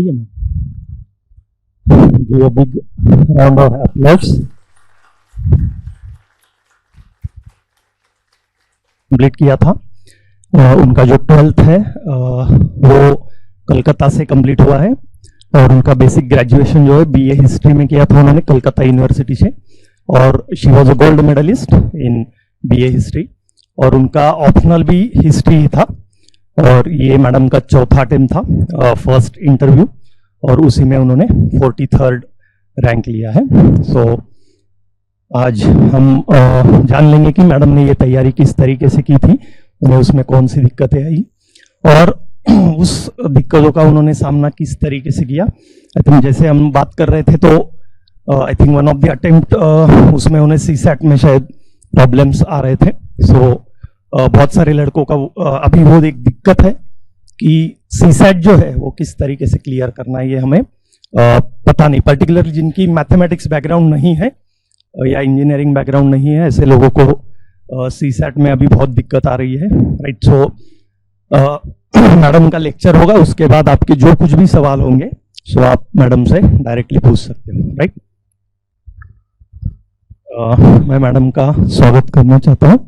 आइए ma'am, give a big round of applause. Complete किया था उनका जो 12th है वो कलकत्ता से कंप्लीट हुआ है, और उनका बेसिक ग्रेजुएशन जो है बीए हिस्ट्री में किया था उन्होंने कलकत्ता यूनिवर्सिटी से, और she was a gold medallist in BA history, और उनका ऑप्शनल भी हिस्ट्री ही था, और ये मैडम का चौथा अटेम्प्ट था, फर्स्ट इंटरव्यू, और उसी में उन्होंने 43rd रैंक लिया है। सो आज हम जान लेंगे कि मैडम ने ये तैयारी किस तरीके से की थी, उन्हें उसमें कौन सी दिक्कतें आई, और उस दिक्कतों का उन्होंने सामना किस तरीके से किया। आई थिंक जैसे हम बात कर रहे थे तो I think one of the attempt उसमें उन्हें सीसैट में शायद प्रॉब्लम्स आ रहे थे। सो बहुत सारे लड़कों का अभी वो एक दिक्कत है कि सीसैट जो है वो किस तरीके से क्लियर करना है, ये हमें पता नहीं। पर्टिकुलरली जिनकी मैथमेटिक्स बैकग्राउंड नहीं है या इंजीनियरिंग बैकग्राउंड नहीं है, ऐसे लोगों को सीसैट में अभी बहुत दिक्कत आ रही है, राइट। सो मैडम का लेक्चर होगा, उसके बाद आपके जो कुछ भी सवाल होंगे सो आप मैडम से डायरेक्टली पूछ सकते हो, राइट। मैं मैडम का स्वागत करना चाहता हूँ।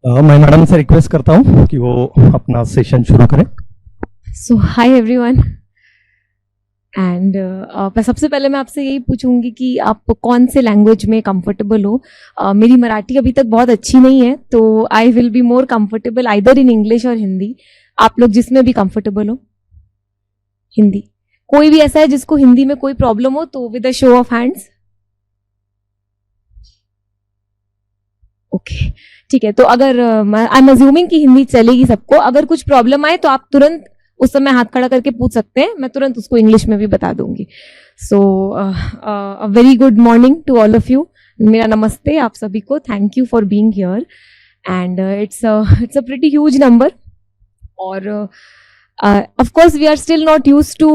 मैं मैडम से रिक्वेस्ट करता हूँ कि वो अपना सेशन शुरू करें। सो हाय एवरीवन, एंड सबसे पहले मैं आपसे यही पूछूंगी कि आप कौन से लैंग्वेज में कंफर्टेबल हो। मेरी मराठी अभी तक बहुत अच्छी नहीं है, तो I will be more comfortable either in English और हिंदी। आप लोग जिसमें भी कंफर्टेबल हो। हिंदी, कोई भी ऐसा है जिसको हिंदी में कोई प्रॉब्लम हो तो with a show off hands. Okay, ठीक है। तो अगर आई एम अज्यूमिंग कि हिंदी चलेगी सबको, अगर कुछ प्रॉब्लम आए तो आप तुरंत उस समय हाथ खड़ा करके पूछ सकते हैं, मैं तुरंत उसको इंग्लिश में भी बता दूंगी। So a very good morning to all of you. मेरा नमस्ते आप सभी को। Thank you for being here, and it's a pretty huge number, और of course we are still not used to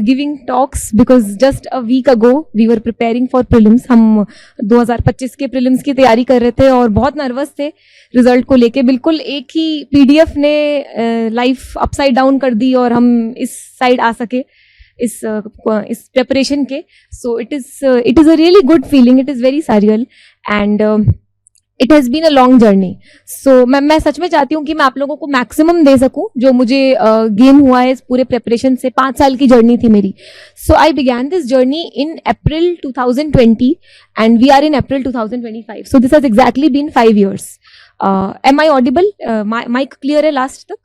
giving talks because just a week ago we were preparing for prelims। हम 2025 के prelims की तैयारी कर रहे थे और बहुत नर्वस थे रिजल्ट को लेके। बिल्कुल एक ही पीडीएफ ने लाइफ अपसाइड डाउन कर दी और हम इस साइड आ सके इस प्रेपरेशन के। So it is a really good feeling, it is very surreal, and it has been a long journey. So मैं सच में चाहती हूँ कि मैं आप लोगों को मैक्सिमम दे सकूँ जो मुझे गेन हुआ है इस पूरे प्रेपरेशन से। 5 साल की जर्नी थी मेरी। So I began this journey in April 2020 and we are in April 2025। So this has exactly been 5 years। Am I audible? Mic clear है लास्ट तक?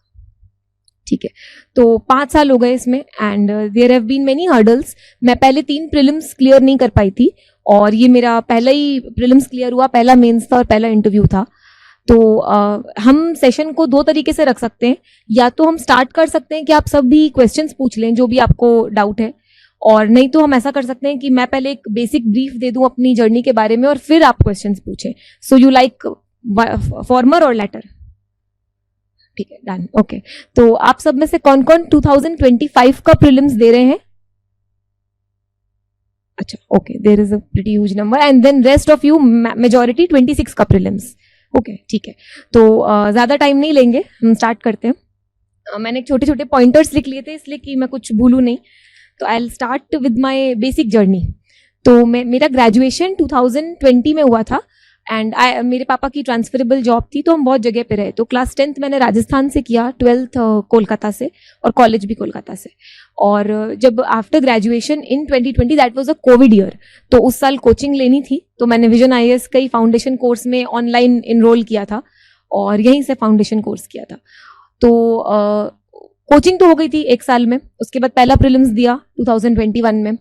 ठीक है। तो 5 साल हो गए इसमें, and there have been many hurdles. मैं पहले 3 प्रीलिम्स क्लियर नहीं कर पाई थी, और ये मेरा पहला ही प्रीलिम्स क्लियर हुआ, पहला मेंस था और पहला इंटरव्यू था। तो हम सेशन को 2 तरीके से रख सकते हैं। या तो हम स्टार्ट कर सकते हैं कि आप सब भी क्वेश्चंस पूछ लें जो भी आपको डाउट है, और नहीं तो हम ऐसा कर सकते हैं कि मैं पहले एक बेसिक ब्रीफ दे दूं अपनी जर्नी के बारे में और फिर आप क्वेश्चंस पूछें। सो यू लाइक फॉर्मर और लेटर? ठीक है, डन। ओके, तो आप सब में से कौन कौन 2025 का प्रीलिम्स दे रहे हैं? अच्छा, okay, there is a pretty huge number, and then rest of you majority 26 का प्रीलिम्स। ओके, ठीक है। तो ज्यादा टाइम नहीं लेंगे, हम स्टार्ट करते हैं। मैंने छोटे छोटे पॉइंटर्स लिख लिए थे इसलिए कि मैं कुछ भूलूं नहीं। तो I will start with my basic journey. तो मेरा ग्रेजुएशन 2020 में हुआ था। एंड मेरे पापा की ट्रांसफरेबल जॉब थी, तो हम बहुत जगह पे रहे. तो क्लास 10th मैंने राजस्थान से किया, 12th कोलकाता से, और कॉलेज भी कोलकाता से. और जब after graduation in 2020, that was a Covid year, तो उस साल कोचिंग लेनी थी, तो मैंने विजन IAS का ही फाउंडेशन कोर्स में ऑनलाइन इनरोल किया था और यहीं से फाउंडेशन कोर्स किया था. तो कोचिंग तो हो गई थी एक साल में. उसके बाद पहला प्रीलिम्स दिया 2021 में.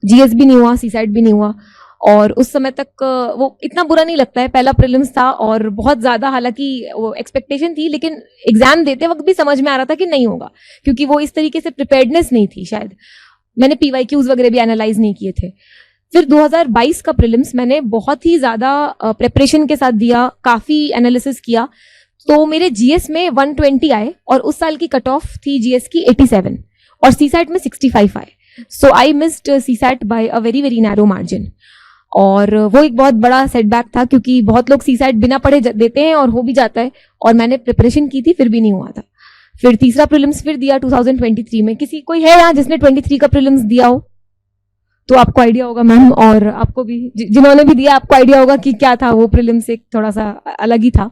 GS भी नहीं हुआ, CSAT भी नहीं हुआ. और उस समय तक वो इतना बुरा नहीं लगता है, पहला प्रीलिम्स था और बहुत ज्यादा हालांकि वो एक्सपेक्टेशन थी, लेकिन एग्जाम देते वक्त भी समझ में आ रहा था कि नहीं होगा, क्योंकि वो इस तरीके से प्रिपेयर्डनेस नहीं थी. शायद मैंने PYQs वगैरह भी एनालाइज नहीं किए थे. फिर 2022 का प्रीलिम्स मैंने बहुत ही ज्यादा प्रिपरेशन के साथ दिया, काफी एनालिसिस किया, तो मेरे GS में 120 आए और उस साल की कट ऑफ थी GS की 87 और CSAT में 65 आए. So I missed CSAT by a very very narrow margin. और वो एक बहुत बड़ा सेटबैक था, क्योंकि बहुत लोग CSAT बिना पढ़े देते हैं और हो भी जाता है, और मैंने प्रिपरेशन की थी फिर भी नहीं हुआ था. फिर तीसरा प्रीलिम्स फिर दिया 2023 में. किसी कोई है यहाँ जिसने 23 का प्रीलिम्स दिया हो? तो आपको आइडिया होगा मैम, और आपको भी जिन्होंने भी दिया आपको आइडिया होगा कि क्या था वो प्रीलिम्स. एक थोड़ा सा अलग ही था,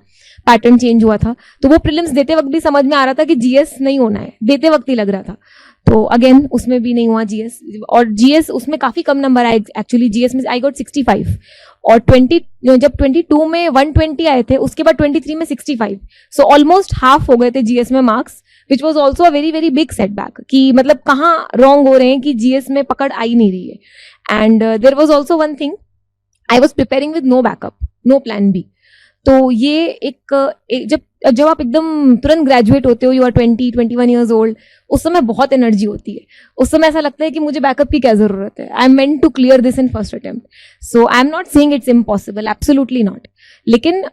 पैटर्न चेंज हुआ था. तो वो प्रीलिम्स देते वक्त भी समझ में आ रहा था कि GS नहीं होना है, देते वक्त ही लग रहा था. तो अगेन उसमें भी नहीं हुआ GS, और GS उसमें काफी कम नंबर आए. एक्चुअली GS में आई गॉट 65, और 20 जब 22 में 120 आए थे, उसके बाद 23 में 65. सो ऑलमोस्ट हाफ हो गए थे GS में marks, which was also a very very big setback, कि मतलब कहाँ रॉन्ग हो रहे हैं कि GS में पकड़ आई नहीं रही है. And there was also one thing, I was preparing with no backup, no plan B. तो ये एक जब आप एकदम तुरंत ग्रेजुएट होते हो, यू आर 21 ईयर्स ओल्ड, उस समय बहुत एनर्जी होती है. उस समय ऐसा लगता है कि मुझे बैकअप की क्या जरूरत है, I am meant to clear this in first attempt. So I am not saying it's impossible, absolutely not. लेकिन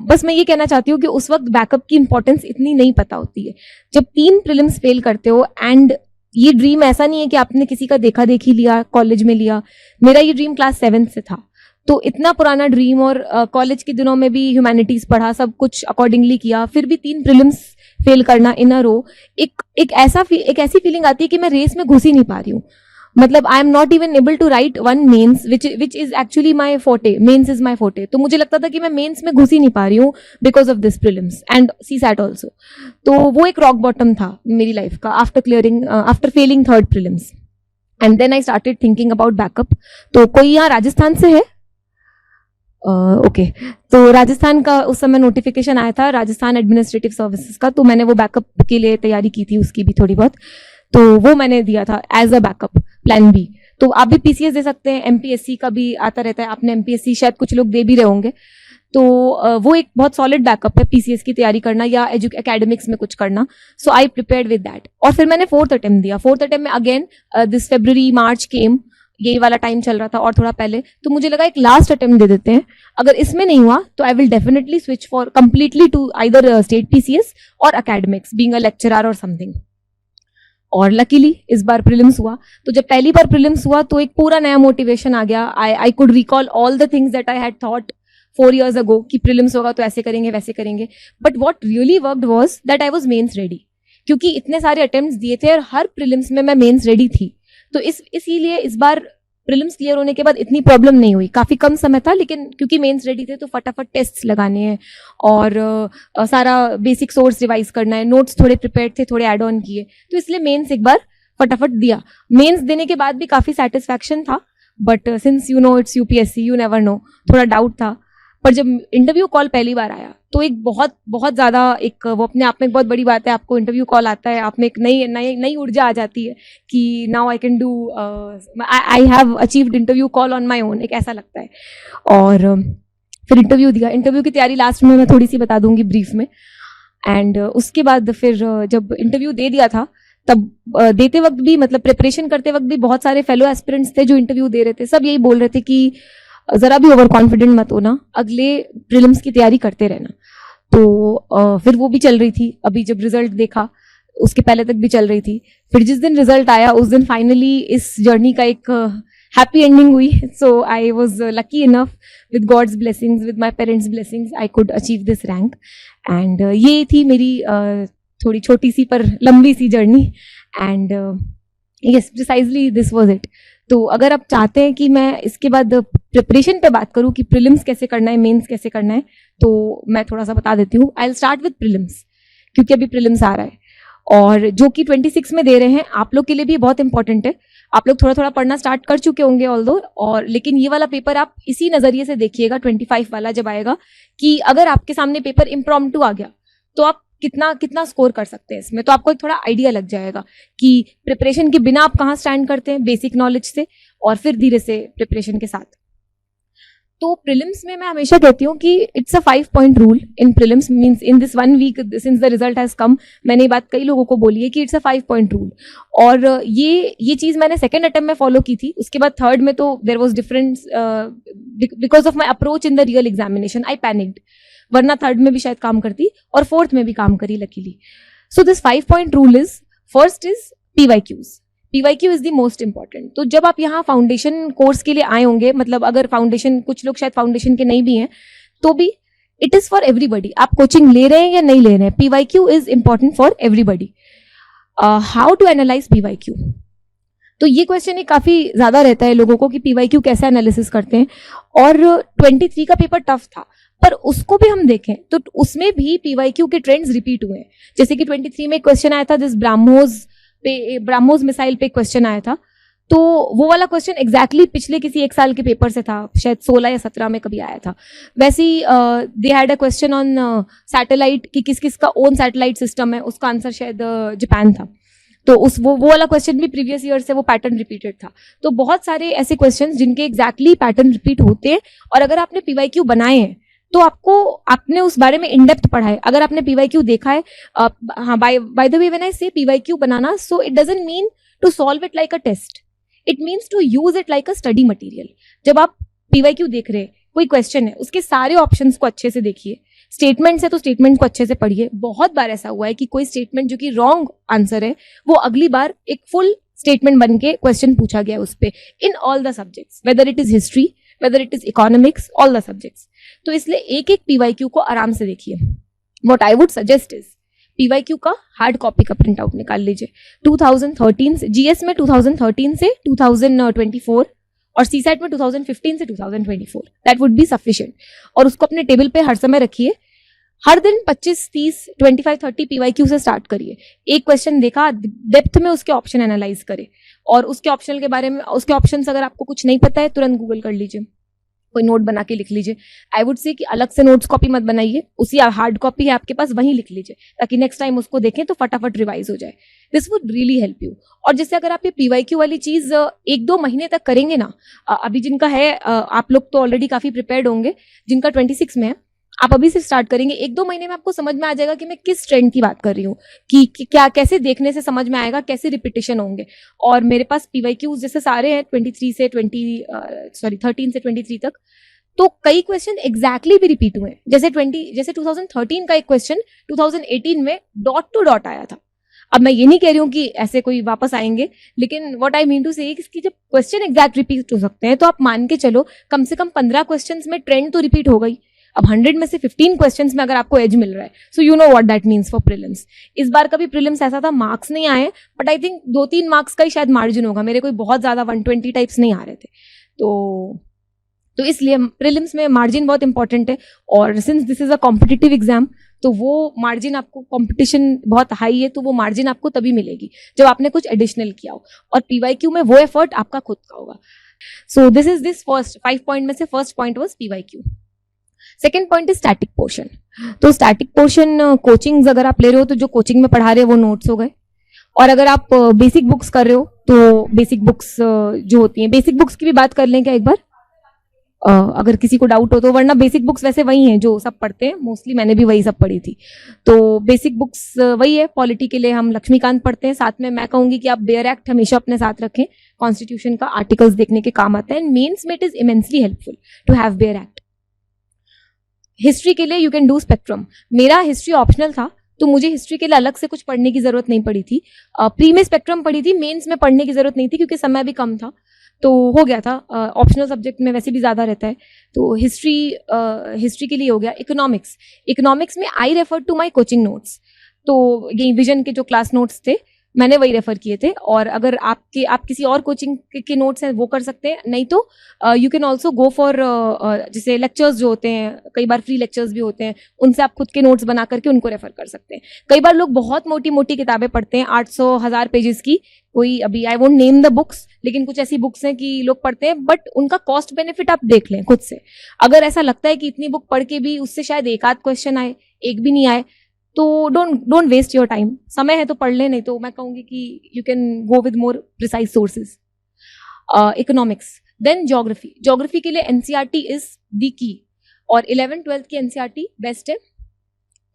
बस मैं ये कहना चाहती हूँ कि उस वक्त बैकअप की इंपॉर्टेंस इतनी नहीं पता होती है. जब 3 प्रीलिम्स फेल करते हो, एंड ये ड्रीम ऐसा नहीं है कि आपने किसी का देखा देखी लिया, कॉलेज में लिया. मेरा ये ड्रीम क्लास 7 से था, तो इतना पुराना ड्रीम, और कॉलेज के दिनों में भी ह्यूमैनिटीज पढ़ा, सब कुछ अकॉर्डिंगली किया, फिर भी 3 प्रीलिम्स फेल करना इन अ रो, एक ऐसी फीलिंग आती है कि मैं रेस में घुस ही नहीं पा रही हूँ. मतलब I am not even able to write one mains, which is actually my forte. Mains is my forte. तो मुझे लगता था कि मैं मेंस में घुस ही नहीं पा रही हूँ because of this prelims and CSAT also. तो वो एक रॉक बॉटम था मेरी लाइफ का, after failing 3rd prelims. And then I started thinking about backup. तो कोई यहाँ राजस्थान से है? ओके. तो राजस्थान का उस समय नोटिफिकेशन आया था, राजस्थान एडमिनिस्ट्रेटिव सर्विसेज का, तो मैंने वो बैकअप के लिए तैयारी की थी, उसकी भी थोड़ी बहुत. तो वो मैंने दिया था as a backup plan B. तो आप भी PCS दे सकते हैं, MPSC का भी आता रहता है. आपने MPSC शायद कुछ लोग दे भी रहे होंगे. तो वो एक बहुत सॉलिड बैकअप है PCS की तैयारी करना या एकेडमिक्स में कुछ करना. सो आई प्रिपेयर्ड विद दैट. और फिर मैंने 4th अटेम्प्ट दिया. 4th अटेम्प्ट में अगेन दिस February March केम, यही वाला टाइम चल रहा था और थोड़ा पहले. तो मुझे लगा एक लास्ट अटेम्प्ट दे देते हैं, अगर इसमें नहीं हुआ तो I will definitely switch for completely to either state PCS और अकेडमिक्स, बीइंग अ लेक्चरर और समथिंग. और लकीली इस बार प्रीलिम्स हुआ. तो जब पहली बार प्रीलिम्स हुआ तो एक पूरा नया मोटिवेशन आ गया. I could recall all the things that I had thought 4 years ago कि प्रीलिम्स होगा तो ऐसे करेंगे वैसे करेंगे. But what really worked was that I was mains ready, क्योंकि इतने सारे अटेम्प्ट्स दिए थे और हर प्रीलिम्स में मैं मेंस रेडी थी. तो इसीलिए इस बार प्रीलिम्स क्लियर होने के बाद इतनी प्रॉब्लम नहीं हुई. काफी कम समय था, लेकिन क्योंकि मेंस रेडी थे तो फटाफट टेस्ट्स लगाने हैं और सारा बेसिक सोर्स रिवाइज करना है, नोट्स थोड़े प्रिपेयर्ड थे, थोड़े एड ऑन किए, तो इसलिए मेंस एक बार फटाफट दिया. मेंस देने के बाद भी काफी सेटिस्फैक्शन था, but since you know it's UPSC, you never know, थोड़ा डाउट था. पर जब इंटरव्यू कॉल पहली बार आया तो एक बहुत बहुत ज्यादा एक वो अपने आप में एक बहुत बड़ी बात है. आपको इंटरव्यू कॉल आता है, आप में एक नई ऊर्जा आ जाती है कि now I can do, I have achieved interview call on my own, एक ऐसा लगता है. और फिर इंटरव्यू दिया. इंटरव्यू की तैयारी लास्ट में मैं थोड़ी सी बता दूंगी ब्रीफ में. एंड उसके बाद फिर जब इंटरव्यू दे दिया था, तब देते वक्त भी, मतलब प्रिपरेशन करते वक्त भी बहुत सारे फेलो एस्पिरेंट्स थे जो इंटरव्यू दे रहे थे. सब यही बोल रहे थे कि जरा भी ओवर कॉन्फिडेंट मत होना, अगले प्रीलिम्स की तैयारी करते रहना. तो फिर वो भी चल रही थी. अभी जब रिजल्ट देखा उसके पहले तक भी चल रही थी. फिर जिस दिन रिजल्ट आया उस दिन फाइनली इस जर्नी का एक हैप्पी एंडिंग हुई. So I was lucky enough, with God's blessings, with my parents blessings, I could achieve this rank. And ये थी मेरी थोड़ी छोटी सी पर लंबी सी जर्नी. And yes, precisely this was it. तो अगर आप चाहते हैं कि मैं इसके बाद प्रिपरेशन पे बात करूं कि प्रीलिम्स कैसे करना है, मेंस कैसे करना है, तो मैं थोड़ा सा बता देती हूँ. I will start with prelims, क्योंकि अभी प्रीलिम्स आ रहा है और जो कि 26 में दे रहे हैं, आप लोग के लिए भी बहुत इंपॉर्टेंट है. आप लोग थोड़ा थोड़ा पढ़ना स्टार्ट कर चुके होंगे ऑल्दो, और लेकिन ये वाला पेपर आप इसी नजरिए से देखिएगा 25 वाला जब आएगा, कि अगर आपके सामने पेपर इम्प्रॉम्प्टू आ गया तो आप कितना कितना स्कोर कर सकते हैं इसमें. तो आपको एक थोड़ा आइडिया लग जाएगा कि प्रिपरेशन के बिना आप कहाँ स्टैंड करते हैं, बेसिक नॉलेज से और फिर धीरे से प्रिपरेशन के साथ. तो प्रीलिम्स में मैं हमेशा कहती हूँ कि it's a 5-point rule in prelims, means in this 1 week since the result has come. मैंने ये बात कई लोगों को बोली है कि इट्स अ 5-point रूल, और ये चीज मैंने सेकंड अटेम्प्ट में फॉलो की थी. उसके बाद थर्ड में तो there was difference because of my approach in the real examination. I panicked, वरना थर्ड में भी शायद काम करती और फोर्थ में भी काम करी luckily. So this 5-point rule is, first is PYQs. PYQ is the most important. तो जब आप यहाँ फाउंडेशन कोर्स के लिए आए होंगे, मतलब अगर फाउंडेशन, कुछ लोग शायद फाउंडेशन के नहीं भी हैं, तो भी इट इज फॉर एवरीबडी. आप कोचिंग ले रहे हैं या नहीं ले रहे हैं, PYQ is important for everybody. How to analyse PYQ? तो ये क्वेश्चन ही काफी ज्यादा रहता है लोगों को कि PYQ कैसे एनालिसिस करते हैं. और 23 का पेपर टफ था, पर उसको भी हम देखें तो उसमें भी PYQ के ट्रेंड्स रिपीट हुए हैं. जैसे कि 23 में क्वेश्चन आया था, जिस ब्राह्मोस मिसाइल पे क्वेश्चन आया था, तो वो वाला क्वेश्चन एग्जैक्टली पिछले किसी एक साल के पेपर से था, शायद 16 या 17 में कभी आया था. वैसे ही they had a question on satellite, कि किस किस का ओन सैटेलाइट सिस्टम है, उसका आंसर शायद जापान था. तो वो वाला क्वेश्चन भी प्रीवियस ईयर से वो पैटर्न रिपीटेड था. तो बहुत सारे ऐसे क्वेश्चंस जिनके एग्जैक्टली पैटर्न रिपीट होते हैं, और अगर आपने PYQ बनाए हैं तो आपने उस बारे में इन डेप्थ पढ़ा है. अगर आपने PYQ देखा है, हाँ, by the way when I say PYQ बनाना, so it doesn't mean to solve it like a test, it means to use it like a study material. जब आप PYQ देख रहे हैं, कोई क्वेश्चन है, उसके सारे ऑप्शंस को अच्छे से देखिए. स्टेटमेंट्स है तो स्टेटमेंट को अच्छे से पढ़िए. बहुत बार ऐसा हुआ है कि कोई स्टेटमेंट जो कि रॉन्ग आंसर है, वो अगली बार एक फुल स्टेटमेंट बन के क्वेश्चन पूछा गया उस पर, in all the subjects, whether it is history, whether it is economics, all the subjects. तो इसलिए एक एक PYQ को आराम से देखिए. What I would suggest is, PYQ का हार्ड कॉपी का प्रिंट आउट निकाल लीजिए. 2013 से GS में 2013 से 2024, और CSAT में 2015 से 2024. That would be sufficient. और उसको अपने टेबल पे हर समय रखिए. हर दिन 25, 30, 25, 30 PYQ से स्टार्ट करिए. एक क्वेश्चन देखा, डेप्थ में उसके ऑप्शन एनालाइज करें, और उसके ऑप्शनल के बारे में, उसके ऑप्शंस अगर आपको कुछ नहीं पता है, तुरंत गूगल कर लीजिए, कोई नोट बना के लिख लीजिए. आई वुड से कि अलग से नोट्स कॉपी मत बनाइए, उसी हार्ड कॉपी है आपके पास, वहीं लिख लीजिए, ताकि नेक्स्ट टाइम उसको देखें तो फटाफट रिवाइज हो जाए. This would really help you. और जैसे अगर आप ये PYQ वाली चीज 1-2 महीने तक करेंगे ना, अभी जिनका है, आप लोग तो ऑलरेडी काफी प्रिपेयर्ड होंगे, जिनका 26 में है, आप अभी से स्टार्ट करेंगे, 1-2 महीने में आपको समझ में आ जाएगा कि मैं किस ट्रेंड की बात कर रही हूँ, कि क्या, कैसे देखने से समझ में आएगा, कैसे रिपीटेशन होंगे. और मेरे पास PYQs जैसे सारे हैं 13 से 23 तक, तो कई क्वेश्चन एग्जैक्टली भी रिपीट हुए हैं. जैसे 2013 का एक क्वेश्चन 2018 में डॉट टू डॉट आया था. अब मैं ये नहीं कह रही हूँ कि ऐसे कोई वापस आएंगे, लेकिन व्हाट आई मीन टू से कि जब क्वेश्चन एग्जैक्ट रिपीट हो सकते हैं, तो आप मान के चलो कम से कम 15 क्वेश्चंस में ट्रेंड तो रिपीट हो गई. अब 100 में से 15 क्वेश्चंस में अगर आपको एज मिल रहा है, so you know what that means for prelims. इस बार का भी प्रीलिम्स ऐसा था, मार्क्स नहीं आए, बट आई थिंक 2-3 मार्क्स का ही शायद मार्जिन होगा. मेरे कोई बहुत ज्यादा 120 टाइप्स नहीं आ रहे थे. तो इसलिए प्रीलिम्स में मार्जिन बहुत इंपॉर्टेंट है. और since this is a competitive exam, तो वो मार्जिन आपको, कंपटीशन बहुत हाई है, तो वो मार्जिन आपको तभी मिलेगी जब आपने कुछ एडिशनल किया हो. और PYQ में वो एफर्ट आपका खुद का होगा. सो दिस फर्स्ट 5 पॉइंट में से first point was PYQ. Second point is static portion. तो स्टैटिक पोर्शन कोचिंग अगर आप ले रहे हो, तो जो कोचिंग में पढ़ा रहे हो वो नोट्स हो गए. और अगर आप बेसिक बुक्स कर रहे हो, तो बेसिक बुक्स जो होती हैं, बेसिक बुक्स की भी बात कर लें क्या एक बार, अगर किसी को डाउट हो तो. वरना बेसिक बुक्स वैसे वही हैं जो सब पढ़ते हैं, मोस्टली मैंने भी वही सब पढ़ी थी. तो बेसिक बुक्स वही है. पॉलिटी के लिए हम लक्ष्मीकांत पढ़ते हैं. साथ में मैं कहूंगी कि आप बेयर एक्ट हमेशा अपने साथ रखें, कॉन्स्टिट्यूशन का आर्टिकल्स देखने के काम आता है. एंड मेंस में it is immensely helpful to have bare act. History के लिए यू कैन डू स्पेक्ट्रम. मेरा हिस्ट्री ऑप्शनल था, तो मुझे हिस्ट्री के लिए अलग से कुछ पढ़ने की जरूरत नहीं पड़ी थी. प्री में स्पेक्ट्रम पढ़ी थी, मेंस में पढ़ने की जरूरत नहीं थी, क्योंकि समय भी कम था, तो हो गया था. ऑप्शनल सब्जेक्ट में वैसे भी ज्यादा रहता है, तो हिस्ट्री के लिए हो गया. इकोनॉमिक्स में I refer to my coaching notes. तो ये विजन के जो क्लास नोट्स थे, मैंने वही रेफर किए थे। और अगर आप किसी और कोचिंग के नोट्स हैं वो कर सकते हैं, नहीं तो you can also go for जैसे लेक्चर्स जो होते हैं, कई बार फ्री लेक्चर्स भी होते हैं, उनसे आप खुद के नोट्स बना करके उनको रेफर कर सकते हैं। कई बार लोग बहुत मोटी मोटी किताबें पढ़ते हैं, 800-1000 पेजेस की, कोई अभी I won't name the books, लेकिन कुछ ऐसी बुक्स हैं कि लोग पढ़ते हैं, बट उनका कॉस्ट बेनिफिट आप देख लें खुद से। अगर ऐसा लगता है कि इतनी बुक पढ़ के भी उससे शायद एक आध क्वेश्चन आए, एक भी नहीं आए, तो डोंट वेस्ट योर टाइम। समय है तो पढ़ ले, नहीं तो मैं कहूंगी कि you can go with more precise sources. Economics, then geography के लिए एनसीईआरटी इज द की, और 11th-12th की एनसीईआरटी बेस्ट है।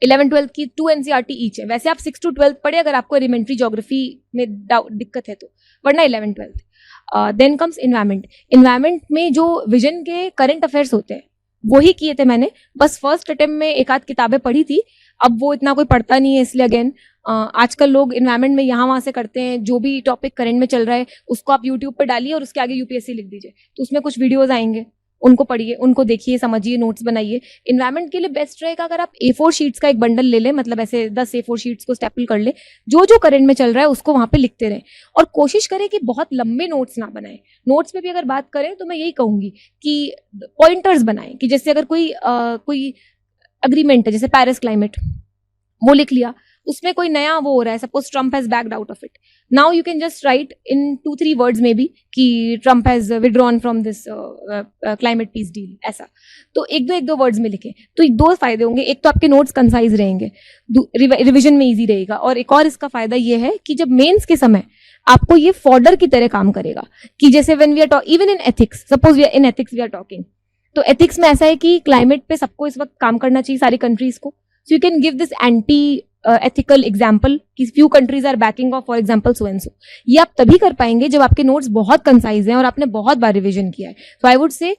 11th-12th की 2 एनसीईआरटी ईच है। वैसे आप 6 to 12 पढ़े अगर आपको एलिमेंट्री ज्योग्राफी में दिक्कत है तो, वरना 11th-12th। देन कम्स इन्वायरमेंट में जो विजन के करंट अफेयर्स होते हैं वही किए थे मैंने, बस फर्स्ट अटेम्प्ट में एक आध किताबें पढ़ी थी, अब वो इतना कोई पढ़ता नहीं है, इसलिए अगेन आजकल लोग इन्वायरमेंट में यहाँ वहाँ से करते हैं, जो भी टॉपिक करंट में चल रहा है उसको आप यूट्यूब पर डालिए और उसके आगे यूपीएससी लिख दीजिए, तो उसमें कुछ वीडियोज आएंगे, उनको पढ़िए, उनको देखिए, समझिए, नोट्स बनाइए। इन्वायरमेंट के लिए बेस्ट रहेगा अगर आप A4 शीट्स का एक बंडल ले लें, मतलब ऐसे 10 A4 शीट्स को स्टेपल कर ले, जो जो करंट में चल रहा है उसको वहां पे लिखते रहें, और कोशिश करें कि बहुत लंबे नोट्स ना बनाएं। नोट्स पे भी अगर बात करें तो मैं यही कहूंगी कि पॉइंटर्स बनाएं, कि जैसे अगर कोई अग्रीमेंट है, जैसे पेरिस क्लाइमेट, वो लिख लिया, उसमें कोई नया वो हो रहा है, suppose Trump has backed out of it, now you can just write in 2-3 words may be कि Trump has withdrawn from this climate peace deal, ऐसा। तो एक दो वर्ड्स में लिखें, तो 2 फायदे होंगे, एक तो आपके नोट्स कंसाइज रहेंगे, रिविजन में इजी रहेगा, और एक और इसका फायदा ये है कि जब मेंस के समय आपको ये फॉर्डर की तरह काम करेगा, कि जैसे when we are even in ethics, suppose we are in ethics we are talking, तो एथिक्स में ऐसा है कि क्लाइमेट पे सबको इस वक्त काम करना चाहिए, सारी कंट्रीज को, so you can give this anti ethical example कि few countries are backing off for example so and so. ये आप तभी कर पाएंगे जब आपके नोट्स बहुत कंसाइज हैं और आपने बहुत बार रिविजन किया है। तो आई वुड से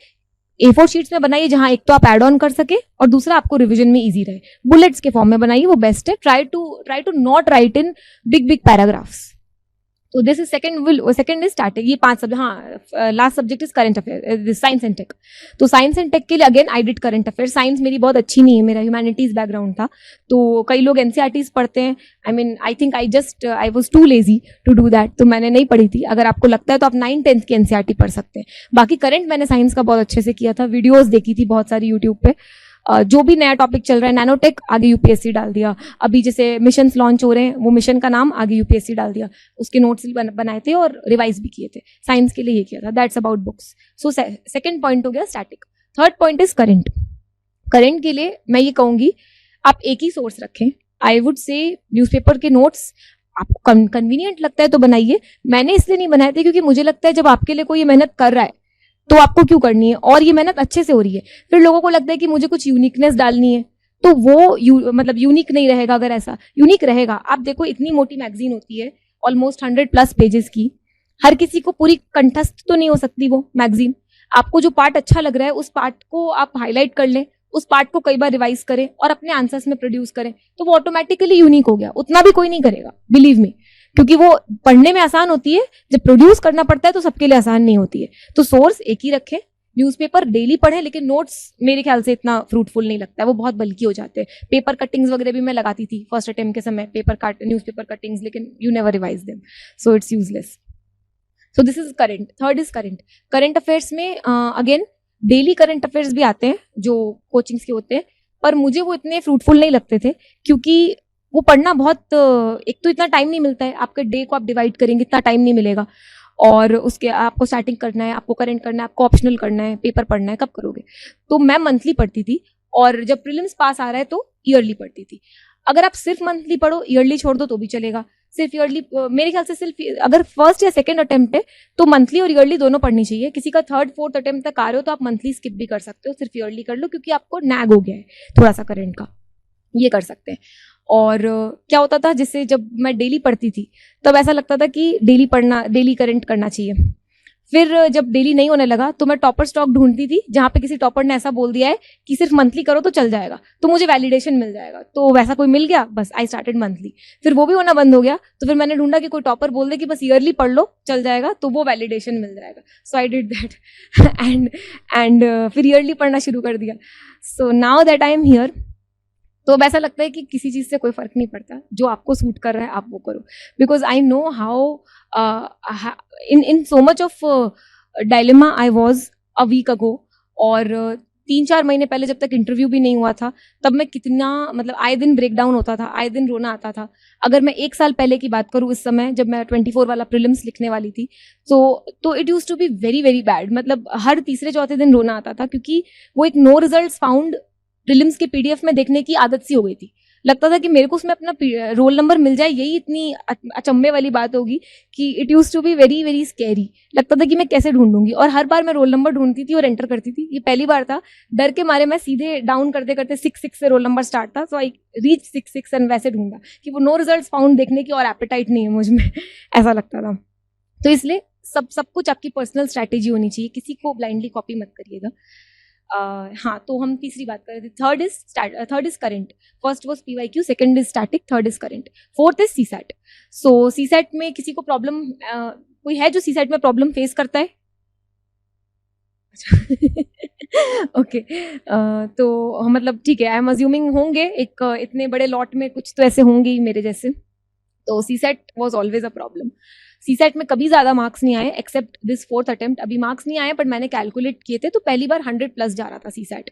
A4 शीट्स में बनाइए, जहां एक तो आप एड ऑन कर सके और दूसरा आपको रिविजन में इजी रहे। बुलेट्स के फॉर्म में बनाइए, वो बेस्ट है। Try to not write in big paragraphs. तो this is second is static. ये 5 सब्जेक्ट, हाँ, last subject is current affair, science and tech. तो साइंस एंड टेक के लिए again I did current affair. Science मेरी बहुत अच्छी नहीं है, मेरा ह्यूमैनिटीज बैकग्राउंड था, तो कई लोग एनसीईआरटीज पढ़ते हैं। I think I was too lazy to do that, तो मैंने नहीं पढ़ी थी। अगर आपको लगता है तो आप 9th-10th की एनसीईआरटी पढ़ सकते हैं। बाकी करंट मैंने साइंस का बहुत अच्छे से किया था, वीडियोज देखी थी बहुत सारी यूट्यूब पे। जो भी नया टॉपिक चल रहा है, नैनोटेक, आगे यूपीएससी डाल दिया। अभी जैसे मिशन लॉन्च हो रहे हैं, वो मिशन का नाम आगे यूपीएससी डाल दिया, उसके नोट्स भी बनाए थे और रिवाइज भी किए थे। साइंस के लिए ये किया था। That's about books. So second point हो गया static. Third point is current. Current के लिए मैं ये कहूंगी आप एक ही सोर्स रखें। आई वुड से न्यूज़पेपर के नोट्स आपको कन्वीनियंट लगता है तो बनाइए। मैंने इसलिए नहीं बनाए थे क्योंकि मुझे लगता है जब आपके लिए कोई मेहनत कर रहा है तो आपको क्यों करनी है, और ये मेहनत अच्छे से हो रही है। फिर लोगों को लगता है कि मुझे कुछ यूनिकनेस डालनी है, तो वो मतलब यूनिक नहीं रहेगा। अगर ऐसा यूनिक रहेगा, आप देखो इतनी मोटी मैगजीन होती है, ऑलमोस्ट 100+ पेजेस की, हर किसी को पूरी कंठस्थ तो नहीं हो सकती वो मैगजीन। आपको जो पार्ट अच्छा लग रहा है उस पार्ट को आप हाईलाइट कर लें, उस पार्ट को कई बार रिवाइज करें और अपने आंसर्स में प्रोड्यूस करें, तो वो ऑटोमेटिकली यूनिक हो गया। उतना भी कोई नहीं करेगा, बिलीव मी, क्योंकि वो पढ़ने में आसान होती है, जब प्रोड्यूस करना पड़ता है तो सबके लिए आसान नहीं होती है। तो सोर्स एक ही रखें। न्यूज़पेपर डेली पढ़ें, लेकिन नोट्स मेरे ख्याल से इतना फ्रूटफुल नहीं लगता है, वो बहुत बल्कि हो जाते हैं। पेपर कटिंग्स वगैरह भी मैं लगाती थी फर्स्ट अटेम्प्ट के समय, न्यूज़पेपर कटिंग्स, लेकिन you never revise them, so it's useless. So this is current. Third is current. Current affairs में अगेन डेली करंट अफेयर्स भी आते हैं जो कोचिंग्स के होते हैं, पर मुझे वो इतने फ्रूटफुल नहीं लगते थे, क्योंकि वो पढ़ना बहुत, एक तो इतना टाइम नहीं मिलता है, आपके डे को आप डिवाइड करेंगे इतना टाइम नहीं मिलेगा, और उसके आपको स्टार्टिंग करना है, आपको करंट करना है, आपको ऑप्शनल करना है, पेपर पढ़ना है, कब करोगे। तो मैं मंथली पढ़ती थी, और जब प्रीलिम्स पास आ रहा है तो ईयरली पढ़ती थी। अगर आप सिर्फ मंथली पढ़ो, ईयरली छोड़ दो तो भी चलेगा। सिर्फ ईयरली, मेरे ख्याल से सिर्फ अगर फर्स्ट या सेकंड अटेम्प्ट है तो मंथली और ईयरली दोनों पढ़नी चाहिए। किसी का 3rd-4th अटेम्प्ट तक आ रहे हो तो आप मंथली स्किप भी कर सकते हो, सिर्फ ईयरली कर लो, क्योंकि आपको नैग हो गया है थोड़ा सा करंट का, ये कर सकते हैं। और क्या होता था, जिससे जब मैं डेली पढ़ती थी तब ऐसा लगता था कि डेली करंट करना चाहिए। फिर जब डेली नहीं होने लगा तो मैं टॉपर स्टॉक ढूंढती थी, जहाँ पे किसी टॉपर ने ऐसा बोल दिया है कि सिर्फ मंथली करो तो चल जाएगा, तो मुझे वैलिडेशन मिल जाएगा। तो वैसा कोई मिल गया, बस आई स्टार्टेड मंथली। फिर वो भी होना बंद हो गया, तो फिर मैंने ढूंढा कि कोई टॉपर बोल दे कि बस ईयरली पढ़ लो चल जाएगा, तो वो वैलिडेशन मिल जाएगा। सो आई डिड दैट एंड फिर ईयरली पढ़ना शुरू कर दिया। So now that I am here, तो अब ऐसा लगता है कि किसी चीज़ से कोई फर्क नहीं पड़ता, जो आपको सूट कर रहा है आप वो करो, because I know how in so much of dilemma I was a week ago. और 3-4 महीने पहले जब तक इंटरव्यू भी नहीं हुआ था तब मैं कितना मतलब आए दिन ब्रेक डाउन होता था, आए दिन रोना आता था। अगर मैं 1 साल पहले की बात करूँ, इस समय जब मैं 24 वाला प्रीलिम्स लिखने वाली थी, तो it used to be very very bad. मतलब हर तीसरे चौथे दिन रोना आता था, क्योंकि वो एक नो रिजल्ट्स फाउंड प्रीलिम्स के पीडीएफ में देखने की आदत सी हो गई थी। लगता था कि मेरे को उसमें अपना रोल नंबर मिल जाए, यही इतनी अचंभे वाली बात होगी कि it used to be very very scary. लगता था कि मैं कैसे ढूंढूंगी, और हर बार मैं रोल नंबर ढूंढती थी और एंटर करती थी। ये पहली बार था, डर के मारे मैं सीधे डाउन करते करते 6 से रोल नंबर स्टार्ट था, सो आई रीच 6 एंड वैसे ढूंढा कि वो नो रिजल्ट्स फाउंड देखने की और एपेटाइट नहीं है मुझ में ऐसा लगता था। तो इसलिए सब कुछ आपकी पर्सनल स्ट्रैटेजी होनी चाहिए, किसी को ब्लाइंडली कॉपी मत करिएगा। हाँ, तो हम तीसरी बात कर रहे थे। Third is current, first was PYQ, second is static, third is current, fourth is CSAT। So CSAT में किसी को प्रॉब्लम कोई है जो CSAT में प्रॉब्लम फेस करता है? ओके तो मतलब ठीक है, आई एम अज्यूमिंग होंगे, एक इतने बड़े लॉट में कुछ तो ऐसे होंगे ही मेरे जैसे। तो CSAT was always a problem. CSAT में कभी ज्यादा मार्क्स नहीं आए एक्सेप्ट दिस 4th अटेम्प्ट। अभी मार्क्स नहीं आए, बट मैंने कैलकुलेट किए थे तो पहली बार 100+ जा रहा था CSAT,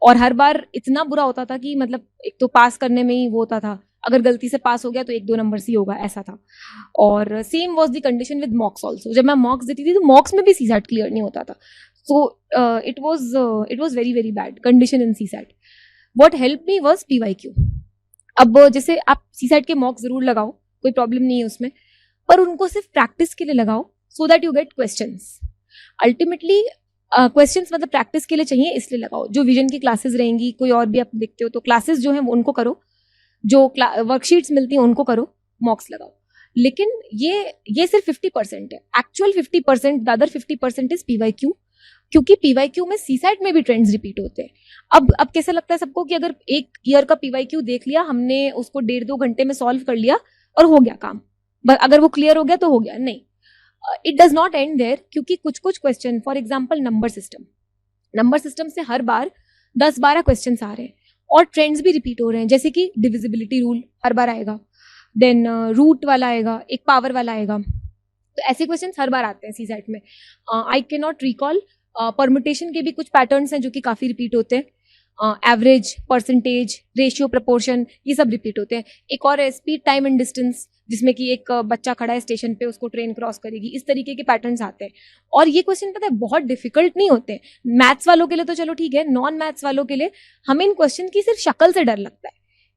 और हर बार इतना बुरा होता था कि मतलब एक तो पास करने में ही वो होता था, अगर गलती से पास हो गया तो 1-2 नंबर ही होगा, ऐसा था। और same was the condition with मॉक्स also. जब मैं मॉक्स देती थी तो मॉक्स में भी CSAT क्लियर नहीं होता था। So it was very very bad condition in CSAT। What help me was PYQ। अब जैसे आप CSAT के मॉक्स जरूर लगाओ, कोई प्रॉब्लम नहीं है उसमें, पर उनको सिर्फ प्रैक्टिस के लिए लगाओ, so that you get questions. Ultimately questions मतलब प्रैक्टिस के लिए चाहिए, इसलिए लगाओ। जो विजन की क्लासेस रहेंगी, कोई और भी आप देखते हो तो क्लासेस जो है उनको करो, जो वर्कशीट्स मिलती हैं उनको करो, मॉक्स लगाओ। लेकिन ये सिर्फ 50% है। Actual 50%, the other 50% is PYQ, क्योंकि PYQ में CSAT में भी ट्रेंड्स रिपीट होते हैं। अब कैसा लगता है सबको कि अगर एक ईयर का PYQ देख लिया हमने, उसको 1.5-2 घंटे में सॉल्व कर लिया और हो गया काम, अगर वो क्लियर हो गया तो हो गया। नहीं, it does not end there, क्योंकि कुछ question, for example number system से हर बार 10-12 क्वेश्चन आ रहे हैं और ट्रेंड्स भी रिपीट हो रहे हैं, जैसे कि डिविजिबिलिटी रूल हर बार आएगा, देन रूट वाला आएगा, एक पावर वाला आएगा। तो ऐसे क्वेश्चन हर बार आते हैं CSAT में। I can not recall, permutation के भी कुछ पैटर्न्स हैं जो कि काफी रिपीट होते हैं, एवरेज, परसेंटेज, रेशियो, प्रपोर्शन, ये सब रिपीट होते हैं। एक और है स्पीड, टाइम एंड डिस्टेंस, जिसमें कि एक बच्चा खड़ा है स्टेशन पे, उसको ट्रेन क्रॉस करेगी, इस तरीके के पैटर्न्स आते हैं। और ये क्वेश्चन पता है बहुत डिफिकल्ट नहीं होते। मैथ्स वालों के लिए तो चलो ठीक है, नॉन मैथ्स वालों के लिए हमें इन क्वेश्चन की सिर्फ शक्ल से डर लगता है,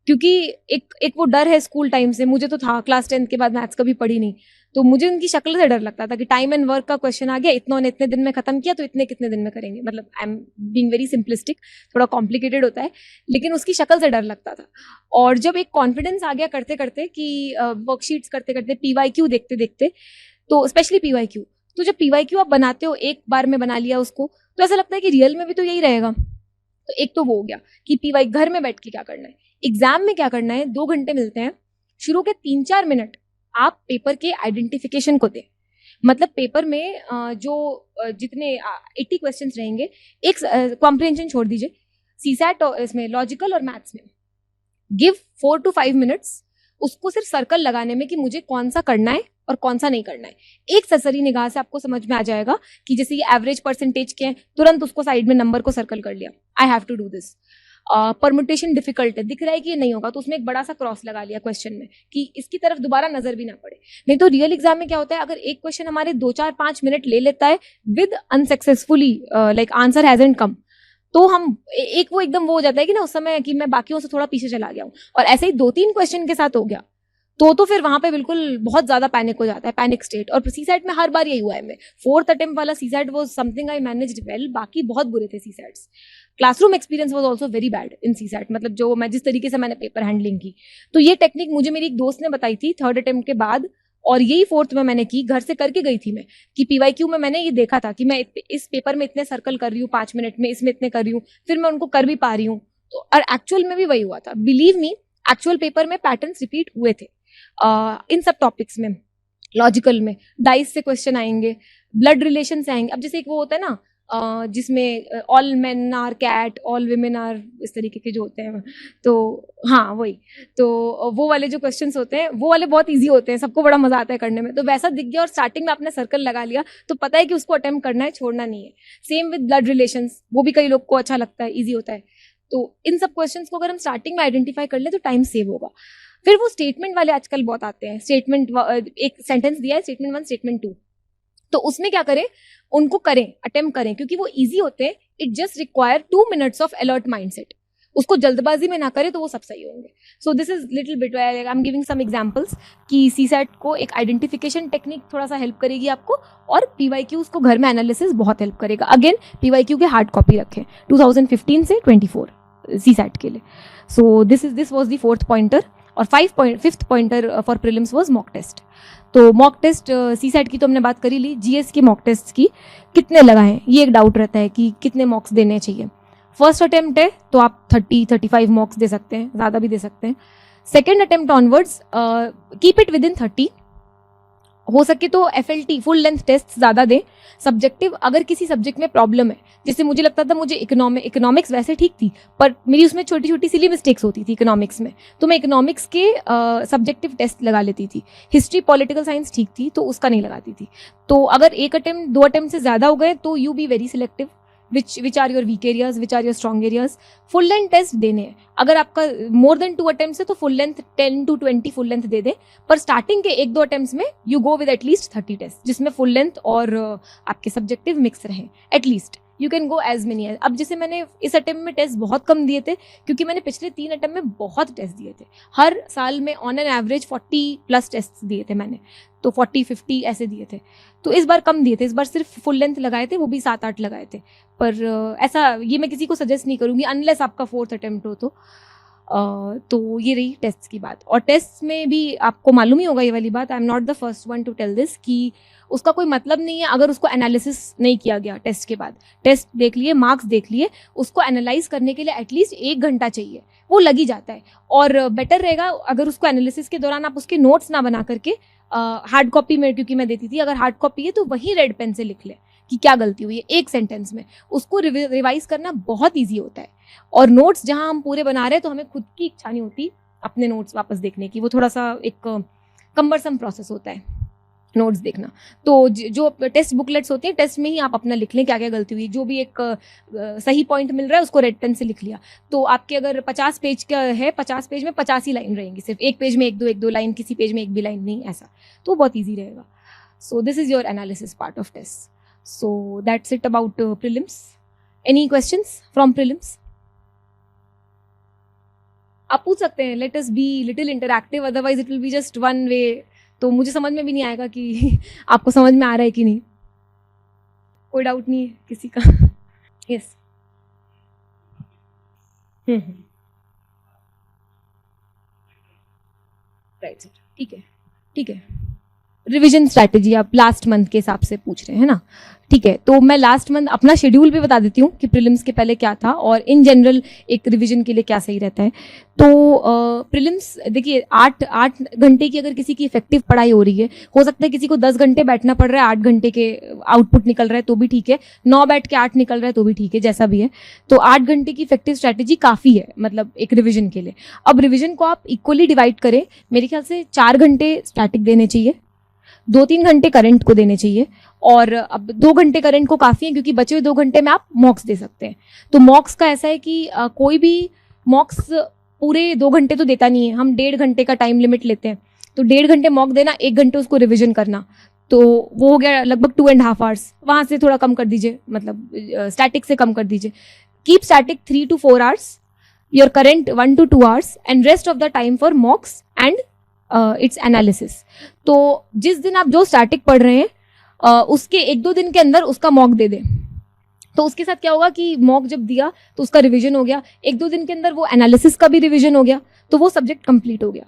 क्योंकि एक वो डर है स्कूल टाइम से, मुझे तो था, क्लास 10 के बाद मैथ्स कभी पढ़ी नहीं, तो मुझे उनकी शक्ल से डर लगता था कि टाइम एंड वर्क का क्वेश्चन आ गया, इतनों ने इतने दिन में खत्म किया तो इतने कितने दिन में करेंगे। मतलब I am being very simplistic, थोड़ा कॉम्प्लिकेटेड होता है, लेकिन उसकी शक्ल से डर लगता था। और जब एक कॉन्फिडेंस आ गया करते करते कि वर्कशीट्स करते करते, PYQ देखते देखते, तो स्पेशली PYQ, तो जब PYQ आप बनाते हो, एक बार में बना लिया उसको, तो ऐसा लगता है कि रियल में भी तो यही रहेगा। तो एक तो वो हो गया कि PY घर में बैठ के क्या करना है, एग्जाम में क्या करना है। 2 घंटे मिलते हैं, शुरू के 3-4 मिनट आप पेपर के आइडेंटिफिकेशन को दें। मतलब पेपर में जो जितने 80 क्वेश्चंस रहेंगे, एक कॉम्प्रिहेंशन छोड़ दीजिए, CSAT और इसमें लॉजिकल और मैथ्स में गिव 4 to 5 मिनट्स उसको सिर्फ सर्कल लगाने में कि मुझे कौन सा करना है और कौन सा नहीं करना है। एक सरसरी निगाह से आपको समझ में आ जाएगा कि जैसे ये एवरेज, परसेंटेज के हैं, तुरंत उसको साइड में नंबर को सर्कल कर लिया, I have to do this. Permutation difficult है, दिख रहा है कि ये नहीं होगा, तो उसमें एक बड़ा सा क्रॉस लगा लिया क्वेश्चन में कि इसकी तरफ दोबारा नजर भी ना पड़े। नहीं तो रियल एग्जाम में क्या होता है, अगर एक क्वेश्चन हमारे 2-4-5 मिनट ले लेता है with unsuccessfully like answer hasn't come, तो हम एक वो एकदम वो हो जाता है कि ना उस समय कि मैं बाकियों से थोड़ा पीछे चला गया हूँ। और ऐसे ही 2-3 क्वेश्चन के साथ हो गया तो फिर वहां पे बिल्कुल बहुत ज्यादा पैनिक हो जाता है, पैनिक स्टेट। और CSAT में हर बार यही हुआ है। मैं 4th अटेम्प्ट वाला CSAT was something I managed well, बाकी बहुत बुरे थे CSATs। Classroom experience was also very bad in CSAT, मतलब जो मैं जिस तरीके से मैंने पेपर हैंडलिंग की, तो ये टेक्निक मुझे मेरी एक दोस्त ने बताई थी 3rd अटेम्प्ट के बाद, और यही 4th में मैंने की, घर से करके गई थी मैं, कि PYQ में मैंने ये देखा था कि मैं इस पेपर में इतने सर्कल कर रही हूँ 5 मिनट में, इसमें इतने कर रही हूँ, फिर मैं उनको कर भी पा रही हूँ। तो और एक्चुअल में भी वही हुआ था, बिलीव मी, एक्चुअल पेपर में पैटर्न्स रिपीट हुए थे इन सब टॉपिक्स में। लॉजिकल में डाइस से क्वेश्चन आएंगे, ब्लड रिलेशन से आएंगे। अब जैसे एक वो होता है ना, जिसमें all men are cat, all women are, इस तरीके के जो होते हैं, तो हाँ वही, तो वो वाले जो क्वेश्चंस होते हैं वो वाले बहुत इजी होते हैं, सबको बड़ा मजा आता है करने में। तो वैसा दिख गया और स्टार्टिंग में आपने सर्कल लगा लिया तो पता है कि उसको अटेम्प्ट करना है, छोड़ना नहीं है। सेम विद ब्लड रिलेशंस, वो भी कई लोग को अच्छा लगता है, ईजी होता है। तो इन सब क्वेश्चंस को अगर हम स्टार्टिंग में आइडेंटिफाई कर ले तो टाइम सेव होगा। फिर वो स्टेटमेंट वाले आजकल बहुत आते हैं, स्टेटमेंट एक सेंटेंस दिया है, स्टेटमेंट 1 स्टेटमेंट 2, तो उसमें क्या करें, उनको करें, अटेम्प्ट करें, क्योंकि वो इजी होते हैं। It just require 2 minutes of alert mindset. उसको जल्दबाजी में ना करें तो वो सब सही होंगे। So this is little bit, I am giving some examples कि सीसैट को एक आइडेंटिफिकेशन टेक्निक थोड़ा सा हेल्प करेगी आपको, और पीवाईक्यू उसको घर में एनालिसिस बहुत हेल्प करेगा। अगेन पीवाईक्यू के हार्ड कॉपी रखें 2015 से 24 सीसैट के लिए। So this was the 4th pointer. और 5th pointer for prelims was mock test. तो मॉक टेस्ट सीसैट की तो हमने बात कर ही ली। जीएस के मॉक टेस्ट की कितने लगाएं, ये एक डाउट रहता है कि कितने मॉक्स देने चाहिए। फर्स्ट अटेम्प्ट है तो आप 30-35 मॉक्स दे सकते हैं, ज़्यादा भी दे सकते हैं। Second attempt onwards keep it with in 30। हो सके तो FLT फुल लेंथ टेस्ट ज़्यादा दें। सब्जेक्टिव, अगर किसी सब्जेक्ट में प्रॉब्लम है, जैसे मुझे लगता था मुझे इकोनॉमिक्स वैसे ठीक थी पर मेरी उसमें छोटी छोटी सिली मिस्टेक्स होती थी इकोनॉमिक्स में, तो मैं इकोनॉमिक्स के सब्जेक्टिव टेस्ट लगा लेती थी। हिस्ट्री पॉलिटिकल साइंस ठीक थी तो उसका नहीं लगाती थी। तो अगर एक अटेम्प्ट 2 अटेम्प्ट से ज़्यादा हो गए तो you be very selective, which are your weak areas, which are your strong areas. Full length test देने हैं। अगर आपका मोर देन 2 अटेम्प्ट है तो full length 10 to 20 full length दे दें, पर स्टार्टिंग के 1-2 अटेम्प्ट्स में you go with at least 30 test, जिसमें फुल लेंथ और आपके सब्जेक्टिव मिक्स रहें at least. You can go as many as. अब जैसे मैंने इस अटेम्प्ट में टेस्ट बहुत कम दिए थे क्योंकि मैंने पिछले 3 अटेम्प्ट में बहुत टेस्ट दिए थे। हर साल में ऑन एन एवरेज 40+ टेस्ट दिए थे मैंने, तो 40-50 ऐसे दिए थे। तो इस बार कम दिए थे, इस बार सिर्फ फुल लेंथ लगाए थे, वो भी 7-8 लगाए थे। पर ऐसा ये मैं किसी को सजेस्ट नहीं करूँगी अनलेस आपका 4th अटेम्प्ट हो तो ये रही टेस्ट की बात। और टेस्ट में भी आपको मालूम ही होगा ये वाली बात, I am not the first one to tell this, कि उसका कोई मतलब नहीं है अगर उसको एनालिसिस नहीं किया गया टेस्ट के बाद। टेस्ट देख लिए, मार्क्स देख लिए, उसको एनालाइज करने के लिए एटलीस्ट 1 घंटा चाहिए, वो लग ही जाता है। और बेटर रहेगा अगर उसको एनालिसिस के दौरान आप उसके नोट्स ना बना करके हार्ड कॉपी में, क्योंकि मैं देती थी, अगर हार्ड कॉपी है तो वहीं रेड पेन से लिख ले कि क्या गलती हुई है एक सेंटेंस में। उसको रिवाइज करना बहुत ईजी होता है। और नोट्स जहाँ हम पूरे बना रहे हैं तो हमें खुद की इच्छा नहीं होती अपने नोट्स वापस देखने की, वो थोड़ा सा एक कम्बरसम प्रोसेस होता है नोट्स देखना। तो जो टेस्ट बुकलेट्स होती हैं, टेस्ट में ही आप अपना लिख लें क्या क्या गलती हुई, जो भी एक सही पॉइंट मिल रहा है उसको रेड पेन से लिख लिया। तो आपके अगर 50 पेज का है, 50 पेज में 50 ही लाइन रहेंगी, सिर्फ एक पेज में 1-2 लाइन, किसी पेज में एक भी लाइन नहीं, ऐसा तो बहुत ईजी रहेगा। So this is your analysis part of test. So that's it about prelims. Any questions from prelims? आप पूछ सकते हैं, let us be little interactive, otherwise it will be just one way, तो मुझे समझ में भी नहीं आएगा कि आपको समझ में आ रहा है कि नहीं। कोई डाउट नहीं है किसी का? यस। राइट सर, ठीक है ठीक है। रिवीजन स्ट्रैटेजी आप लास्ट मंथ के हिसाब से पूछ रहे हैं ना, ठीक है। तो मैं लास्ट मंथ अपना शेड्यूल भी बता देती हूँ कि प्रीलिम्स के पहले क्या था और इन जनरल एक रिवीजन के लिए क्या सही रहता है। तो प्रीलिम्स देखिए 8 घंटे की अगर किसी की इफेक्टिव पढ़ाई हो रही है, हो सकता है किसी को 10 घंटे बैठना पड़ रहा है, 8 घंटे के आउटपुट निकल रहा है तो भी ठीक है, 9 बैठ के 8 निकल रहा है तो भी ठीक है, जैसा भी है। तो 8 घंटे की इफेक्टिव स्ट्रैटेजी काफ़ी है, मतलब एक रिविजन के लिए। अब रिविजन को आप इक्वली डिवाइड करें, मेरे ख्याल से 4 घंटे स्टैटिक देने चाहिए, 2-3 घंटे करंट को देने चाहिए, और अब 2 घंटे करंट को काफ़ी है क्योंकि बचे हुए 2 घंटे में आप मॉक्स दे सकते हैं। तो मॉक्स का ऐसा है कि कोई भी मॉक्स पूरे 2 घंटे तो देता नहीं है, हम 1.5 घंटे का टाइम लिमिट लेते हैं। तो 1.5 घंटे मॉक देना, 1 घंटे उसको रिविजन करना, तो वो हो गया लगभग 2.5 आवर्स। वहाँ से थोड़ा कम कर दीजिए, मतलब स्टैटिक से कम कर दीजिए। Keep static 3 to 4 hours, your current 1 to 2 hours, and rest of the time for मॉक्स and it's analysis. तो जिस दिन आप जो स्टैटिक पढ़ रहे हैं उसके 1-2 दिन के अंदर उसका मॉक दे दें। तो उसके साथ क्या होगा कि मॉक जब दिया तो उसका रिवीजन हो गया, 1-2 दिन के अंदर वो एनालिसिस का भी रिवीजन हो गया, तो वो सब्जेक्ट कंप्लीट हो गया।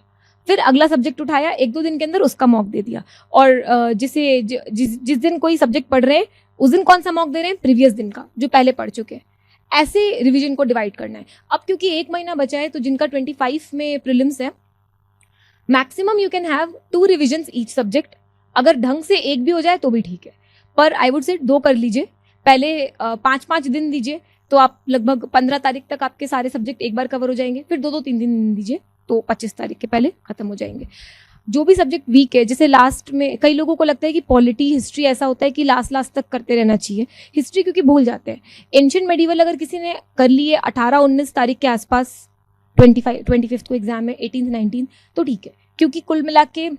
फिर अगला सब्जेक्ट उठाया, 1-2 दिन के अंदर उसका मॉक दे दिया। और जिस दिन कोई सब्जेक्ट पढ़ रहे हैं उस दिन कौन सा मॉक दे रहे हैं, प्रीवियस दिन का जो पहले पढ़ चुके हैं। ऐसे रिवीजन को डिवाइड करना है। अब क्योंकि 1 महीना बचा है तो जिनका 25 में प्रीलिम्स है, maximum you can have 2 revisions each subject. अगर ढंग से एक भी हो जाए तो भी ठीक है, पर आई वुड से 2 कर लीजिए, पहले 5-5 दिन दीजिए तो आप लगभग 15 तारीख तक आपके सारे सब्जेक्ट एक बार कवर हो जाएंगे, फिर 2-2-3 दिन दीजिए तो 25 तारीख के पहले खत्म हो जाएंगे। जो भी सब्जेक्ट वीक है, जैसे लास्ट में कई लोगों को लगता है कि पॉलिटी हिस्ट्री ऐसा होता है कि लास्ट तक करते रहना चाहिए, हिस्ट्री क्योंकि भूल जाते हैं। एंशिएंट मेडिवल अगर किसी ने कर लिए 18-19 तारीख के आसपास, 25 को एग्जाम है, 18-19 तो ठीक है, क्योंकि कुल मिला के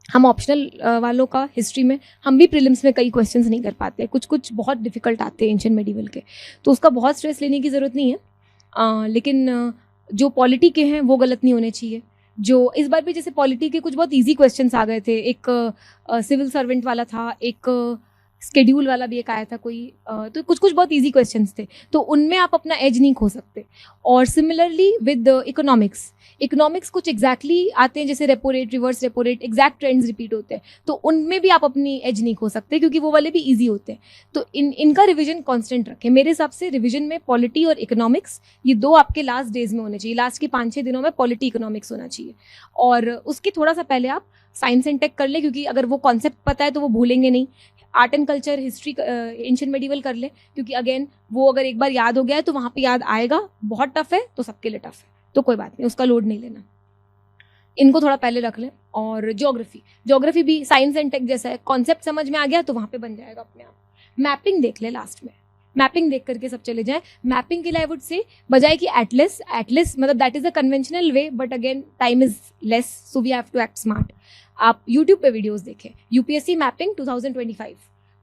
हम ऑप्शनल वालों का हिस्ट्री में हम भी प्रीलिम्स में कई क्वेश्चंस नहीं कर पाते, कुछ बहुत डिफिकल्ट आते हैं एंशिएंट मेडिवल के, तो उसका बहुत स्ट्रेस लेने की ज़रूरत नहीं है। लेकिन जो पॉलिटी के हैं वो गलत नहीं होने चाहिए। जो इस बार भी जैसे पॉलिटी के कुछ बहुत इजी क्वेश्चंस आ गए थे, एक सिविल सर्वेंट वाला था, एक स्केड्यूल वाला भी एक आया था कोई, तो कुछ बहुत इजी क्वेश्चंस थे, तो उनमें आप अपना एज नहीं खो सकते। और सिमिलरली विद इकोनॉमिक्स कुछ एग्जैक्टली आते हैं, जैसे repo rate, reverse repo rate, exact trends repeat होते हैं, तो उनमें भी आप अपनी एज नहीं खो सकते क्योंकि वो वाले भी ईजी होते हैं। तो इनका रिविजन कांस्टेंट रखें। मेरे हिसाब से रिविजन में पॉलिटी और इकोनॉमिक्स ये दो आपके लास्ट डेज में होने चाहिए, लास्ट के 5-6 दिनों में पॉलिटी इकोनॉमिक्स होना चाहिए। और उसके थोड़ा सा पहले आप साइंस एंड टेक कर ले, क्योंकि अगर वो कॉन्सेप्ट पता है तो वो भूलेंगे नहीं। Art and culture, history, ancient medieval कर ले, क्योंकि अगेन वो अगर एक बार याद हो गया है तो वहाँ पे याद आएगा। बहुत टफ है तो सबके लिए टफ है, तो कोई बात नहीं, उसका लोड नहीं लेना, इनको थोड़ा पहले रख लें। और ज्योग्राफी भी साइंस एंड टेक जैसा है, कॉन्सेप्ट समझ में आ गया तो वहाँ पे बन जाएगा अपने आप। मैपिंग देख ले लास्ट में, मैपिंग देख करके सब चले जाएं। मैपिंग के लिए आई वुड से बजाय कि एटलस मतलब that is a conventional way, but again time is less, so we have to act smart. आप यूट्यूब पे वीडियोस देखें, यूपीएससी मैपिंग 2025,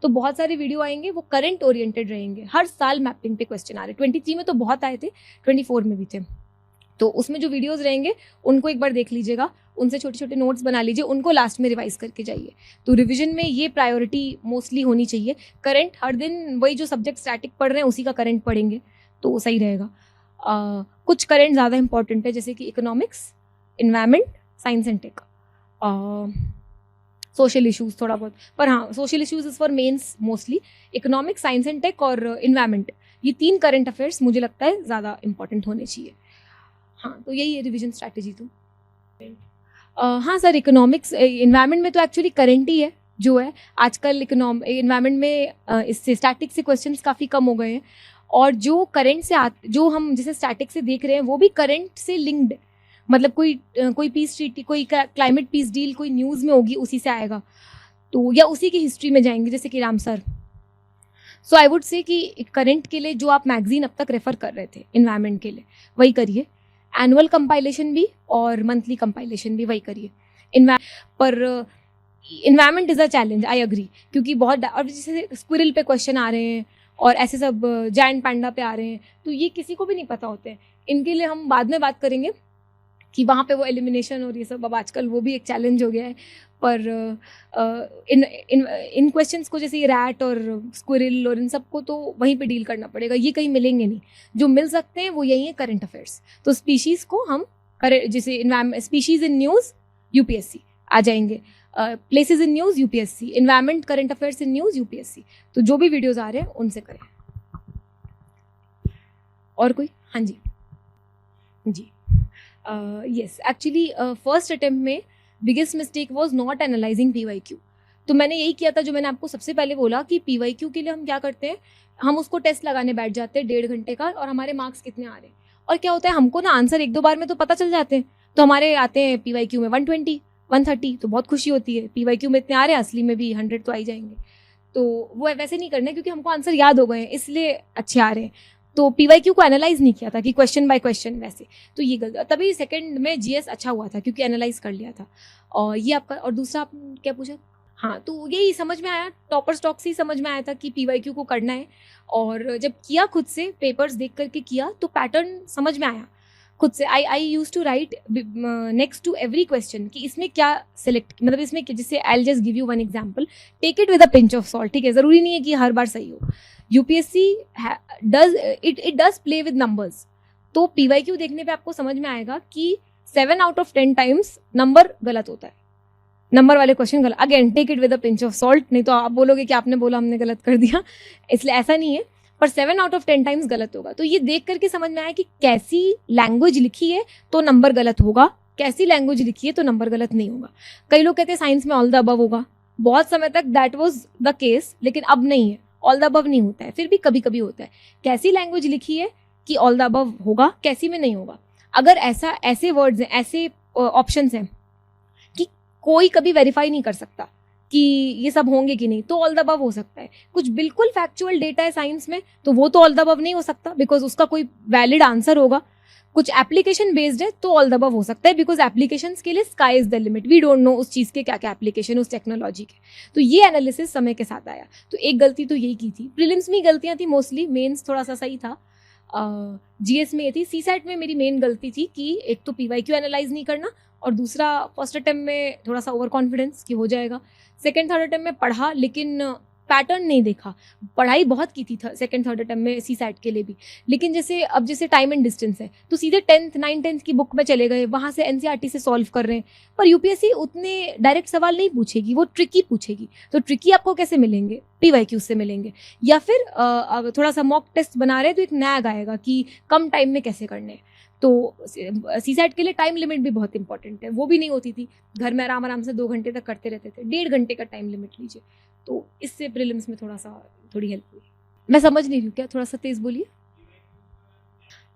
तो बहुत सारे वीडियो आएंगे, वो करंट ओरिएंटेड रहेंगे। हर साल मैपिंग पे क्वेश्चन आ रहे, 23 में तो बहुत आए थे, 24 में भी थे, तो उसमें जो वीडियोस रहेंगे उनको एक बार देख लीजिएगा, उनसे छोटे छोटे नोट्स बना लीजिए, उनको लास्ट में रिवाइज करके जाइए। तो रिवीजन में ये प्रायोरिटी मोस्टली होनी चाहिए। करंट हर दिन वही जो सब्जेक्ट स्टैटिक पढ़ रहे हैं उसी का करंट पढ़ेंगे तो सही रहेगा। कुछ करंट ज़्यादा इंपॉर्टेंट है, जैसे कि economics, environment, science and tech, social issues थोड़ा बहुत, पर हाँ social issues is for mains mostly. Economics, science and tech और इन्वायरमेंट, ये 3 करंट अफेयर्स मुझे लगता है ज़्यादा इंपॉर्टेंट होने चाहिए। हाँ, तो यही है रिवीजन स्ट्रैटेजी। तो हाँ सर, इकोनॉमिक्स इन्वायरमेंट में तो एक्चुअली करंट ही है जो है आजकल। इन्वायरमेंट में इससे स्टैटिक से क्वेश्चंस काफ़ी कम हो गए हैं, और जो करंट से जो हम जैसे स्टैटिक से देख रहे हैं वो भी करंट से लिंक्ड, मतलब कोई पीस ट्रीटी, कोई क्लाइमेट पीस डील कोई न्यूज़ में होगी उसी से आएगा, तो या उसी की हिस्ट्री में जाएंगे, जैसे कि Ram sir. So I would say कि करंट के लिए जो आप मैगजीन अब तक रेफर कर रहे थे इन्वायरमेंट के लिए वही करिए, एनुअल कंपाइलेशन भी और मंथली कंपाइलेशन भी वही करिए। पर environment is a challenge, I agree, क्योंकि बहुत, और जैसे स्क्विरल पे क्वेश्चन आ रहे हैं और ऐसे सब जायंट पैंडा पे आ रहे हैं, तो ये किसी को भी नहीं पता होते हैं। इनके लिए हम बाद में बात करेंगे कि वहाँ पे वो एलिमिनेशन और ये सब, अब आजकल वो भी एक चैलेंज हो गया है। पर इन क्वेश्चंस को, जैसे ये रैट और स्क्विरल और इन सबको तो वहीं पे डील करना पड़ेगा, ये कहीं मिलेंगे नहीं। जो मिल सकते हैं वो यही है करंट अफेयर्स। तो स्पीशीज़ को हम जैसे स्पीशीज़ इन न्यूज़ यूपीएससी आ जाएंगे, places in news UPSC, environment current affairs in news UPSC, तो जो भी वीडियोज़ आ रहे हैं उनसे करें। और कोई? हाँ जी जी। यस, एक्चुअली फर्स्ट अटेम्प्ट में biggest mistake was not analysing PYQ. तो मैंने यही किया था जो मैंने आपको सबसे पहले बोला कि पीवाईक्यू के लिए हम क्या करते हैं, हम उसको टेस्ट लगाने बैठ जाते हैं 1.5 घंटे का, और हमारे मार्क्स कितने आ रहे हैं। और क्या होता है, हमको ना आंसर 1-2 बार में तो पता चल जाते हैं, तो हमारे आते हैं पीवाईक्यू में 120, 130, तो बहुत खुशी होती है, पीवाईक्यू में इतने आ रहे हैं, असली में भी 100 तो आ ही जाएंगे। तो वो वैसे नहीं करना है, क्योंकि हमको आंसर याद हो गए हैं इसलिए अच्छे आ रहे हैं। तो पीवाईक्यू को एनालाइज नहीं किया था कि क्वेश्चन बाय क्वेश्चन वैसे, तो ये गलत। तभी सेकंड में जीएस अच्छा हुआ था क्योंकि एनालाइज कर लिया था। और ये आपका, और दूसरा आप क्या पूछा? हाँ, तो यही समझ में आया, टॉपर स्टॉक से ही समझ में आया था कि पीवाईक्यू को करना है, और जब किया खुद से पेपर्स देख करके किया तो पैटर्न समझ में आया खुद से। I use to write next to every question कि इसमें क्या सिलेक्ट, मतलब इसमें जैसे I just give you one example, take it with a pinch of salt, ठीक है, ज़रूरी नहीं है कि हर बार सही हो। UPSC does play with numbers, तो पीवाईक्यू देखने पे आपको समझ में आएगा कि 7 out of 10 टाइम्स नंबर गलत होता है, नंबर वाले क्वेश्चन गलत। Again take it with a pinch of salt, नहीं तो आप बोलोगे कि आपने बोला हमने गलत कर दिया, इसलिए ऐसा नहीं है, पर 7 out of 10 टाइम्स गलत होगा। तो ये देख करके समझ में आया कि कैसी लैंग्वेज लिखी है तो नंबर गलत होगा, कैसी लैंग्वेज लिखी है तो नंबर गलत नहीं होगा। कई लोग कहते हैं साइंस में ऑल द अबव होगा, बहुत समय तक दैट वाज द केस, लेकिन अब नहीं है, ऑल द अबव नहीं होता है, फिर भी कभी कभी होता है। कैसी लैंग्वेज लिखी है कि ऑल द अबव होगा, कैसी में नहीं होगा। अगर ऐसे वर्ड्स हैं, ऐसे ऑप्शंस हैं कि कोई कभी वेरीफाई नहीं कर सकता कि ये सब होंगे कि नहीं, तो ऑल द अबव हो सकता है। कुछ बिल्कुल फैक्चुअल डेटा है साइंस में, तो वो तो ऑल द अबव नहीं हो सकता, बिकॉज उसका कोई वैलिड आंसर होगा। कुछ एप्लीकेशन बेस्ड है तो ऑल द अबव हो सकता है, बिकॉज एप्लीकेशंस के लिए sky is the limit, we don't know उस चीज़ के क्या क्या एप्लीकेशन, उस टेक्नोलॉजी के। तो ये एनालिसिस समय के साथ आया। तो एक गलती तो यही की थी। प्रीलिम्स में गलतियां थी मोस्टली, मेंस थोड़ा सा सही था। जीएस में ये थी। सीसैट में मेरी मेन गलती थी कि एक तो पीवाईक्यू एनालाइज नहीं करना, और दूसरा फर्स्ट अटेम्प्ट में थोड़ा सा ओवर कॉन्फिडेंस कि हो जाएगा। सेकंड थर्ड अटेम्प्ट में पढ़ा लेकिन पैटर्न नहीं देखा। पढ़ाई बहुत की थी सेकंड थर्ड अटेम्प्ट में सीसैट के लिए भी, लेकिन जैसे टाइम एंड डिस्टेंस है तो सीधे 9th की बुक में चले गए, वहाँ से एनसीईआरटी से सॉल्व कर रहे हैं। पर यूपीएससी उतने डायरेक्ट सवाल नहीं पूछेगी, वो ट्रिकी पूछेगी। तो ट्रिकी आपको कैसे मिलेंगे? पीवाईक्यू से मिलेंगे, या फिर थोड़ा सा मॉक टेस्ट बना रहे हैं तो एक नैग आएगा कि कम टाइम में कैसे करने हैं। तो सीसैट के लिए टाइम लिमिट भी बहुत इंपॉर्टेंट है, वो भी नहीं होती थी। घर में आराम से 2 घंटे तक करते रहते थे, 1.5 घंटे का टाइम लिमिट लीजिए। तो इससे प्रीलिम्स में थोड़ी हेल्प हुई। मैं समझ नहीं रही हूँ, क्या थोड़ा सा तेज बोलिए।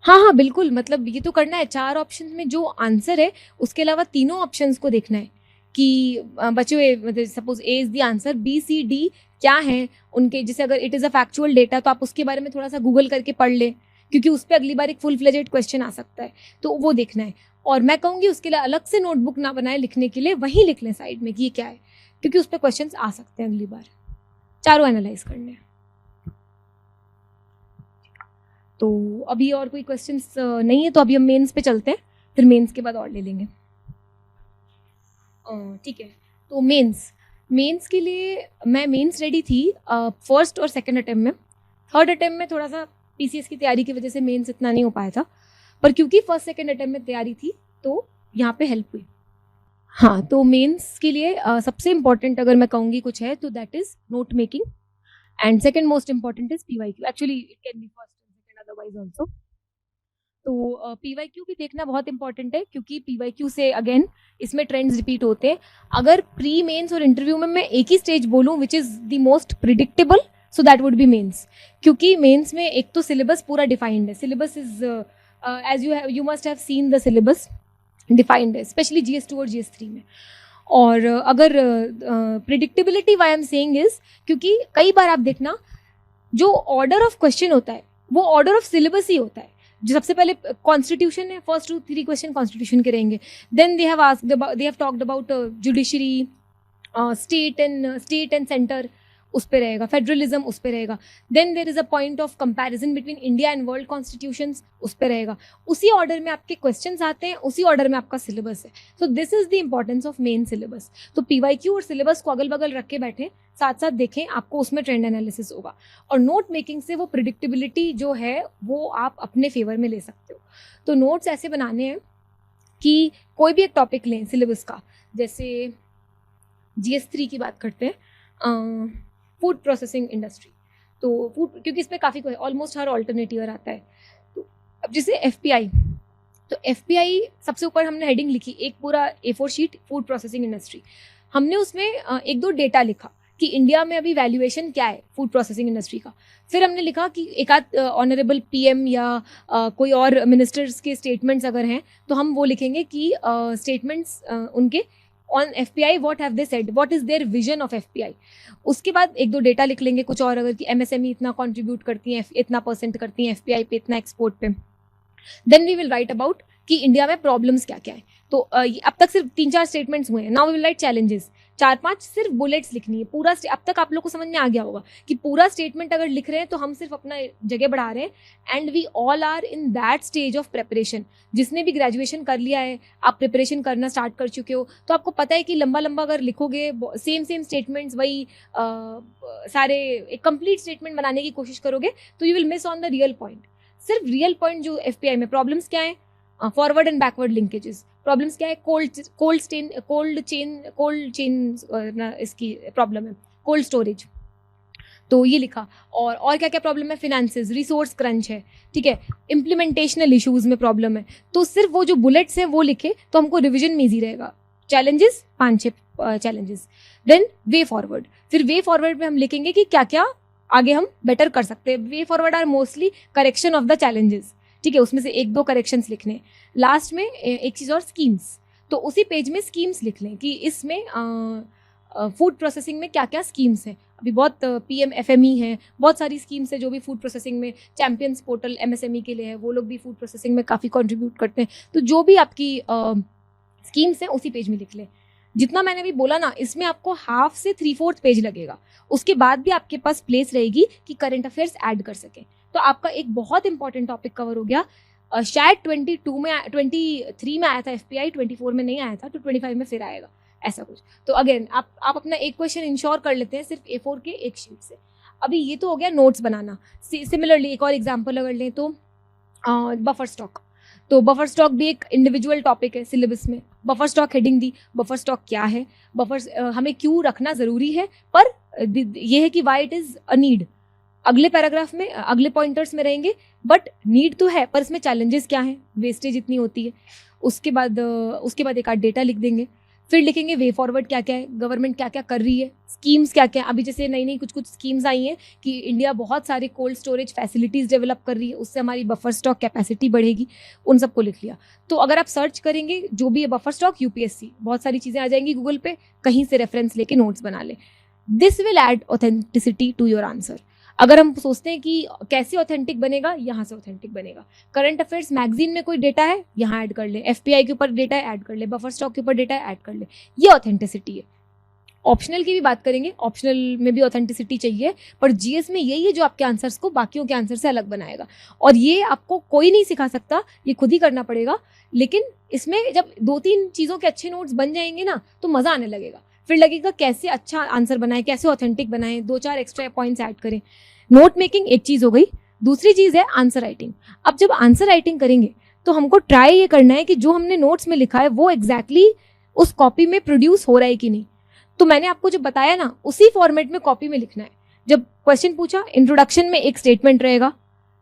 हाँ बिल्कुल, मतलब ये तो करना है। 4 ऑप्शन में जो आंसर है उसके अलावा तीनों ऑप्शंस को देखना है कि बचे हुए, मतलब suppose A is the answer, B C D क्या है उनके। जैसे अगर it is a factual data तो आप उसके बारे में थोड़ा सा गूगल करके पढ़ लें, क्योंकि उस पर अगली बार एक फुल फ्लेजेड क्वेश्चन आ सकता है, तो वो देखना है। और मैं कहूँगी उसके लिए अलग से नोटबुक ना बनाए लिखने के लिए, वहीं लिख लें साइड में कि ये क्या है, क्योंकि उस पर क्वेश्चन आ सकते हैं अगली बार। चारों एनालाइज करने हैं। तो अभी और कोई क्वेश्चंस नहीं है, तो अभी हम मेंस पे चलते हैं, फिर मेंस के बाद और ले लेंगे। ठीक है, तो मेंस के लिए मैं मेंस रेडी थी फर्स्ट और सेकंड अटेम्प्ट में। थर्ड अटेम्प्ट में थोड़ा सा पीसीएस की तैयारी की वजह से मेंस इतना नहीं हो पाया था, पर क्योंकि फर्स्ट सेकंड अटेम्प्ट में तैयारी थी तो यहाँ पे हेल्प हुई। हाँ, तो मेंस के लिए सबसे इम्पॉर्टेंट अगर मैं कहूँगी कुछ है तो that is note making, and second most important is PYQ. Actually it can be first and second otherwise also. तो पीवाईक्यू भी देखना बहुत इंपॉर्टेंट है, क्योंकि पीवाईक्यू से अगेन इसमें ट्रेंड्स रिपीट होते हैं। अगर प्री मेंस और इंटरव्यू में मैं एक ही स्टेज बोलूँ which is the most predictable, so that would be mains. क्योंकि मेंस में एक तो सिलेबस पूरा डिफाइंड है। Syllabus is as you must have seen the syllabus defined है, स्पेशली GS2 और GS3 में। और अगर predictability why I am saying is, क्योंकि कई बार आप देखना जो ऑर्डर ऑफ क्वेश्चन होता है वो ऑर्डर ऑफ सिलेबस ही होता है। जो सबसे पहले कॉन्स्टिट्यूशन है, फर्स्ट 2-3 क्वेश्चन कॉन्स्टिट्यूशन के रहेंगे। Then they have talked about judiciary, state and centre, उस पे रहेगा। फेडरलिज्म उस पे रहेगा। Then there is a point of comparison between India and world constitutions, उस पे रहेगा। उसी ऑर्डर में आपके क्वेश्चंस आते हैं, उसी ऑर्डर में आपका सिलेबस है। सो this is the importance of main syllabus. तो पीवाईक्यू और सिलेबस को अगल बगल रख के बैठे, साथ साथ देखें, आपको उसमें ट्रेंड एनालिसिस होगा। और नोट मेकिंग से वो प्रिडिक्टेबिलिटी जो है वो आप अपने फेवर में ले सकते हो। तो नोट्स ऐसे बनाने हैं कि कोई भी एक टॉपिक लें सिलेबस का, जैसे GS3 की बात करते हैं, फूड प्रोसेसिंग इंडस्ट्री। तो फूड, क्योंकि इसमें काफ़ी ऑलमोस्ट हर ऑल्टरनेट ईयर आता है। तो अब जैसे FPI, तो FPI सबसे ऊपर हमने हेडिंग लिखी, एक पूरा A4 sheet, food processing industry. हमने उसमें 1-2 डेटा लिखा कि इंडिया में अभी वैल्यूएशन क्या है फूड प्रोसेसिंग इंडस्ट्री का। फिर हमने लिखा कि एक आध ऑनरेबल PM या कोई और मिनिस्टर्स के स्टेटमेंट्स अगर हैं तो हम वो लिखेंगे कि स्टेटमेंट्स उनके on FPI, what have they said, what is their vision of FPI। उसके बाद 1-2 डेटा लिख लेंगे कुछ और, अगर कि MSME इतना कंट्रीब्यूट करती हैं, इतना % करती हैं FPI पे, इतना एक्सपोर्ट पे। Then we will write about कि इंडिया में प्रॉब्लम्स क्या क्या है। तो अब तक सिर्फ 3-4 स्टेटमेंट्स हुए हैं। Now we will write challenges, 4-5 सिर्फ बुलेट्स लिखनी है। पूरा अब तक आप लोग को समझ में आ गया होगा कि पूरा स्टेटमेंट अगर लिख रहे हैं तो हम सिर्फ अपना जगह बढ़ा रहे हैं। And we all are in that stage of preparation. जिसने भी ग्रेजुएशन कर लिया है, आप प्रिपरेशन करना स्टार्ट कर चुके हो, तो आपको पता है कि लंबा लंबा अगर लिखोगे सेम स्टेटमेंट्स, वही सारे एक कंप्लीट स्टेटमेंट बनाने की कोशिश करोगे तो you will miss on the real point. सिर्फ रियल पॉइंट जो FPI में प्रॉब्लम्स क्या है, forward and backward linkages, problems क्या है, कोल्ड चेन इसकी प्रॉब्लम है, कोल्ड स्टोरेज, तो ये लिखा। और क्या क्या प्रॉब्लम है, फिनेंसेस, रिसोर्स क्रंच है, ठीक है, इम्प्लीमेंटेशनल इश्यूज में प्रॉब्लम है। तो सिर्फ वो जो बुलेट्स हैं वो लिखे तो हमको रिविजन में ईजी रहेगा। Challenges 5-6 challenges. Then way forward, फिर वे फॉरवर्ड में हम लिखेंगे कि क्या क्या आगे हम बेटर कर सकते हैं। Way forward are mostly correction of the challenges, ठीक है, उसमें से 1-2 करेक्शंस लिखने। लास्ट में एक चीज़ और, स्कीम्स, तो उसी पेज में स्कीम्स लिख लें कि इसमें फूड प्रोसेसिंग में क्या क्या स्कीम्स हैं। अभी बहुत PMFME है, बहुत सारी स्कीम्स है जो भी फूड प्रोसेसिंग में, चैम्पियंस पोर्टल MSME के लिए है, वो लोग भी फूड प्रोसेसिंग में काफ़ी कंट्रीब्यूट करते हैं। तो जो भी आपकी स्कीम्स हैं उसी पेज में लिख लें। जितना मैंने अभी बोला ना, इसमें आपको 1/2 से 3/4 पेज लगेगा, उसके बाद भी आपके पास प्लेस रहेगी कि करंट अफेयर्स ऐड कर सकें। तो आपका एक बहुत इंपॉर्टेंट टॉपिक कवर हो गया। शायद 23 में आया था FPI, 24 में नहीं आया था, तो 25 में फिर आएगा, ऐसा कुछ। तो अगेन आप अपना एक क्वेश्चन इंश्योर कर लेते हैं सिर्फ A4 के एक शीट से। अभी ये तो हो गया नोट्स बनाना। सिमिलरली एक और एग्जांपल अगर लें तो बफर स्टॉक, तो बफर स्टॉक भी एक इंडिविजुअल टॉपिक है सिलेबस में। बफर स्टॉक हेडिंग दी, बफर स्टॉक क्या है, बफर हमें क्यों रखना ज़रूरी है, पर ये है कि why it is a need. अगले पैराग्राफ में अगले पॉइंटर्स में रहेंगे, बट नीड तो है पर इसमें चैलेंजेस क्या हैं, वेस्टेज इतनी होती है। उसके बाद एक आध डेटा लिख देंगे, फिर लिखेंगे वे फॉरवर्ड क्या क्या है, गवर्नमेंट क्या क्या कर रही है, स्कीम्स क्या क्या है। अभी जैसे नई कुछ स्कीम्स आई हैं कि इंडिया बहुत सारे कोल्ड स्टोरेज फैसिलिटीज़ डेवलप कर रही है, उससे हमारी बफर स्टॉक कैपेसिटी बढ़ेगी, उन सबको लिख लिया। तो अगर आप सर्च करेंगे जो भी है बफर स्टॉक UPSC, बहुत सारी चीज़ें आ जाएंगी गूगल पे, कहीं से रेफरेंस लेके नोट्स बना ले। This will add authenticity to your answer. अगर हम सोचते हैं कि कैसे ऑथेंटिक बनेगा, यहाँ से ऑथेंटिक बनेगा। करंट अफेयर्स मैगजीन में कोई डेटा है, यहाँ ऐड कर ले, FPI के ऊपर डेटा है, ऐड कर ले, बफर स्टॉक के ऊपर डेटा है, ऐड कर ले, ये ऑथेंटिसिटी है। ऑप्शनल की भी बात करेंगे, ऑप्शनल में भी ऑथेंटिसिटी चाहिए, पर GS में यही है जो आपके आंसर्स को बाकियों के आंसर से अलग बनाएगा। और ये आपको कोई नहीं सिखा सकता, ये खुद ही करना पड़ेगा। लेकिन इसमें जब 2-3 चीज़ों के अच्छे नोट्स बन जाएंगे ना, तो मज़ा आने लगेगा। फिर लगेगा कैसे अच्छा आंसर बनाए, कैसे ऑथेंटिक बनाए, 2-4 एक्स्ट्रा पॉइंट्स ऐड करें। नोट मेकिंग एक चीज़ हो गई, दूसरी चीज़ है आंसर राइटिंग। अब जब आंसर राइटिंग करेंगे तो हमको ट्राई ये करना है कि जो हमने नोट्स में लिखा है वो एग्जैक्टली उस कॉपी में प्रोड्यूस हो रहा है कि नहीं। तो मैंने आपको जो बताया ना, उसी फॉर्मेट में कॉपी में लिखना है। जब क्वेश्चन पूछा, इंट्रोडक्शन में एक स्टेटमेंट रहेगा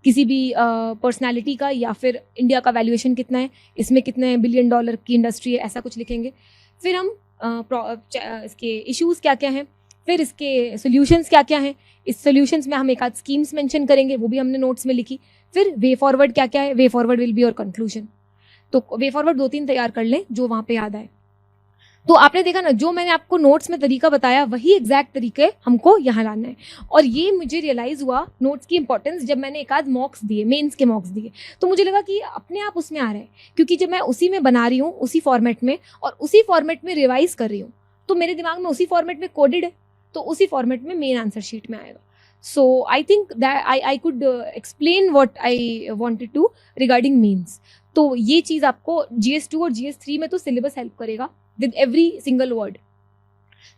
किसी भी पर्सनैलिटी का, या फिर इंडिया का वैल्यूएशन कितना है, इसमें कितने $1 बिलियन की इंडस्ट्री है, ऐसा कुछ लिखेंगे। फिर हम इसके इश्यूज़ क्या क्या हैं, फिर इसके सोल्यूशंस क्या क्या हैं, इस सोल्यूशंस में हम एक आध स्कीम्स मेंशन करेंगे, वो भी हमने नोट्स में लिखी। फिर वे फॉरवर्ड क्या क्या है, way forward will be your conclusion. तो वे फॉरवर्ड 2-3 तैयार कर लें जो वहाँ पे याद आए। तो आपने देखा ना, जो मैंने आपको नोट्स में तरीका बताया वही एग्जैक्ट तरीके हमको यहाँ लाना है। और ये मुझे रियलाइज़ हुआ नोट्स की इंपॉर्टेंस जब मैंने एक आध मॉक्स दिए, मेंस के मॉक्स दिए, तो मुझे लगा कि अपने आप उसमें आ रहा है, क्योंकि जब मैं उसी में बना रही हूँ, उसी फॉर्मेट में, और उसी फॉर्मेट में रिवाइज कर रही हूँ, तो मेरे दिमाग में उसी फॉर्मेट में कोडेड है, तो उसी फॉर्मेट में मेन आंसर शीट में आएगा। So I think that I could explain what I wanted to regarding means. तो ये चीज़ आपको GS2 और GS3 में तो सिलेबस हेल्प करेगा with every single word।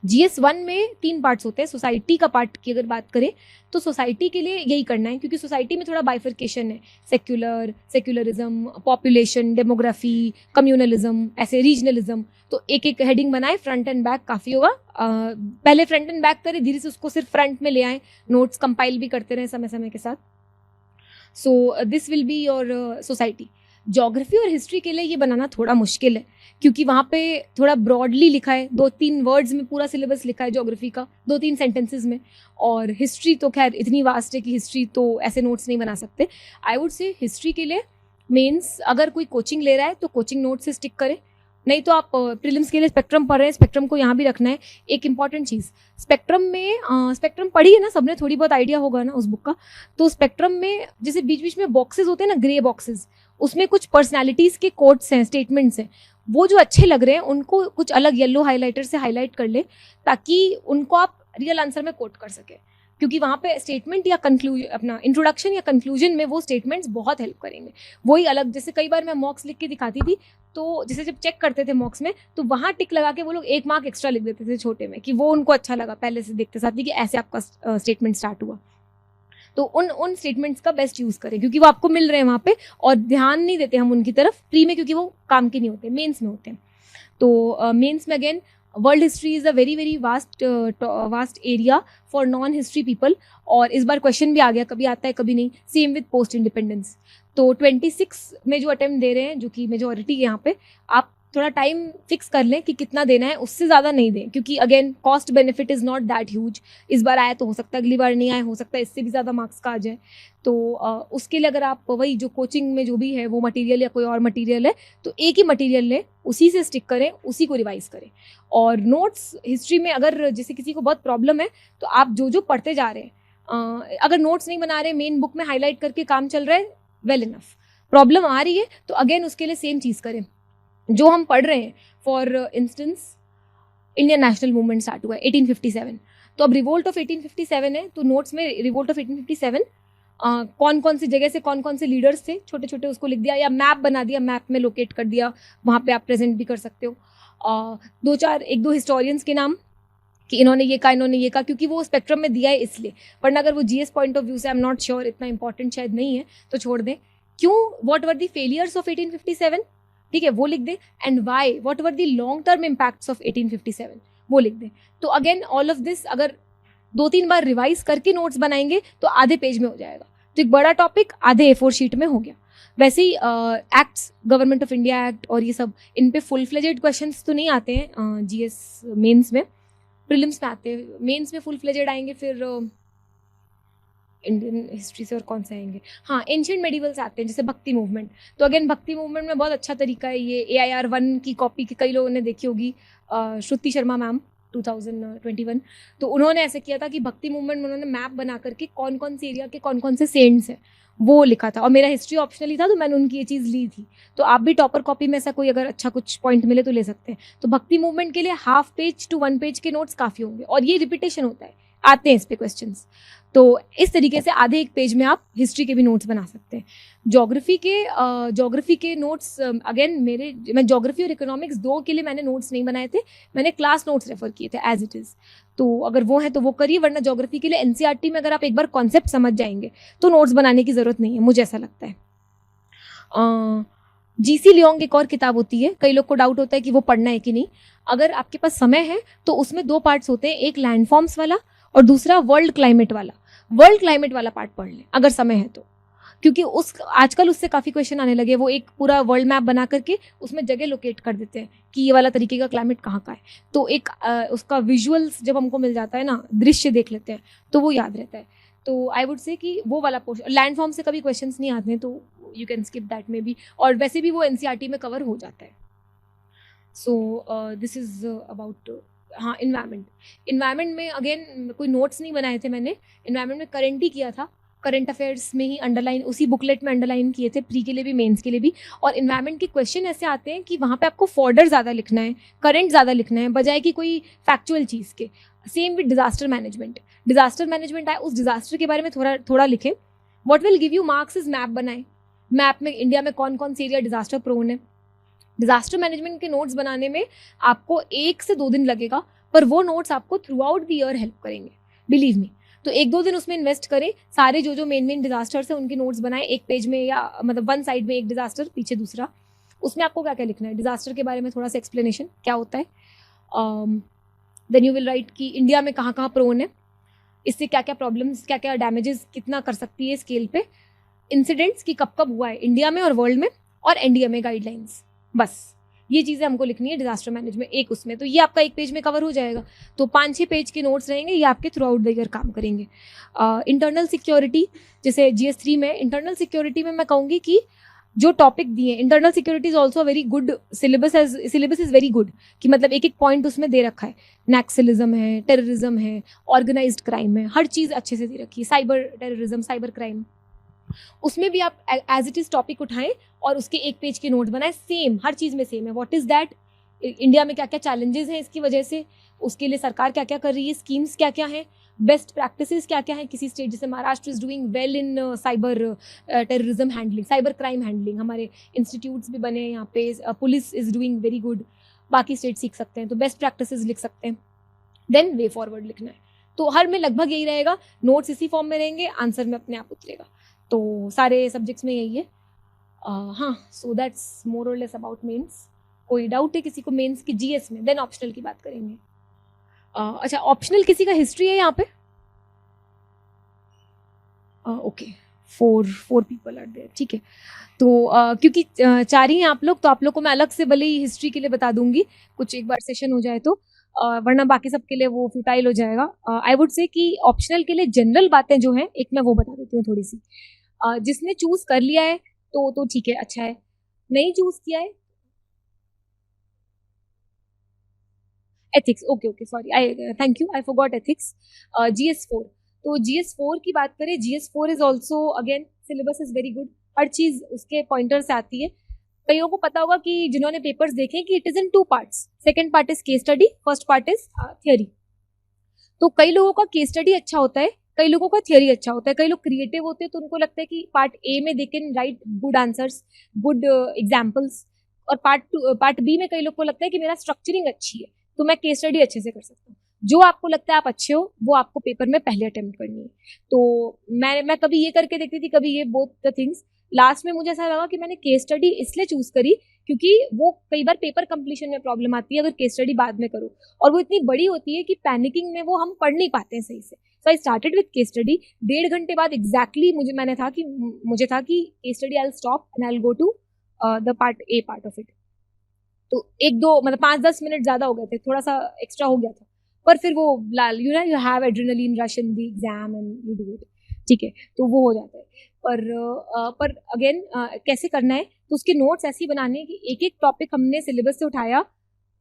GS1 में 3 पार्ट्स होते हैं। सोसाइटी का पार्ट की अगर बात करें तो सोसाइटी के लिए यही करना है, क्योंकि सोसाइटी में थोड़ा बाइफर्केशन है, सेक्युलरिज्म, पॉपुलेशन, डेमोग्राफी, कम्युनलिज्म, ऐसे रीजनलिज्म। तो एक एक हेडिंग बनाए, फ्रंट एंड बैक काफ़ी होगा। पहले फ्रंट एंड बैक करें, धीरे से उसको सिर्फ फ्रंट में ले आए, नोट्स कंपाइल भी करते रहे समय समय के साथ। So this will be your society. Geography और हिस्ट्री के लिए ये बनाना थोड़ा मुश्किल है, क्योंकि वहाँ पे थोड़ा ब्रॉडली लिखा है, 2-3 वर्ड्स में पूरा सिलेबस लिखा है ज्योग्राफी का, 2-3 सेंटेंसेस में। और हिस्ट्री तो खैर इतनी वास्ट है कि हिस्ट्री तो ऐसे नोट्स नहीं बना सकते। आई वुड से हिस्ट्री के लिए मेंस अगर कोई कोचिंग ले रहा है तो कोचिंग नोट से स्टिक करे, नहीं तो आप प्रीलिम्स के लिए स्पेक्ट्रम पढ़ रहे हैं, स्पेक्ट्रम को यहाँ भी रखना है। एक इंपॉर्टेंट चीज़, स्पेक्ट्रम में स्पेक्ट्रम पढ़ी है ना सबने, थोड़ी बहुत आइडिया होगा ना उस बुक का। तो स्पेक्ट्रम में जैसे बीच बीच में बॉक्सेस होते हैं ना, ग्रे बॉक्सेस, उसमें कुछ पर्सनैलिटीज़ के कोट्स हैं, स्टेटमेंट्स हैं, वो जो अच्छे लग रहे हैं उनको कुछ अलग येलो हाईलाइटर से हाईलाइट कर ले, ताकि उनको आप रियल आंसर में कोट कर सके, क्योंकि वहाँ पे स्टेटमेंट या कंक्लूजन, अपना इंट्रोडक्शन या कंक्लूजन में वो स्टेटमेंट्स बहुत हेल्प करेंगे। वही अलग, जैसे कई बार मैं मॉक्स लिख के दिखाती थी, तो जैसे जब चेक करते थे मॉक्स में, तो वहाँ टिक लगा के वो लोग 1 मार्क एक्स्ट्रा लिख देते थे छोटे में, कि वो उनको अच्छा लगा पहले से देखते साथ कि ऐसे आपका स्टेटमेंट स्टार्ट हुआ। तो उन स्टेटमेंट्स का बेस्ट यूज़ करें, क्योंकि वो आपको मिल रहे हैं वहाँ पे, और ध्यान नहीं देते हम उनकी तरफ प्री में, क्योंकि वो काम के नहीं होते, मेंस में होते हैं। तो मेंस में again world history is a very very vast area for non history people. और इस बार क्वेश्चन भी आ गया, कभी आता है कभी नहीं, सेम विद पोस्ट इंडिपेंडेंस। तो 26 में जो अटेम्प्ट दे रहे हैं, जो कि मेजॉरिटी है यहाँ पे, आप थोड़ा टाइम फिक्स कर लें कि कितना देना है, उससे ज़्यादा नहीं दें, क्योंकि again cost benefit is not that huge. इस बार आया तो हो सकता है अगली बार नहीं आए, हो सकता है इससे भी ज़्यादा मार्क्स का आ जाए। तो उसके लिए अगर आप वही जो कोचिंग में जो भी है वो मटेरियल या कोई और मटेरियल है तो एक ही मटेरियल लें, उसी से स्टिक करें, उसी को रिवाइज करें। और नोट्स हिस्ट्री में अगर जैसे किसी को बहुत प्रॉब्लम है तो आप जो जो पढ़ते जा रहे हैं, अगर नोट्स नहीं बना रहे, मेन बुक में हाईलाइट करके काम चल रहा है, वेल इनफ। प्रॉब्लम आ रही है तो अगेन उसके लिए सेम चीज़ करें जो हम पढ़ रहे हैं। For instance Indian national movement start हुआ है 1857, तो अब रिवोल्ट ऑफ 1857 है, तो नोट्स में रिवोल्ट ऑफ 1857 कौन कौन सी जगह से कौन कौन से लीडर्स थे छोटे छोटे उसको लिख दिया, या मैप बना दिया, मैप में लोकेट कर दिया, वहाँ पे आप प्रेजेंट भी कर सकते हो। एक दो हिस्टोरियंस के नाम कि इन्होंने ये कहा, इन्होंने ये कहा, क्योंकि वो स्पेक्ट्रम में दिया है इसलिए, वरना अगर वो जीएस पॉइंट ऑफ व्यू से आई एम नॉट श्योर इतना इंपॉर्टेंट शायद नहीं है तो छोड़ दें। क्यों, what were the failures of 1857, ठीक है, वो लिख दें। And why, what were the long term impacts of 1857, वो लिख दें। तो अगेन ऑल ऑफ दिस अगर 2-3 बार रिवाइज करके नोट्स बनाएंगे तो आधे पेज में हो जाएगा। तो एक बड़ा टॉपिक आधे A4 शीट में हो गया। वैसे he acts, government of India act और ये सब, इन पे फुल फ्लेजेड क्वेश्चंस तो नहीं आते हैं जीएस मेंस में, प्रीलिम्स में आते हैं, मेंस में फुल फ्लेजेड आएंगे। फिर इंडियन हिस्ट्री से और कौन से आएंगे, हाँ एंशिएंट मेडिवल्स आते हैं, जैसे भक्ति मूवमेंट। तो अगेन भक्ति मूवमेंट में बहुत अच्छा तरीका है ये, AIR 1 की कॉपी कई लोगों ने देखी होगी, श्रुति शर्मा मैम 2021, तो उन्होंने ऐसे किया था कि भक्ति मूवमेंट में उन्होंने मैप बना करके कौन कौन से एरिया के कौन कौन से सेंट्स हैं वो लिखा था, और मेरा हिस्ट्री ऑप्शनली था तो मैंने उनकी ये चीज़ ली थी। तो आप भी टॉपर कॉपी में ऐसा कोई अगर अच्छा कुछ पॉइंट मिले तो ले सकते हैं। तो भक्ति मूवमेंट के लिए हाफ पेज टू 1 पेज के नोट्स काफ़ी होंगे, और ये रिपीटेशन होता है, आते हैं इस पे क्वेश्चंस। तो इस तरीके से आधे एक पेज में आप हिस्ट्री के भी नोट्स बना सकते हैं। ज्योग्राफी के नोट्स अगेन मैं ज्योग्राफी और इकोनॉमिक्स 2 के लिए मैंने नोट्स नहीं बनाए थे, मैंने क्लास नोट्स रेफर किए थे एज इट इज़। तो अगर वो है तो वो करिए, वरना ज्योग्राफी के लिए एनसीईआरटी में अगर आप एक बार कॉन्सेप्ट समझ जाएंगे तो नोट्स बनाने की ज़रूरत नहीं है, मुझे ऐसा लगता है। जीसी लियोंग एक और किताब होती है, कई लोग को डाउट होता है कि वो पढ़ना है कि नहीं। अगर आपके पास समय है तो उसमें 2 पार्ट्स होते हैं, एक लैंडफॉर्म्स वाला और दूसरा वर्ल्ड क्लाइमेट वाला। वर्ल्ड क्लाइमेट वाला पार्ट पढ़ लें अगर समय है तो, क्योंकि आजकल उससे काफ़ी क्वेश्चन आने लगे। वो एक पूरा वर्ल्ड मैप बना करके उसमें जगह लोकेट कर देते हैं कि ये वाला तरीके का क्लाइमेट कहाँ का है, तो एक उसका विजुअल्स जब हमको मिल जाता है ना, दृश्य देख लेते हैं तो वो याद रहता है। तो आई वुड से कि वो वाला पोर्शन, लैंडफॉर्म से कभी क्वेश्चंस नहीं आते हैं तो यू कैन स्किप दैट में भी, और वैसे भी वो एनसीईआरटी में कवर हो जाता है। सो दिस इज़ अबाउट, हाँ इन्वायरमेंट में अगेन कोई नोट्स नहीं बनाए थे मैंने, इन्वायरमेंट में करंट ही किया था, करंट अफेयर्स में ही अंडरलाइन, उसी बुकलेट में अंडरलाइन किए थे, प्री के लिए भी मेंस के लिए भी। और इन्वायरमेंट के क्वेश्चन ऐसे आते हैं कि वहाँ पे आपको फॉर्डर ज़्यादा लिखना है, करंट ज़्यादा लिखना है, बजाय कि कोई फैक्चुअल चीज़ के। सेम विद डिजास्टर मैनेजमेंट आए, उस डिजास्टर के बारे में थोड़ा लिखें। What will give you marks is map बनाए, मैप में इंडिया में कौन कौन से एरिया डिजास्टर प्रोन है। डिजास्टर मैनेजमेंट के नोट्स बनाने में आपको 1 से 2 दिन लगेगा, पर वो नोट्स आपको through out the year help करेंगे, बिलीव मी। तो 1-2 दिन उसमें इन्वेस्ट करें, सारे जो मेन डिजास्टर्स हैं उनके नोट्स बनाएं, एक पेज में या मतलब 1 साइड में एक डिजास्टर, पीछे दूसरा। उसमें आपको क्या क्या लिखना है, डिजास्टर के बारे में थोड़ा सा एक्सप्लेनेशन क्या होता है, देन यू विल राइट कि इंडिया में कहाँ कहाँ प्रोन है, इससे क्या क्या प्रॉब्लम्स, क्या क्या डैमेजेस कितना कर सकती है स्केल पे, इंसिडेंट्स की कब हुआ है इंडिया में और वर्ल्ड में, और एनडीएमए गाइडलाइंस। बस ये चीज़ें हमको लिखनी है डिजास्टर मैनेजमेंट एक उसमें, तो ये आपका 1 पेज में कवर हो जाएगा। तो 5-6 पेज के नोट्स रहेंगे, ये आपके थ्रू आउट द ईयर काम करेंगे। इंटरनल सिक्योरिटी, जैसे GS3 में इंटरनल सिक्योरिटी में मैं कहूँगी कि जो टॉपिक दिए, internal security is also very good, syllabus is very good, कि मतलब एक पॉइंट उसमें दे रखा है, नैक्सलिज्म है, टेररिज्म है, ऑर्गेनाइज्ड क्राइम है, हर चीज़ अच्छे से दे रखी है, साइबर टेररिज्म, साइबर क्राइम, उसमें भी आप एज इट इज टॉपिक उठाएं और उसके 1 पेज के नोट बनाएं। सेम, हर चीज़ में सेम है, व्हाट इज दैट, इंडिया में क्या क्या चैलेंजेस हैं इसकी वजह से, उसके लिए सरकार क्या क्या कर रही है, स्कीम्स क्या क्या हैं, बेस्ट प्रैक्टिसेस क्या क्या हैं किसी स्टेट, जैसे Maharashtra is doing well in cyber terrorism handling, cyber crime handling, हमारे इंस्टीट्यूट्स भी बने हैं यहाँ पे, police is doing very good, बाकी स्टेट सीख सकते हैं, तो बेस्ट प्रैक्टिसेस लिख सकते हैं। देन वे फॉरवर्ड लिखना है, तो हर में लगभग यही रहेगा, नोट्स इसी फॉर्म में रहेंगे, आंसर में अपने आप उतरेगा, तो सारे सब्जेक्ट्स में यही है। हाँ, सो दैट्स मोर और लेस अबाउट मेंस। कोई डाउट है किसी को मेंस की GS में? देन ऑप्शनल की बात करेंगे। अच्छा, ऑप्शनल किसी का हिस्ट्री है यहाँ पे? ओके 4 people are there, ठीक है। तो क्योंकि 4 ही हैं आप लोग, तो आप लोग को मैं अलग से भले ही हिस्ट्री के लिए बता दूंगी कुछ एक बार सेशन हो जाए तो, वरना बाकी सब के लिए वो फ्यूटाइल हो जाएगा। आई वुड से कि ऑप्शनल के लिए जनरल बातें जो हैं एक मैं वो बता देती हूँ थोड़ी सी। जिसने चूज कर लिया है तो ठीक है, अच्छा है। नहीं चूज किया है, ethics, okay sorry, I thank you, I forgot ethics. GS4, तो GS4 की बात करें, GS4 is also again syllabus is very good, हर चीज उसके पॉइंटर से आती है। कईयों को पता होगा कि जिन्होंने पेपर्स देखे कि it is in 2 parts, second part is case study, first part is theory. तो कई लोगों का केस स्टडी अच्छा होता है, कई लोगों का थियोरी अच्छा होता है। कई लोग क्रिएटिव होते हैं तो उनको लगता है कि पार्ट ए में they can write good answers, good examples, और पार्ट बी में कई लोग को लगता है कि मेरा स्ट्रक्चरिंग अच्छी है तो मैं केस स्टडी अच्छे से कर सकता हूँ। जो आपको लगता है आप अच्छे हो वो आपको पेपर में पहले अटेम्प्ट करनी है। तो मैं कभी ये करके देखती थी, कभी ये, बोथ द थिंग्स। लास्ट में मुझे ऐसा लगा कि मैंने केस स्टडी इसलिए चूज करी क्योंकि वो कई बार पेपर कंप्लीशन में प्रॉब्लम आती है अगर केस स्टडी बाद में करो, और वो इतनी बड़ी होती है कि पैनिकिंग में वो हम पढ़ नहीं पाते हैं सही से। So I started with case study. 1.5 घंटे बाद एग्जैक्टली मुझे था कि case study I will stop and I will go to the part A part of it. तो 1-2 मतलब 5-10 मिनट ज्यादा हो गए थे, थोड़ा सा एक्स्ट्रा हो गया था, पर फिर वो you have adrenaline rush in the exam and you do it, ठीक है, तो वो हो जाता है। पर अगेन कैसे करना है, तो उसके नोट्स ऐसे ही बनाने हैं कि एक एक टॉपिक हमने सिलेबस से उठाया,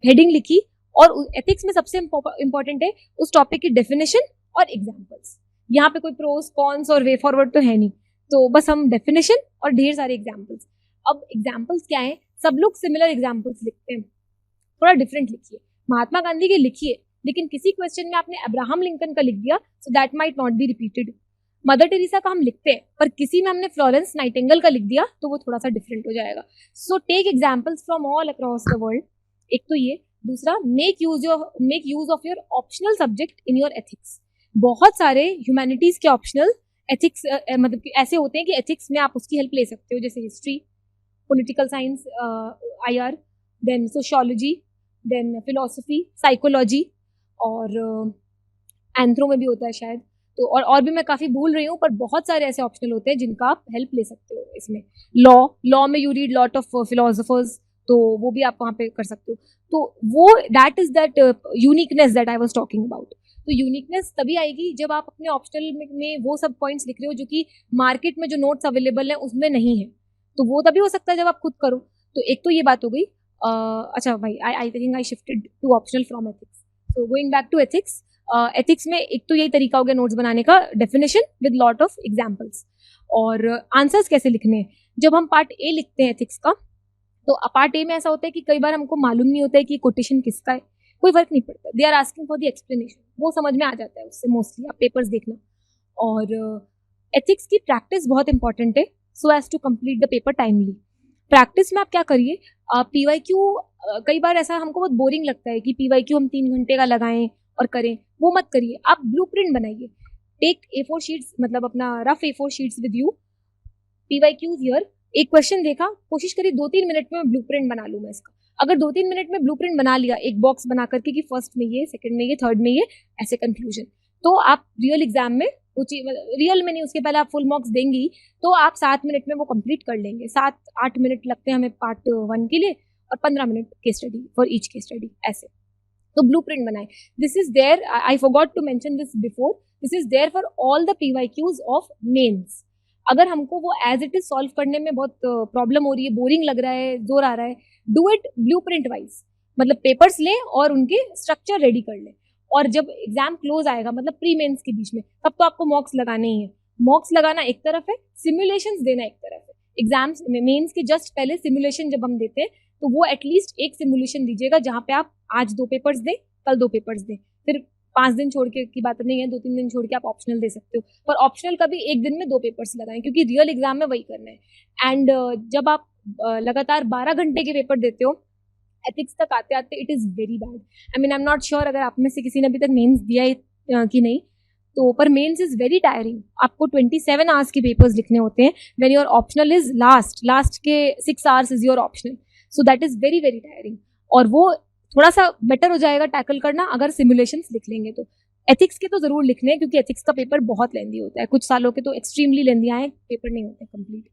हेडिंग लिखी, और एथिक्स में सबसे इंपॉर्टेंट है उस टॉपिक की डेफिनेशन और एग्जाम्पल्स। यहाँ पे कोई प्रोस कॉन्स और वे फॉरवर्ड तो है नहीं, तो बस हम डेफिनेशन और ढेर सारे एग्जाम्पल्स। अब एग्जाम्पल्स क्या है, सब लोग सिमिलर एग्जाम्पल्स लिखते हैं, थोड़ा डिफरेंट लिखिए। महात्मा गांधी के लिखिए, लेकिन किसी क्वेश्चन में आपने अब्राहम लिंकन का लिख दिया, so that might not be repeated. Mother Teresa का हम लिखते हैं, पर किसी में हमने फ्लोरेंस नाइटिंगेल का लिख दिया तो वो थोड़ा सा डिफरेंट हो जाएगा। So take examples from all across the world, एक तो ये। दूसरा, make use of your optional subject in your ethics. बहुत सारे ह्यूमैनिटीज के ऑप्शनल एथिक्स मतलब ऐसे होते हैं कि एथिक्स में आप उसकी हेल्प ले सकते हो, जैसे history, political science IR, then sociology, then philosophy, psychology, और एंथ्रो में भी होता है शायद। तो और भी मैं काफ़ी भूल रही हूँ, पर बहुत सारे ऐसे ऑप्शनल होते हैं जिनका आप हेल्प ले सकते हो इसमें। लॉ में you read lot of philosophers, तो वो भी आप वहाँ पे कर सकते हो। तो वो that is that uniqueness that I was talking about. तो यूनिकनेस तभी आएगी जब आप अपने ऑप्शनल में वो सब पॉइंट्स लिख रहे हो जो कि मार्केट में जो नोट्स अवेलेबल है उसमें नहीं है, तो वो तभी हो सकता है जब आप खुद करो। तो एक तो ये बात हो गई। अच्छा भाई, I think I shifted to optional from ethics. So going back to ethics, ethics में एक तो यही तरीका हो गया नोट्स बनाने का, definition with lot of examples. और आंसर्स कैसे लिखने हैं, जब हम पार्ट ए लिखते हैं एथिक्स का, तो पार्ट ए में ऐसा होता है कि कई बार हमको मालूम नहीं होता है कि कोटेशन किसका है, कोई फर्क नहीं पड़ता, they are asking for the explanation, वो समझ में आ जाता है उससे मोस्टली, आप पेपर्स देखना। और एथिक्स की प्रैक्टिस बहुत इंपॉर्टेंट है, so as to complete the paper timely. Practice में आप क्या करिए, PYQ, कई बार ऐसा हमको बहुत बोरिंग लगता है कि PYQ हम 3 घंटे का लगाएं और करें, वो मत करिए, आप ब्लूप्रिंट बनाइए। टेक A4 शीट्स, मतलब अपना rough A4 sheets with you, PYQs here. एक क्वेश्चन देखा, कोशिश करिए 2-3 मिनट में ब्लूप्रिंट बना लूँ मैं इसका। अगर 2-3 मिनट में ब्लूप्रिंट बना लिया, एक बॉक्स बना करके कि फर्स्ट में ये, सेकंड में ये, थर्ड में ये, ऐसे कंक्लूजन, तो आप रियल एग्जाम में रियल में नहीं, उसके पहले आप फुल मार्क्स देंगी, तो आप 7 मिनट में वो कंप्लीट कर लेंगे। 7-8 मिनट लगते हैं हमें पार्ट 1 के लिए, और 15 minute case study for each case study, ऐसे। तो ब्लूप्रिंट बनाए। This is there, I forgot to mention this before, this is there for all the PYQs of mains. अगर हमको वो एज इट इज सॉल्व करने में बहुत प्रॉब्लम हो रही है, बोरिंग लग रहा है, जोर आ रहा है, डू इट ब्लूप्रिंट वाइज, मतलब पेपर्स लें और उनके स्ट्रक्चर रेडी कर लें। और जब एग्जाम क्लोज आएगा, मतलब प्री मेंस के बीच में, तब तो आपको मॉक्स लगाने ही है। मॉक्स लगाना एक तरफ है, सिमुलेशंस देना एक तरफ है। एग्जाम्स मेंस के जस्ट पहले सिमुलेशन जब हम देते हैं, तो वो एटलीस्ट एक सिमुलेशन दीजिएगा जहाँ पे आप आज 2 पेपर्स दें, कल 2 पेपर्स दें, फिर 5 दिन छोड़ के की बात नहीं है, 2-3 दिन छोड़ के आप ऑप्शनल दे सकते हो, पर ऑप्शनल का भी एक दिन में 2 पेपर्स लगाएं, क्योंकि रियल एग्जाम में वही करना है। एंड जब आप लगातार 12 घंटे के पेपर देते हो, एथिक्स तक आते आते it is very bad. I mean, I am not sure अगर आप में से किसी ने अभी तक मेंस दिया है कि नहीं, तो पर मेंस इज वेरी टायरिंग। आपको 27 आवर्स के पेपर्स लिखने होते हैं, when your optional is last के 6 hours is your optional, so that is very very tiring. और वो थोड़ा सा बेटर हो जाएगा टैकल करना अगर सिमुलेशंस लिख लेंगे तो। एथिक्स के तो जरूर लिखने हैं, क्योंकि एथिक्स का पेपर बहुत लेंदी होता है, कुछ सालों के तो एक्सट्रीमली लेंदी आए पेपर नहीं होते complete.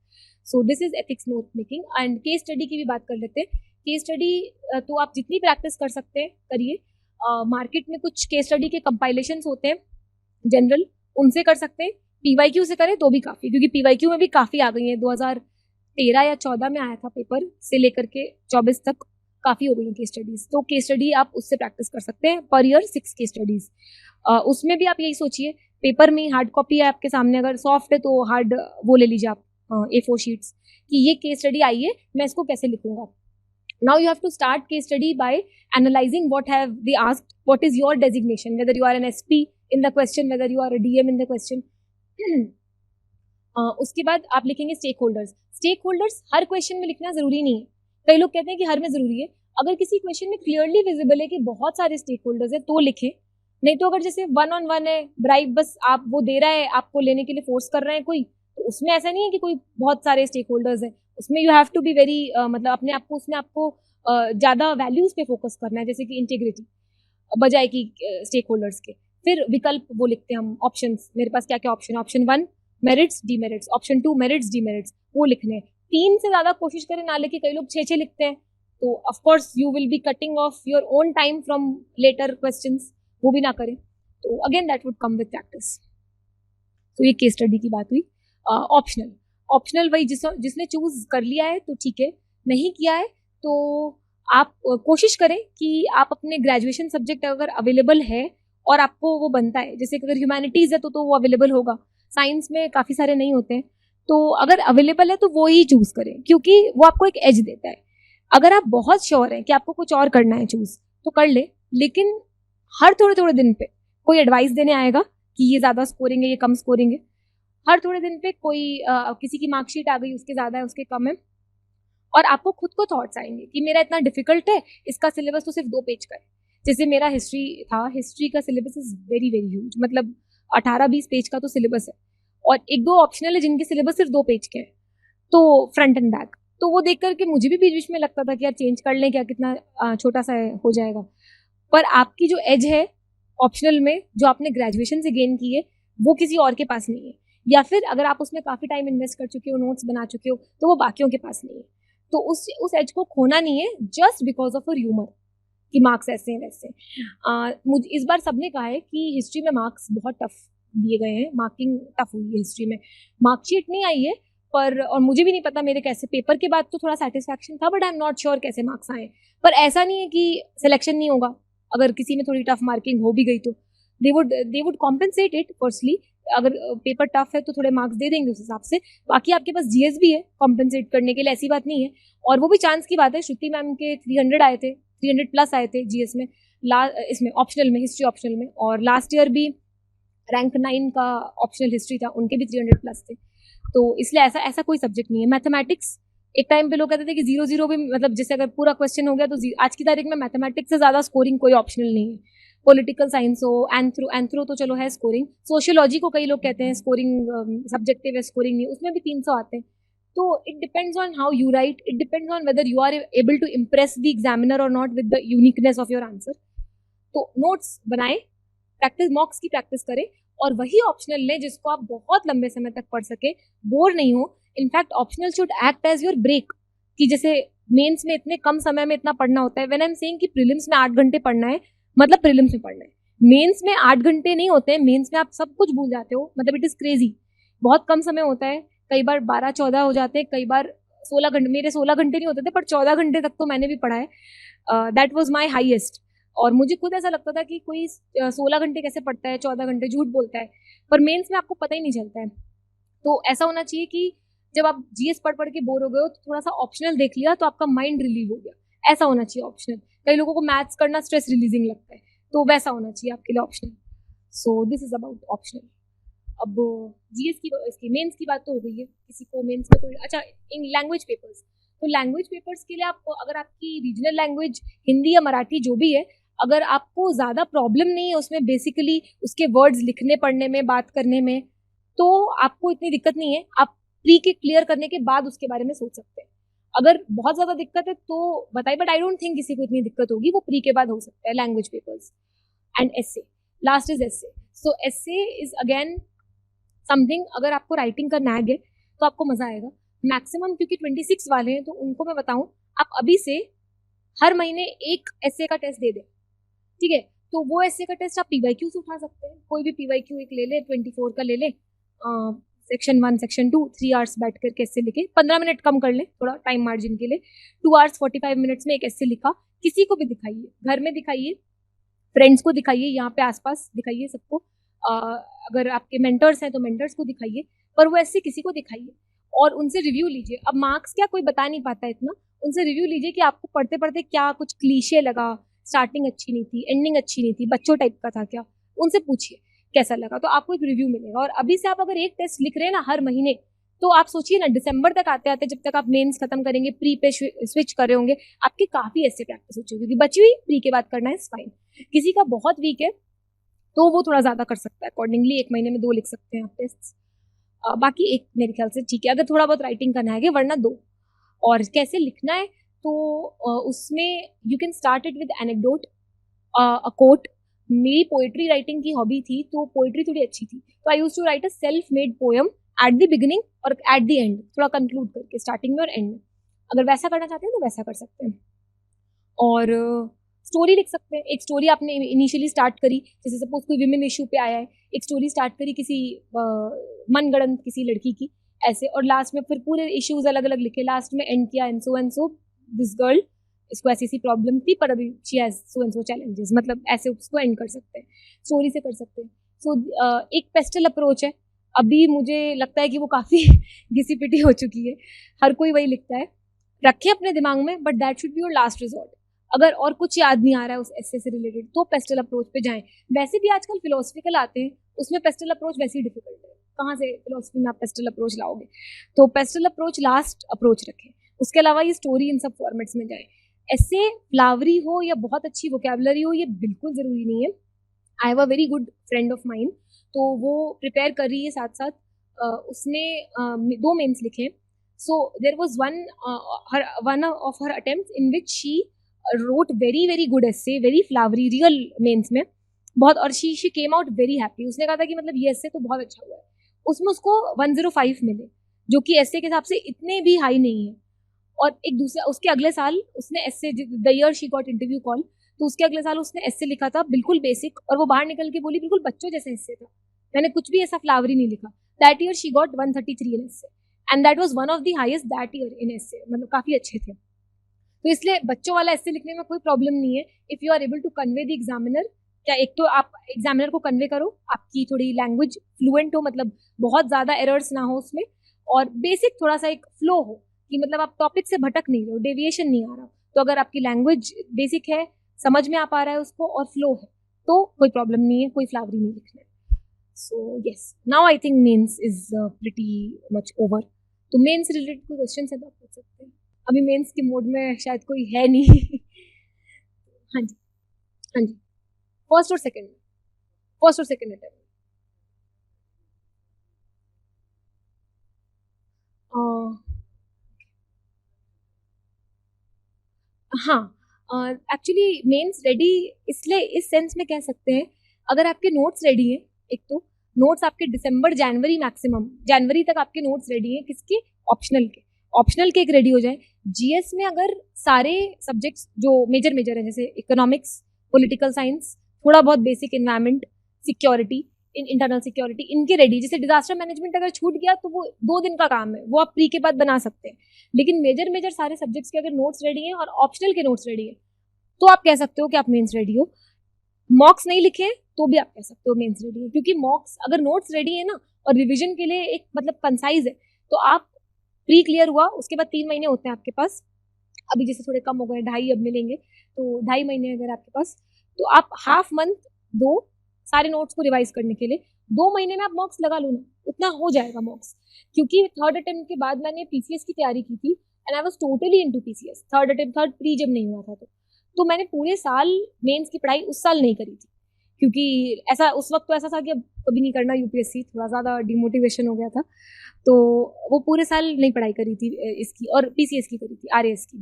So this is ethics note making. And case study की भी बात कर लेते हैं. केस स्टडी तो आप जितनी प्रैक्टिस कर सकते हैं करिए. मार्केट में कुछ केस स्टडी के कंपाइलेशंस होते हैं जनरल, उनसे कर सकते हैं. पीवाईक्यू से करें तो भी काफ़ी, क्योंकि पीवाईक्यू में भी काफ़ी आ गई हैं. 2013 या 14 में आया था पेपर, से लेकर के 24 तक काफ़ी हो गई हैं केस स्टडीज़. तो केस स्टडी आप उससे प्रैक्टिस कर सकते हैं. Per year 6 case studies. उसमें भी आप यही सोचिए, पेपर में हार्ड कॉपी है आपके सामने, अगर सॉफ्ट है तो हार्ड वो ले लीजिए आप, A4 शीट्स, कि ये केस स्टडी आई है, मैं इसको कैसे लिखूंगा. Now you have to start case study by analyzing what have they asked, what is your designation, whether you are an SP in the question, whether you are a DM in the question. उसके बाद आप लिखेंगे stake holders. Stake holders हर question में लिखना जरूरी नहीं है. कई लोग कहते हैं कि हर में जरूरी है. अगर किसी क्वेश्चन में क्लियरली विजिबल है कि बहुत सारे स्टेक होल्डर्स है तो लिखें. नहीं तो अगर जैसे 1-on-1 है, ब्राइब बस आप वो दे रहा है, आपको लेने के लिए फोर्स कर रहे हैं कोई, तो उसमें ऐसा नहीं है कि कोई बहुत सारे स्टेक होल्डर्स है. उसमें you have to be very, मतलब अपने आप को उसमें आपको ज़्यादा वैल्यूज पे फोकस करना है, जैसे कि इंटीग्रिटी, बजाय कि स्टेक होल्डर्स के. फिर विकल्प वो लिखते हैं हम, ऑप्शंस, मेरे पास क्या क्या ऑप्शन है. Option 1 merits demerits, option 2 merits demerits, वो लिखने हैं. 3 से ज़्यादा कोशिश करें ना लेके. कई लोग 6 लिखते हैं, तो of course you will be cutting off your own time from later questions. वो भी ना करें. तो again that would come with practice. तो ये केस स्टडी की बात हुई. ऑप्शनल, ऑप्शनल वही जिसने चूज कर लिया है तो ठीक है, नहीं किया है तो आप कोशिश करें कि आप अपने ग्रेजुएशन सब्जेक्ट अगर अवेलेबल है और आपको वो बनता है, जैसे अगर ह्यूमैनिटीज़ है तो वो अवेलेबल होगा, साइंस में काफ़ी सारे नहीं होते हैं, तो अगर अवेलेबल है तो वो ही चूज़ करें, क्योंकि वो आपको एक एज देता है. अगर आप बहुत श्योर हैं कि आपको कुछ और करना है चूज़, तो कर ले. लेकिन हर थोड़े थोड़े दिन पे कोई एडवाइस देने आएगा कि ये ज़्यादा स्कोरिंग है, ये कम स्कोरिंग है. हर थोड़े दिन पे कोई किसी की मार्कशीट आ गई, उसके ज़्यादा है, उसके कम है, और आपको खुद को थॉट्स आएंगे कि मेरा इतना डिफिकल्ट है, इसका सिलेबस तो सिर्फ 2 पेज का है. जैसे मेरा हिस्ट्री था, हिस्ट्री का syllabus is very very huge, मतलब 18-20 पेज का तो सिलेबस है, और 1-2 ऑप्शनल है जिनके सिलेबस सिर्फ 2 पेज के हैं, तो फ्रंट एंड बैक. तो वो देख करके मुझे भी बीच बीच में लगता था कि यार चेंज कर लें क्या, कितना छोटा सा हो जाएगा. पर आपकी जो एज है ऑप्शनल में, जो आपने ग्रेजुएशन से गेन की है, वो किसी और के पास नहीं है. या फिर अगर आप उसमें काफ़ी टाइम इन्वेस्ट कर चुके हो, नोट्स बना चुके हो, तो वो बाकियों के पास नहीं है. तो उस एज को खोना नहीं है just because of a humour कि मार्क्स ऐसे हैं वैसे. मुझे इस बार सबने कहा है कि हिस्ट्री में मार्क्स बहुत टफ दिए गए हैं, मार्किंग टफ हुई है हिस्ट्री में. मार्कशीट नहीं आई है पर, और मुझे भी नहीं पता मेरे कैसे, पेपर के बाद तो थोड़ा सेटिस्फैक्शन था, but I am not sure कैसे मार्क्स आए. पर ऐसा नहीं है कि सिलेक्शन नहीं होगा. अगर किसी में थोड़ी टफ मार्किंग हो भी गई तो they would compensate it personally. अगर पेपर टफ है तो थोड़े मार्क्स दे देंगे उस हिसाब से. बाकी आपके पास जीएस भी है कॉम्पेंसेट करने के लिए, ऐसी बात नहीं है. और वो भी चांस की बात है. श्रुति मैम के 300 आए थे, 300+ आए थे जीएस में, इसमें ऑप्शनल में, हिस्ट्री ऑप्शनल में. और लास्ट ईयर भी रैंक 9 का ऑप्शनल हिस्ट्री था, उनके भी 300+ थे. तो इसलिए ऐसा कोई सब्जेक्ट नहीं है. मैथमेटिक्स, एक टाइम पे लोग कहते थे कि 0-0 भी, मतलब जैसे अगर पूरा क्वेश्चन हो गया तो आज की तारीख में मैथमेटिक्स से ज़्यादा स्कोरिंग कोई ऑप्शनल नहीं है. पॉलिटिकल साइंस हो, एंथ्रो तो चलो है स्कोरिंग. सोशियोलॉजी को कई लोग कहते हैं स्कोरिंग सब्जेक्टिव है, स्कोरिंग नहीं, उसमें भी 300 आते हैं. तो it depends on how you write, it depends on whether you are able to impress the examiner और not with the uniqueness of your answer. तो नोट्स बनाए, प्रैक्टिस, मॉक्स की प्रैक्टिस करें, और वही ऑप्शनल लें जिसको आप बहुत लंबे समय तक पढ़ सके, बोर नहीं हो. In fact optional should act as your break, कि जैसे मेंस में इतने कम समय में इतना पढ़ना होता है. व्हेन आई एम सेइंग कि प्रीलिम्स में 8 घंटे पढ़ना है, मतलब प्रीलिम्स में पढ़ना है. मेंस में 8 घंटे नहीं होते हैं. मेंस में आप सब कुछ भूल जाते हो, मतलब इट इज क्रेजी. बहुत कम समय होता है, कई बार 12-14 हो जाते हैं, कई बार 16 घंटे. मेरे 16 घंटे नहीं होते थे, पर 14 घंटे तक तो मैंने भी पढ़ा है. That was my highest. और मुझे खुद ऐसा लगता था कि कोई 16 घंटे कैसे पढ़ता है, 14 घंटे, झूठ बोलता है. पर मेंस में आपको पता ही नहीं चलता है. तो ऐसा होना चाहिए कि जब आप जीएस पढ़ के बोर हो गए हो तो थोड़ा सा ऑप्शनल देख लिया तो आपका माइंड रिलीव हो गया. ऐसा होना चाहिए ऑप्शनल. कई लोगों को मैथ्स करना स्ट्रेस रिलीजिंग लगता है, तो वैसा होना चाहिए आपके लिए optional. So this is about optional. अब जीएस की, इसकी मेंस की बात तो हो गई है. किसी को मेंस में कोई, अच्छा, इन लैंग्वेज पेपर्स, तो लैंग्वेज पेपर्स के लिए आप, अगर आपकी रीजनल लैंग्वेज हिंदी या मराठी जो भी है, अगर आपको ज़्यादा प्रॉब्लम नहीं है उसमें बेसिकली उसके वर्ड्स लिखने पढ़ने में, बात करने में, तो आपको इतनी दिक्कत नहीं है. आप प्री के क्लियर करने के बाद उसके बारे में सोच सकते हैं. अगर बहुत ज़्यादा दिक्कत है तो बताइए, बट आई डोंट थिंक किसी को इतनी दिक्कत होगी. वो प्री के बाद हो सकता है language papers. And essay, last is essay. So essay is again something, अगर आपको राइटिंग का नैग है तो आपको मजा आएगा मैक्सिमम, क्योंकि 26 वाले हैं. तो उनको मैं बताऊं, आप अभी से हर महीने एक एसे का टेस्ट दे दें, ठीक है. तो वो एसे का टेस्ट आप पीवाईक्यू से उठा सकते हैं, कोई भी पीवाईक्यू एक ले ले, 24 का ले ले, सेक्शन 1 सेक्शन 2, 3 आवर्स बैठ करके एसे लिखे, 15 मिनट कम कर ले थोड़ा टाइम मार्जिन के लिए, 2 आवर्स 45 मिनट्स में एक एसे लिखा. किसी को भी दिखाइए, घर में दिखाइए, फ्रेंड्स को दिखाइए, यहाँ पे आसपास दिखाइए सबको, अगर आपके मेंटर्स हैं तो मेंटर्स को दिखाइए, पर वो ऐसे किसी को दिखाइए और उनसे रिव्यू लीजिए. अब मार्क्स क्या कोई बता नहीं पाता इतना, उनसे रिव्यू लीजिए कि आपको पढ़ते पढ़ते क्या कुछ क्लीशे लगा, स्टार्टिंग अच्छी नहीं थी, एंडिंग अच्छी नहीं थी, बच्चों टाइप का था क्या, उनसे पूछिए कैसा लगा, तो आपको एक रिव्यू मिलेगा. और अभी से आप अगर एक टेस्ट लिख रहे हैं ना हर महीने, तो आप सोचिए ना दिसंबर तक आते आते, जब तक आप मेंस खत्म करेंगे, प्री पे स्विच कर रहे होंगे, आपकी काफी ऐसे प्रैक्टिस हो चुकी होगी. बची हुई प्री के बाद करना है फाइन. किसी का बहुत वीक है तो वो थोड़ा ज्यादा कर सकता है, अकॉर्डिंगली 1 महीने में 2 लिख सकते हैं आप टेस्ट. बाकी एक मेरे ख्याल से ठीक है अगर थोड़ा बहुत राइटिंग करना है, वरना 2. और कैसे लिखना है, तो उसमें you can start it with anecdote, a quote. मेरी पोएट्री राइटिंग की हॉबी थी, तो पोएट्री थोड़ी अच्छी थी, तो I used to write a self made poem at the beginning और एट द एंड, थोड़ा कंक्लूड करके स्टार्टिंग में और एंड में. अगर वैसा करना चाहते हैं तो वैसा कर सकते हैं. और स्टोरी लिख सकते हैं. एक स्टोरी आपने इनिशियली स्टार्ट करी, जैसे सपोज कोई विमेन इशू पे आया है, एक स्टोरी स्टार्ट करी किसी मनगढ़ंत किसी लड़की की ऐसे, और लास्ट में फिर पूरे इश्यूज अलग अलग लिखे, लास्ट में एंड किया एंड सो दिस गर्ल, इसको ऐसी प्रॉब्लम थी पर अभी she has so and so challenges, मतलब ऐसे उसको एंड कर सकते हैं, स्टोरी से कर सकते हैं. सो एक पेस्टल अप्रोच है. अभी मुझे लगता है कि वो काफी घिसी पिटी हो चुकी है, हर कोई वही लिखता है. रखे अपने दिमाग में, but that should be your last resort. अगर और कुछ याद नहीं आ रहा है उस एसे से रिलेटेड, तो पेस्टल अप्रोच पे जाएं. वैसे भी आजकल फिलोसफिकल आते हैं, उसमें पेस्टल अप्रोच वैसे ही डिफिकल्ट है, कहाँ से फिलोसफी में आप पेस्टल अप्रोच लाओगे. तो पेस्टल अप्रोच लास्ट अप्रोच रखें. उसके अलावा ये स्टोरी इन सब फॉर्मेट्स में जाए. ऐसे फ्लावरी हो या बहुत अच्छी वोकेबलरी हो, ये बिल्कुल जरूरी नहीं है. I have a very good friend of mine, तो वो प्रिपेयर कर रही है साथ साथ, उसने 2 मेंस लिखे. So there was one of her attempt in which she wrote very very good essay, very flowery, real mains में बहुत, और she came out very happy. उसने कहा था कि मतलब ये essay तो बहुत अच्छा हुआ है. उसमें उसको 105 मिले, जो कि essay के हिसाब से इतने भी हाई नहीं है. और एक दूसरा उसके अगले साल उसने essay, the year she got interview call, तो उसके अगले साल उसने essay लिखा था बिल्कुल बेसिक, और वो बाहर निकल के बोली बिल्कुल बच्चों जैसे essay था, मैंने कुछ भी ऐसा फ्लावरी नहीं लिखा. That year she got 133 in essay and that was one of the highest that year in essay, मतलब काफी अच्छे थे. तो इसलिए बच्चों वाला ऐसे लिखने में कोई प्रॉब्लम नहीं है, if you are able to convey the examiner. क्या एक तो आप एग्जामिनर को कन्वे करो, आपकी थोड़ी लैंग्वेज फ्लुएंट हो, मतलब बहुत ज्यादा एरर्स ना हो उसमें, और बेसिक थोड़ा सा एक फ्लो हो, कि मतलब आप टॉपिक से भटक नहीं रहे हो, डेविएशन नहीं आ रहा. तो अगर आपकी लैंग्वेज बेसिक है, समझ में आ पा रहा है उसको, और फ्लो है, तो कोई प्रॉब्लम नहीं है, कोई फ्लावरी नहीं लिखना है. So yes, now I think mains is pretty much over. तो मेंस रिलेटेड कोई क्वेश्चन है तो आप पूछ सकते हैं. अभी मेंस के मोड में शायद कोई है नहीं. हाँ जी, हाँ जी. फर्स्ट और सेकंड अटेम्प्ट. हाँ, एक्चुअली मेंस रेडी इसलिए इस सेंस में कह सकते हैं, अगर आपके नोट्स रेडी हैं, एक तो नोट्स आपके दिसंबर जनवरी मैक्सिमम जनवरी तक आपके नोट्स रेडी हैं, किसके, ऑप्शनल के एक रेडी हो जाए. जीएस में अगर सारे सब्जेक्ट्स जो मेजर हैं, जैसे इकोनॉमिक्स, पॉलिटिकल साइंस, थोड़ा बहुत basic environment, security, internal security, इनके रेडी. जैसे डिजास्टर मैनेजमेंट अगर छूट गया तो वो 2 दिन का काम है, वो आप प्री के बाद बना सकते हैं. लेकिन मेजर सारे सब्जेक्ट्स के अगर नोट्स रेडी हैं और ऑप्शनल के नोट्स रेडी है, तो आप कह सकते हो कि आप मेंस रेडी हो. मॉक्स नहीं लिखे तो भी आप कह सकते हो मेंस रेडी है, क्योंकि मॉक्स अगर नोट्स रेडी है ना, और रिविजन के लिए एक मतलब कंसाइज है, तो आप प्री क्लियर हुआ, उसके बाद 3 महीने होते हैं आपके पास. अभी जैसे थोड़े कम हो गए, 2.5 अब मिलेंगे, तो 2.5 महीने अगर आपके पास, तो आप हाफ मंथ दो सारे नोट्स को रिवाइज करने के लिए. 2 महीने में आप मॉक्स लगा लो ना, उतना हो जाएगा मॉक्स. क्योंकि थर्ड अटेम्प्ट के बाद मैंने पीसीएस की तैयारी की थी, and I was totally into PCS. Third pre जब नहीं हुआ था, तो मैंने पूरे साल मेंस की पढ़ाई उस साल नहीं करी थी, क्योंकि ऐसा उस वक्त तो ऐसा था कि अब कभी नहीं करना यूपीएससी, थोड़ा ज़्यादा डिमोटिवेशन हो गया था. तो वो पूरे साल नहीं पढ़ाई करी थी इसकी, और पीसीएस की करी थी, आरएएस की.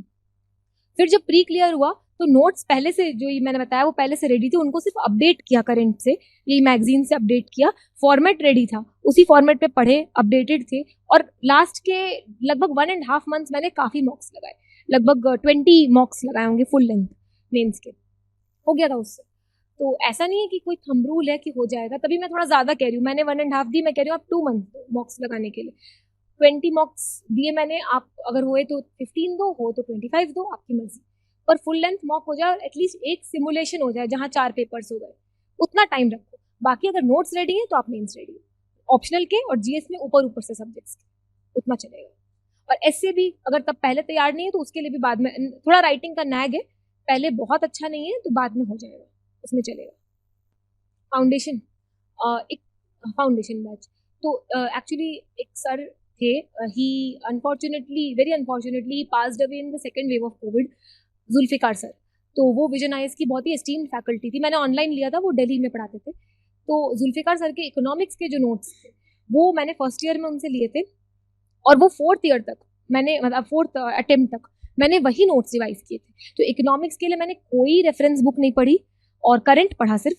फिर जब प्री क्लियर हुआ तो नोट्स पहले से जो ये मैंने बताया वो पहले से रेडी थे, उनको सिर्फ अपडेट किया करंट से, ये मैगजीन से अपडेट किया, फॉर्मेट रेडी था, उसी फॉर्मेट पे पढ़े, अपडेटेड थे। और लास्ट के लगभग 1.5 मंथ्स मैंने काफ़ी मॉक्स लगाए, लगभग 20 मॉक्स लगाए होंगे फुल लेंथ मेंस के, हो गया था उससे। तो ऐसा नहीं है कि कोई थंब रूल है कि हो जाएगा, तभी मैं थोड़ा ज़्यादा कह रही हूँ, मैंने 1.5 दी, मैं कह रही हूँ आप 2 मंथ दो मॉक्स लगाने के लिए। 20 मॉक्स दिए मैंने, आप अगर हुए तो 15 दो, हो तो 25 दो, आपकी मर्जी, पर फुल लेंथ मॉक हो जाए और एटलीस्ट एक सिमुलेशन हो जाए जहाँ 4 पेपर्स हो गए, उतना टाइम रखो। बाकी अगर नोट्स रेडी है तो आप मेंस रेडी हो, ऑप्शनल के और जीएस में ऊपर ऊपर से सब्जेक्ट्स के, उतना चलेगा। और ऐसे भी अगर तब पहले तैयार नहीं है तो उसके लिए भी बाद में थोड़ा राइटिंग का नैग है, पहले बहुत अच्छा नहीं है तो बाद में हो जाएगा, उसमें चलेगा। फाउंडेशन, एक फाउंडेशन बैच, तो एक्चुअली एक सर थे, ही unfortunately, very unfortunately passed away in the second wave of covid, Zulfikar sir. तो वो विजन आईएएस की बहुत ही एस्टीम्ड फैकल्टी थी, मैंने ऑनलाइन लिया था, वो दिल्ली में पढ़ाते थे। तो जुल्फिकार सर के इकोनॉमिक्स के जो नोट्स थे वो मैंने फर्स्ट ईयर में उनसे लिए थे, और वो 4th ईयर तक मैंने, मतलब 4th अटेम्प्ट तक मैंने वही नोट्स रिवाइज किए थे। तो इकोनॉमिक्स के लिए मैंने कोई रेफरेंस बुक नहीं पढ़ी और करंट पढ़ा, सिर्फ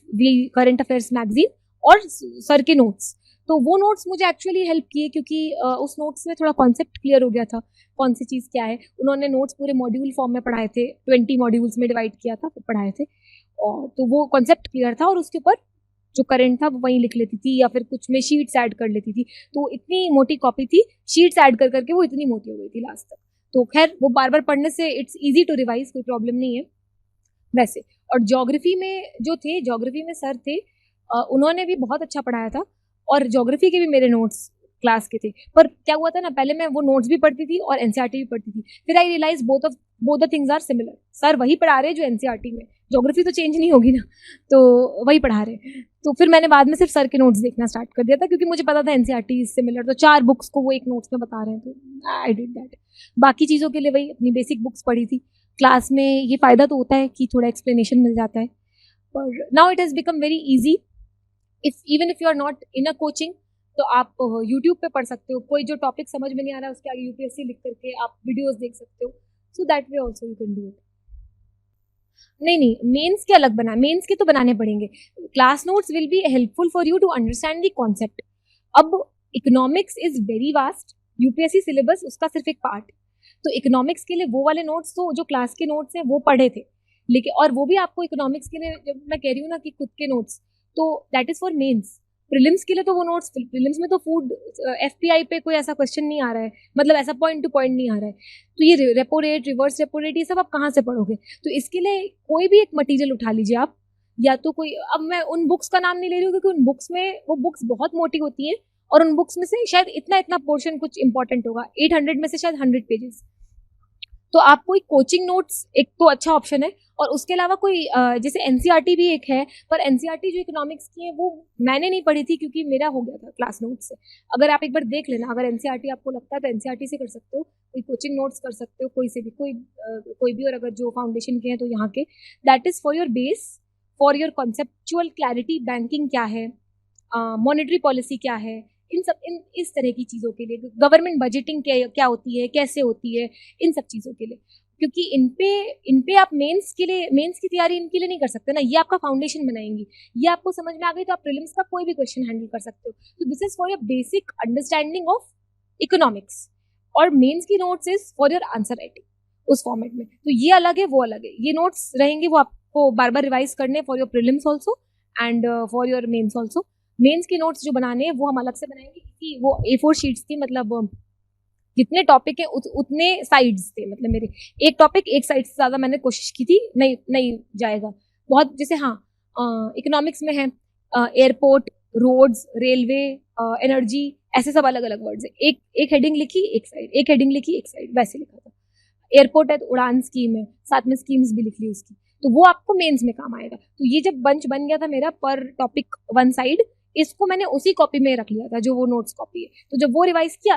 करंट अफेयर्स मैगजीन और सर के नोट्स। तो वो नोट्स मुझे एक्चुअली हेल्प किए, क्योंकि उस नोट्स में थोड़ा कॉन्सेप्ट क्लियर हो गया था, कौन सी चीज़ क्या है। उन्होंने नोट्स पूरे मॉड्यूल फॉर्म में पढ़ाए थे, 20 मॉड्यूल्स में डिवाइड किया था, फिर पढ़ाए थे, और तो वो कॉन्सेप्ट क्लियर था, और उसके ऊपर जो करंट था वो वहीं लिख लेती थी, या फिर कुछ में शीट्स ऐड कर लेती थी। तो इतनी मोटी कॉपी थी, शीट्स ऐड कर करके वो इतनी मोटी हो गई थी लास्ट तक। तो खैर वो बार बार पढ़ने से इट्स ईजी टू रिवाइज, कोई प्रॉब्लम नहीं है वैसे। और ज्योग्राफी में जो थे, ज्योग्राफी में सर थे, उन्होंने भी बहुत अच्छा पढ़ाया था, और ज्योग्राफी के भी मेरे नोट्स क्लास के थे। पर क्या हुआ था ना, पहले मैं वो नोट्स भी पढ़ती थी और एनसीईआरटी भी पढ़ती थी, फिर I realise both the things are similar. Sir वही पढ़ा रहे जो एनसीईआरटी में, ज्योग्राफी तो चेंज नहीं होगी ना, तो वही पढ़ा रहे। तो फिर मैंने बाद में सिर्फ सर के नोट्स देखना स्टार्ट कर दिया था, क्योंकि मुझे पता था एनसीईआरटी इज सिमिलर, तो 4 बुक्स को वो एक नोट्स में बता रहे हैं, तो आई डिड दैट। बाकी चीज़ों के लिए वही अपनी बेसिक बुक्स पढ़ी थी। क्लास में ये फ़ायदा तो होता है कि थोड़ा एक्सप्लेनेशन मिल जाता है, पर now it has become very easy. Even if you are not in a coaching, तो आप यूट्यूब पे पढ़ सकते हो, कोई जो टॉपिक समझ में नहीं आ रहा है उसके आगे यूपीएससी लिख करके आप वीडियोस देख सकते हो, so that way also you can do it. नहीं, मेंस के अलग बना, मेंस के तो बनाने पड़ेंगे। Class notes will be helpful for you to understand the concept. अब economics is very vast, UPSC syllabus उसका सिर्फ एक पार्ट, तो इकोनॉमिक्स के लिए वो वाले नोट्स तो जो क्लास के नोट्स हैं वो पढ़े थे, लेकिन और वो भी आपको इकोनॉमिक्स के लिए, जब मैं कह रही हूँ ना कि खुद के नोट्स, तो that is for mains. Prelims के लिए तो वो नोट्स, प्रीलिम्स में तो फूड एफपीआई पे कोई ऐसा क्वेश्चन नहीं आ रहा है, मतलब ऐसा पॉइंट टू पॉइंट नहीं आ रहा है, तो ये repo rate, reverse repo rate, ये सब आप कहाँ से पढ़ोगे? तो इसके लिए कोई भी एक मटेरियल उठा लीजिए आप, या तो कोई, अब मैं उन बुक्स का नाम नहीं ले रही हूँ क्योंकि उन बुक्स में, वो बुक्स बहुत मोटी होती हैं, और उन बुक्स में से शायद इतना पोर्शन कुछ इंपॉर्टेंट होगा, 800 में से शायद 100 पेजेस। तो आप कोई कोचिंग नोट्स एक तो अच्छा ऑप्शन है, और उसके अलावा कोई जैसे एनसीईआरटी भी एक है, पर एनसीईआरटी जो इकोनॉमिक्स की है वो मैंने नहीं पढ़ी थी, क्योंकि मेरा हो गया था क्लास नोट्स से। अगर आप एक बार देख लेना, अगर एनसीईआरटी आपको लगता है तो एनसीईआरटी से कर सकते हो, कोई कोचिंग नोट्स कर सकते हो, कोई से भी, कोई भी, और अगर जो फाउंडेशन के हैं तो यहाँ के, that is for your base, for your conceptual clarity, banking क्या है, मॉनेटरी पॉलिसी क्या है, इस तरह की चीज़ों के लिए, गवर्नमेंट बजटिंग क्या होती है, कैसे होती है, इन सब चीज़ों के लिए, क्योंकि इन पे आप मेंस की तैयारी इनके लिए नहीं कर सकते ना, ये आपका फाउंडेशन बनाएंगी, ये आपको समझ में आ गई तो आप प्रीलिम्स का कोई भी क्वेश्चन हैंडल कर सकते हो। तो this is for your basic understanding of economics, और मेंस की notes is for your answer writing उस फॉर्मेट में। तो ये अलग है, वो अलग है, ये नोट्स रहेंगे, वो आपको बार बार रिवाइज करने for your prelims also and for your mains also. Mains के नोट्स जो बनाने हैं वो हम अलग से बनाएंगे, क्योंकि वो A4 शीट्स थी, मतलब जितने टॉपिक है उतने साइड्स थे, मतलब मेरे एक टॉपिक एक साइड से ज़्यादा मैंने कोशिश की थी, नहीं जाएगा बहुत। जैसे हाँ, इकोनॉमिक्स में है एयरपोर्ट, रोड्स, रेलवे, एनर्जी, ऐसे सब अलग अलग वर्ड्स है, एक हेडिंग लिखी एक साइड, एक हेडिंग लिखी एक साइड, वैसे लिखा था। एयरपोर्ट है तो उड़ान स्कीम है, साथ में स्कीम्स भी लिख ली उसकी, तो वो आपको मेंस में काम आएगा। तो ये जब बंच बन गया था मेरा पर टॉपिक वन साइड, इसको मैंने उसी कॉपी में रख लिया था जो वो नोट्स कॉपी है। तो जब वो रिवाइज किया,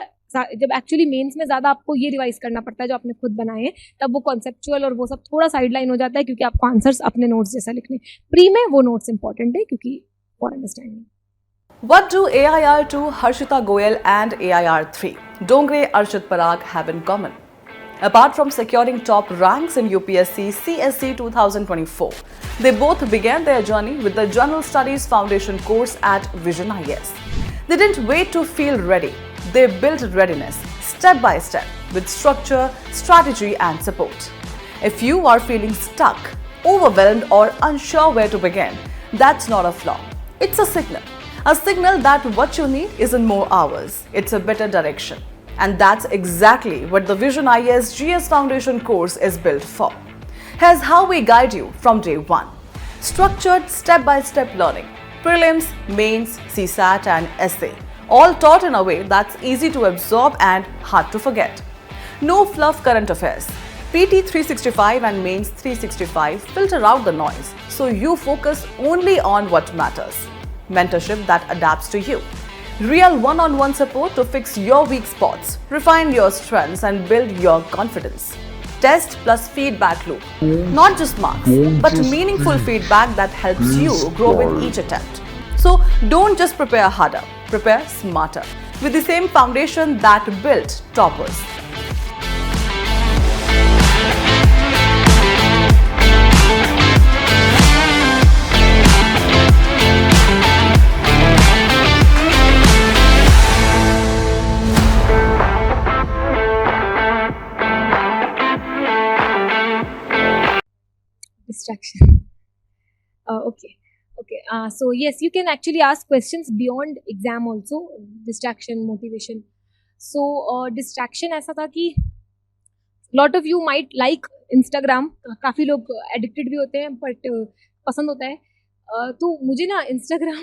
जब एक्चुअली मेंस में ज़्यादा आपको ये रिवाइज करना पड़ता है जो आपने खुद बनाए हैं, तब वो कॉन्सेप्चुअल और वो सब थोड़ा साइडलाइन हो जाता है, क्योंकि आपको आंसर्स अपने नोट्स जैसा लिखने। प्री में वो नोट्स इंपॉर्टेंट है, क्योंकि for understanding. What do AIR2 Harshita Goyal and AIR3 Dongre Arshad Parag have in common? Apart from securing top ranks in UPSC CSC 2024, they both began their journey with the General Studies Foundation course at Vision IAS. They didn't wait to feel ready. They built readiness step by step with structure, strategy, and support. If you are feeling stuck, overwhelmed, or unsure where to begin, that's not a flaw. It's a signal. A signal that what you need isn't more hours, it's a better direction. And that's exactly what the Vision IAS GS Foundation course is built for. Here's how we guide you from day one. Structured step-by-step learning. Prelims, mains, CSAT and essay. All taught in a way that's easy to absorb and hard to forget. No fluff current affairs. PT 365 and Mains 365 filter out the noise so you focus only on what matters. Mentorship that adapts to you. Real one-on-one support to fix your weak spots, refine your strengths and build your confidence. Test plus feedback loop. Not just marks, but meaningful feedback that helps you grow with each attempt. So don't just prepare harder, prepare smarter with the same foundation that built toppers. Distraction. Okay. So yes, you can actually ask questions beyond exam also. Distraction, motivation. So distraction ऐसा था कि lot of you might like Instagram. काफी लोग addicted भी होते हैं, but पसंद होता है. तो मुझे ना Instagram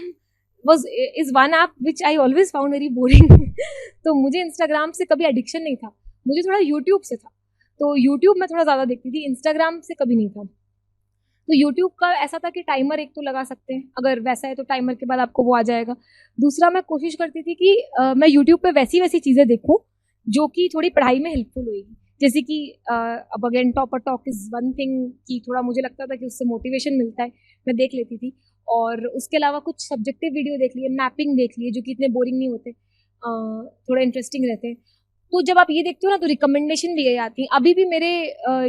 is one app which I always found very boring. तो मुझे Instagram से कभी addiction नहीं था. मुझे थोड़ा YouTube से था. तो YouTube में थोड़ा ज़्यादा देखती थी, Instagram से कभी नहीं था. तो YouTube का ऐसा था कि टाइमर एक तो लगा सकते हैं, अगर वैसा है तो टाइमर के बाद आपको वो आ जाएगा. दूसरा मैं कोशिश करती थी कि मैं YouTube पे वैसी चीज़ें देखूं जो कि थोड़ी पढ़ाई में हेल्पफुल होगी. जैसे कि अब again topper talk is one thing कि थोड़ा मुझे लगता था कि उससे मोटिवेशन मिलता है, मैं देख लेती थी. और उसके अलावा कुछ सब्जेक्टिव वीडियो देख लिए, मैपिंग देख लिए जो कि इतने बोरिंग नहीं होते, थोड़ा इंटरेस्टिंग रहते हैं. तो जब आप ये देखते हो ना तो रिकमेंडेशन भी यही आती है. अभी भी मेरे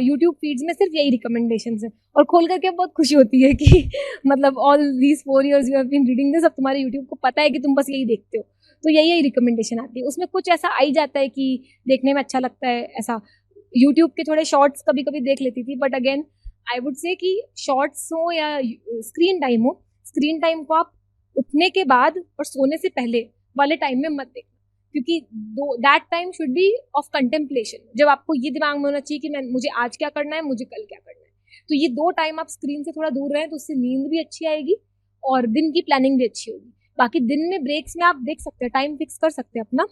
यूट्यूब फीड्स में सिर्फ यही रिकमेंडेशन है और खोल करके बहुत खुशी होती है कि मतलब all these 4 years you have been reading this, अब तुम्हारे यूट्यूब को पता है कि तुम बस यही देखते हो, तो यही रिकमेंडेशन आती है. उसमें कुछ ऐसा आ ही जाता है कि देखने में अच्छा लगता है. ऐसा यूट्यूब के थोड़े शॉर्ट्स कभी कभी देख लेती थी, but again I would say कि शॉर्ट्स हो या स्क्रीन टाइम हो, स्क्रीन टाइम को आप उठने के बाद और सोने से पहले वाले टाइम में मत देखना, क्योंकि that time should be of contemplation. जब आपको ये दिमाग में होना चाहिए कि मुझे आज क्या करना है, मुझे कल क्या करना है. तो ये 2 टाइम आप स्क्रीन से थोड़ा दूर रहें तो उससे नींद भी अच्छी आएगी और दिन की प्लानिंग भी अच्छी होगी. बाकी दिन में ब्रेक्स में आप देख सकते हैं, टाइम फिक्स कर सकते हैं अपना.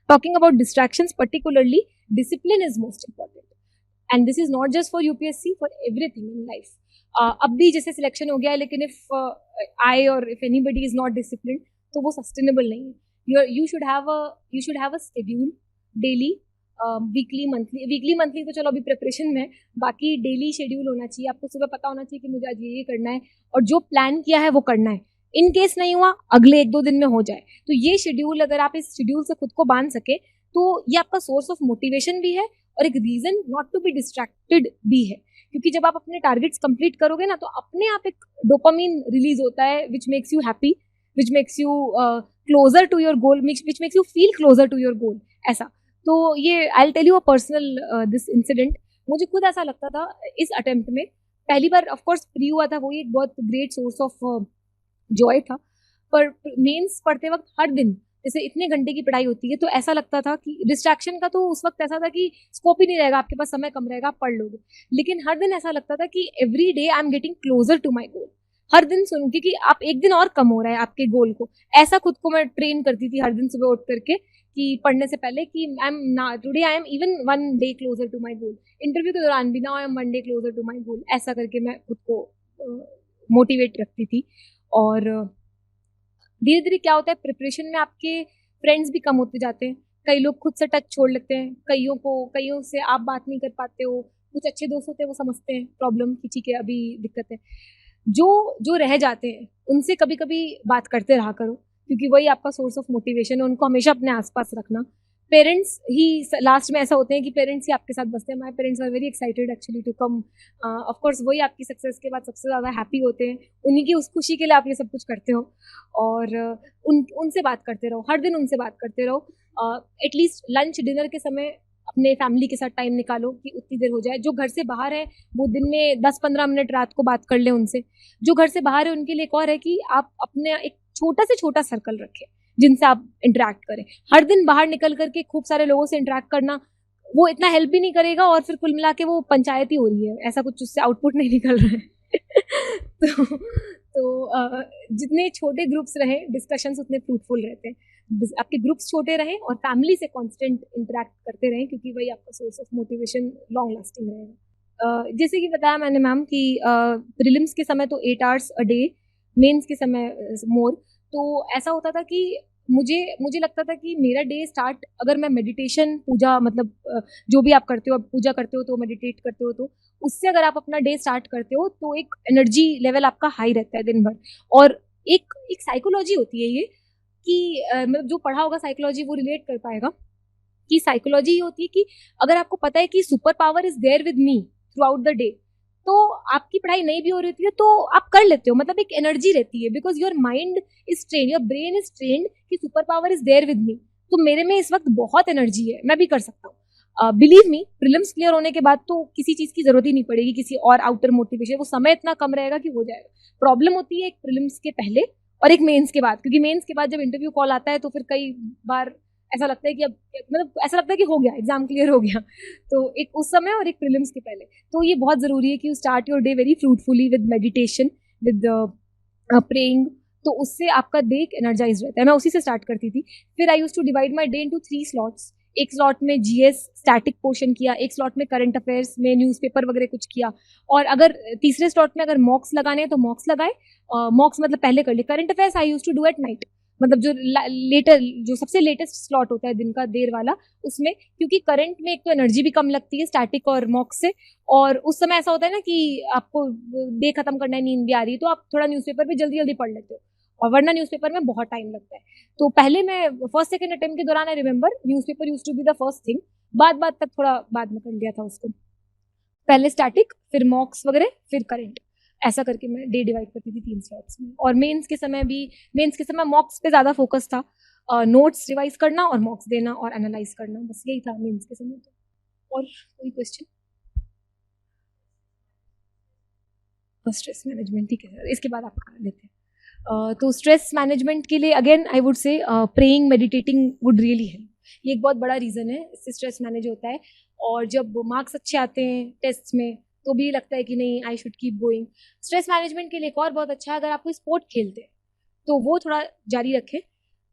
Talking about distractions particularly, discipline is most important and this is not just for UPSC, for everything in life. अब भी जैसे सिलेक्शन हो गया है, लेकिन इफ आई और if anybody is not discipline तो वो सस्टेनेबल नहीं है. You should have a schedule daily, weekly, monthly तो चलो अभी प्रिपरेशन में, बाकी डेली शेड्यूल होना चाहिए. आपको सुबह पता होना चाहिए कि मुझे आज ये करना है और जो प्लान किया है वो करना है. इन केस नहीं हुआ अगले 1-2 दिन में हो जाए. तो ये शेड्यूल, अगर आप इस शेड्यूल से खुद को बांध सके तो ये आपका सोर्स ऑफ मोटिवेशन भी है और एक reason not to be distracted भी है. क्योंकि जब आप अपने टारगेट्स कंप्लीट करोगे ना तो अपने आप एक डोपामिन रिलीज होता है which makes you happy, which makes you closer to your goal, which makes you feel closer to your goal. ऐसा तो ये I will tell you a personal this incident. मुझे खुद ऐसा लगता था इस अटेम्प्ट में, पहली बार ऑफ कोर्स प्री हुआ था, वो एक बहुत ग्रेट सोर्स ऑफ जॉय था. पर मेंस पढ़ते वक्त हर दिन जैसे इतने घंटे की पढ़ाई होती है तो ऐसा लगता था कि डिस्ट्रैक्शन का तो उस वक्त ऐसा था कि स्कोप ही नहीं रहेगा, आपके पास समय कम रहेगा, आप पढ़ लोगे. लेकिन हर दिन ऐसा लगता था कि every day I am getting closer to my goal. हर दिन सुन के कि आप एक दिन और कम हो रहा है आपके गोल को, ऐसा खुद को मैं ट्रेन करती थी हर दिन सुबह उठ करके कि पढ़ने से पहले कि today I am even 1 day closer to my goal. Interview के दौरान भी now I am 1 day closer to my goal. ऐसा करके मैं खुद को मोटिवेट रखती थी. और धीरे धीरे क्या होता है, प्रिपरेशन में आपके फ्रेंड्स भी कम होते जाते हैं. कई लोग खुद से टच छोड़ लेते हैं, कईयों से आप बात नहीं कर पाते हो. कुछ अच्छे दोस्त होते हैं वो समझते हैं प्रॉब्लम की, ठीक है अभी दिक्कत है. जो रह जाते हैं उनसे कभी कभी बात करते रहा करो, क्योंकि वही आपका सोर्स ऑफ मोटिवेशन है. उनको हमेशा अपने आसपास रखना. पेरेंट्स ही लास्ट में ऐसा होते हैं कि पेरेंट्स ही आपके साथ बसते हैं. My parents are very excited actually to come. Of course वही आपकी सक्सेस के बाद सबसे ज़्यादा हैप्पी होते हैं. उन्हीं की उस खुशी के लिए आप ये सब कुछ करते हो. और उनसे बात करते रहो, हर दिन उनसे बात करते रहो. एटलीस्ट लंच डिनर के समय अपने फैमिली के साथ टाइम निकालो कि उतनी देर हो जाए. जो घर से बाहर है वो दिन में 10-15 मिनट रात को बात कर ले उनसे. जो घर से बाहर है उनके लिए एक और है कि आप अपने एक छोटा से छोटा सर्कल रखें जिनसे आप इंटरेक्ट करें. हर दिन बाहर निकल करके खूब सारे लोगों से इंटरेक्ट करना वो इतना हेल्प भी नहीं करेगा और फिर कुल मिला के वो पंचायत ही हो रही है, ऐसा कुछ उससे आउटपुट नहीं निकल रहा है. तो जितने छोटे ग्रुप्स रहें डिस्कशंस उतने फ्रूटफुल रहते हैं. आपके ग्रुप्स छोटे रहें और फैमिली से कांस्टेंट इंटरेक्ट करते रहें क्योंकि वही आपका source of motivation long lasting रहेगा. जैसे कि बताया मैंने मैम कि प्रीलिम्स के समय तो 8 आवर्स अ डे, मेंस के समय मोर. तो ऐसा होता था कि मुझे लगता था कि मेरा डे स्टार्ट अगर मैं मेडिटेशन पूजा मतलब जो भी आप करते हो, पूजा करते हो तो मेडिटेट करते हो तो उससे अगर आप अपना डे स्टार्ट करते हो तो एक एनर्जी लेवल आपका हाई रहता है दिन भर. और एक साइकोलॉजी होती है ये कि मतलब जो पढ़ा होगा साइकोलॉजी वो रिलेट कर पाएगा कि साइकोलॉजी ये होती है कि अगर आपको पता है कि super power is there with me throughout the day तो आपकी पढ़ाई नहीं भी हो रही है तो आप कर लेते हो. मतलब एक एनर्जी रहती है because your mind is train, your brain is trained कि super power is there with me. तो मेरे में इस वक्त बहुत एनर्जी है, मैं भी कर सकता हूँ. बिलीव मी, प्रीलिम्स क्लियर होने के बाद तो किसी चीज़ की जरूरत ही नहीं पड़ेगी, किसी और आउटर मोटिवेशन. वो समय इतना कम रहेगा कि हो जाएगा. प्रॉब्लम होती है एक प्रीलिम्स के पहले और एक मेंस के बाद, क्योंकि मेंस के बाद जब इंटरव्यू कॉल आता है तो फिर कई बार ऐसा लगता है कि अब मतलब ऐसा लगता है कि हो गया, एग्जाम क्लियर हो गया. तो एक उस समय और एक प्रीलिम्स के पहले. तो ये बहुत ज़रूरी है कि you start your day very fruitfully with meditation, with praying. तो उससे आपका डे एनर्जाइज रहता है. मैं उसी से स्टार्ट करती थी. फिर I use to divide my day into 3 slots. एक स्लॉट में जीएस स्टैटिक पोर्शन किया, एक स्लॉट में करंट अफेयर्स में न्यूज़पेपर वगैरह कुछ किया, और अगर तीसरे स्लॉट में अगर मॉक्स लगाने हैं तो मॉक्स लगाए. मॉक्स मतलब पहले कर लिए. Current affairs I use to do at night, मतलब जो सबसे लेटेस्ट स्लॉट होता है दिन का देर वाला उसमें, क्योंकि करंट में एक तो एनर्जी भी कम लगती है स्टैटिक और मॉक्स से, और उस समय ऐसा होता है ना कि आपको डे खत्म करना है, नींद भी आ रही है, तो आप थोड़ा न्यूज़पेपर भी जल्दी जल्दी पढ़ लेते हो, और वरना न्यूज़पेपर में बहुत टाइम लगता है. तो पहले मैं फर्स्ट सेकंड अटेम्प्ट के दौरान I remember newspaper used to be the first thing. बाद तक थोड़ा बाद में कर लिया था उसको. पहले स्टैटिक, फिर मॉक्स वगैरह, फिर करंट, ऐसा करके मैं डे डिवाइड करती थी 3 स्लॉट्स में. और मेंस के समय मॉक्स पे ज़्यादा फोकस था, नोट्स रिवाइज करना और मॉक्स देना और एनालाइज करना, बस यही था मेंस के समय. तो और कोई क्वेश्चन? स्ट्रेस मैनेजमेंट, ठीक है, इसके बाद आप कर लेते हैं. तो स्ट्रेस मैनेजमेंट के लिए अगेन आई वुड से praying, meditating would really help. ये एक बहुत बड़ा रीज़न है, इससे स्ट्रेस मैनेज होता है. और जब मार्क्स अच्छे आते हैं टेस्ट में तो भी लगता है कि नहीं, I should keep going. Stress management के लिए एक और बहुत अच्छा है, अगर आप कोई स्पोर्ट खेलते हैं तो वो थोड़ा जारी रखें.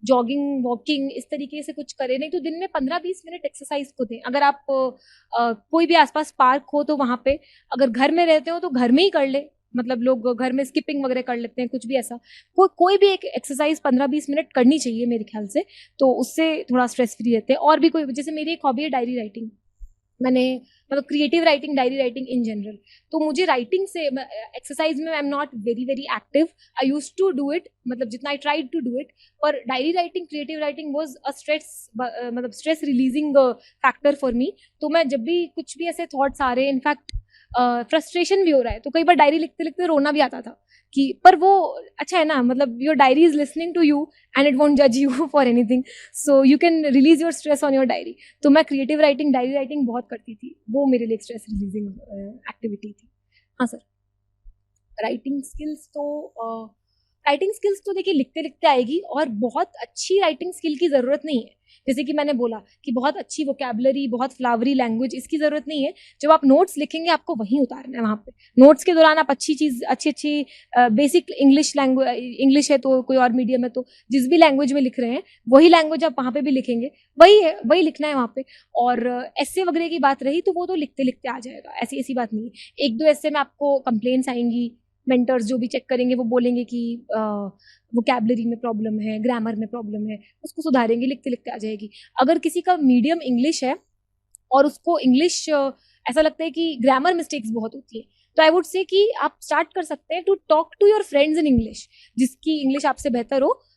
जॉगिंग, वॉकिंग, इस तरीके से कुछ करें. नहीं तो दिन में 15-20 मिनट एक्सरसाइज को दें. अगर आप कोई भी आसपास पार्क हो तो वहाँ पे, अगर घर में रहते हो तो घर में ही कर ले. मतलब लोग घर में स्किपिंग वगैरह कर लेते हैं, कुछ भी ऐसा. कोई भी एक एक्सरसाइज 15-20 मिनट करनी चाहिए मेरे ख्याल से, तो उससे थोड़ा स्ट्रेस फ्री रहते हैं. और भी कोई, जैसे मेरी एक हॉबी है डायरी राइटिंग. मैंने मतलब creative writing, diary writing in general. तो मुझे राइटिंग से, एक्सरसाइज में I am not very very active. I use to do it, मतलब जितना I tried to do it. पर diary writing, creative writing was a मतलब stress releasing factor for me. तो मैं जब भी कुछ भी ऐसे थॉट्स आ रहे हैं, इनफैक्ट फ्रस्ट्रेशन भी हो रहा है, तो कई बार डायरी लिखते लिखते रोना भी आता था कि, पर वो अच्छा है ना, मतलब your diary is listening to you and it won't जज you for anything, so you can release your stress on your diary. तो मैं क्रिएटिव राइटिंग, डायरी राइटिंग बहुत करती थी. वो मेरे लिए स्ट्रेस रिलीजिंग एक्टिविटी थी. हाँ सर. राइटिंग स्किल्स तो देखिए लिखते लिखते आएगी, और बहुत अच्छी राइटिंग स्किल की ज़रूरत नहीं है. जैसे कि मैंने बोला कि बहुत अच्छी वोकैबुलरी, बहुत फ्लावरी लैंग्वेज, इसकी ज़रूरत नहीं है. जब आप नोट्स लिखेंगे आपको वहीं उतारना है. वहाँ पे नोट्स के दौरान आप अच्छी बेसिक इंग्लिश है तो कोई और मीडियम है तो जिस भी लैंग्वेज में लिख रहे हैं वही लैंग्वेज आप वहाँ पे भी लिखेंगे, वही लिखना है वहाँ पे. और ऐसे वगैरह की बात रही तो वो तो लिखते लिखते आ जाएगा, ऐसी बात नहीं है. 1-2 ऐसे में आपको कंप्लेंट्स आएंगी, मेंटर्स जो भी चेक करेंगे वो बोलेंगे कि वोकैबुलरी में प्रॉब्लम है, ग्रामर में प्रॉब्लम है, उसको सुधारेंगे, लिखते लिखते आ जाएगी. अगर किसी का मीडियम इंग्लिश है और उसको इंग्लिश ऐसा लगता है कि ग्रामर मिस्टेक्स बहुत होती है, तो आई वुड से कि आप स्टार्ट कर सकते हैं to talk to your friends in English. जिसकी इंग्लिश आपसे बेहतर हो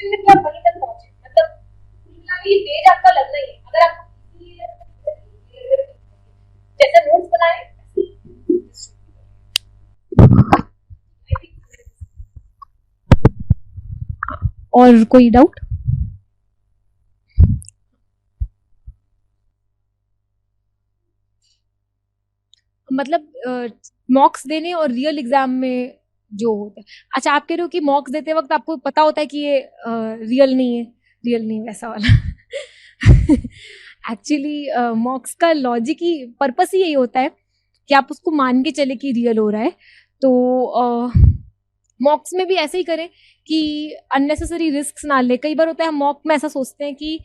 क्वेश्चन में कि आप वहीं तक पहुंचे, मतलब ये पेज आपका लगना ही है। अगर आप जैसे नोट्स बनाए और कोई डाउट? मतलब मॉक्स देने और रियल एग्जाम में जो होता है, अच्छा आप कह रहे हो कि मॉक्स देते वक्त आपको पता होता है कि ये रियल नहीं है, रियल नहीं वैसा वाला एक्चुअली मॉक्स का लॉजिक ही पर्पस ही यही होता है कि आप उसको मान के चले कि रियल हो रहा है। तो मॉक्स में भी ऐसे ही करें कि अननेसेसरी रिस्क ना ले। कई बार होता है हम मॉक में ऐसा सोचते हैं कि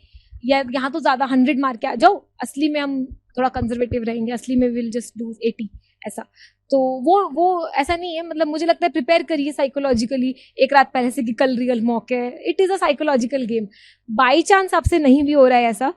यार यहाँ तो ज़्यादा 100 मार्क के आ जाओ, असली में हम थोड़ा कंजर्वेटिव रहेंगे, असली में विल जस्ट डू 80 ऐसा। तो वो ऐसा नहीं है। मतलब मुझे लगता है प्रिपेयर करिए साइकोलॉजिकली एक रात पहले से कि कल रियल मॉक है। It is a psychological game. By chance आपसे नहीं भी हो रहा है ऐसा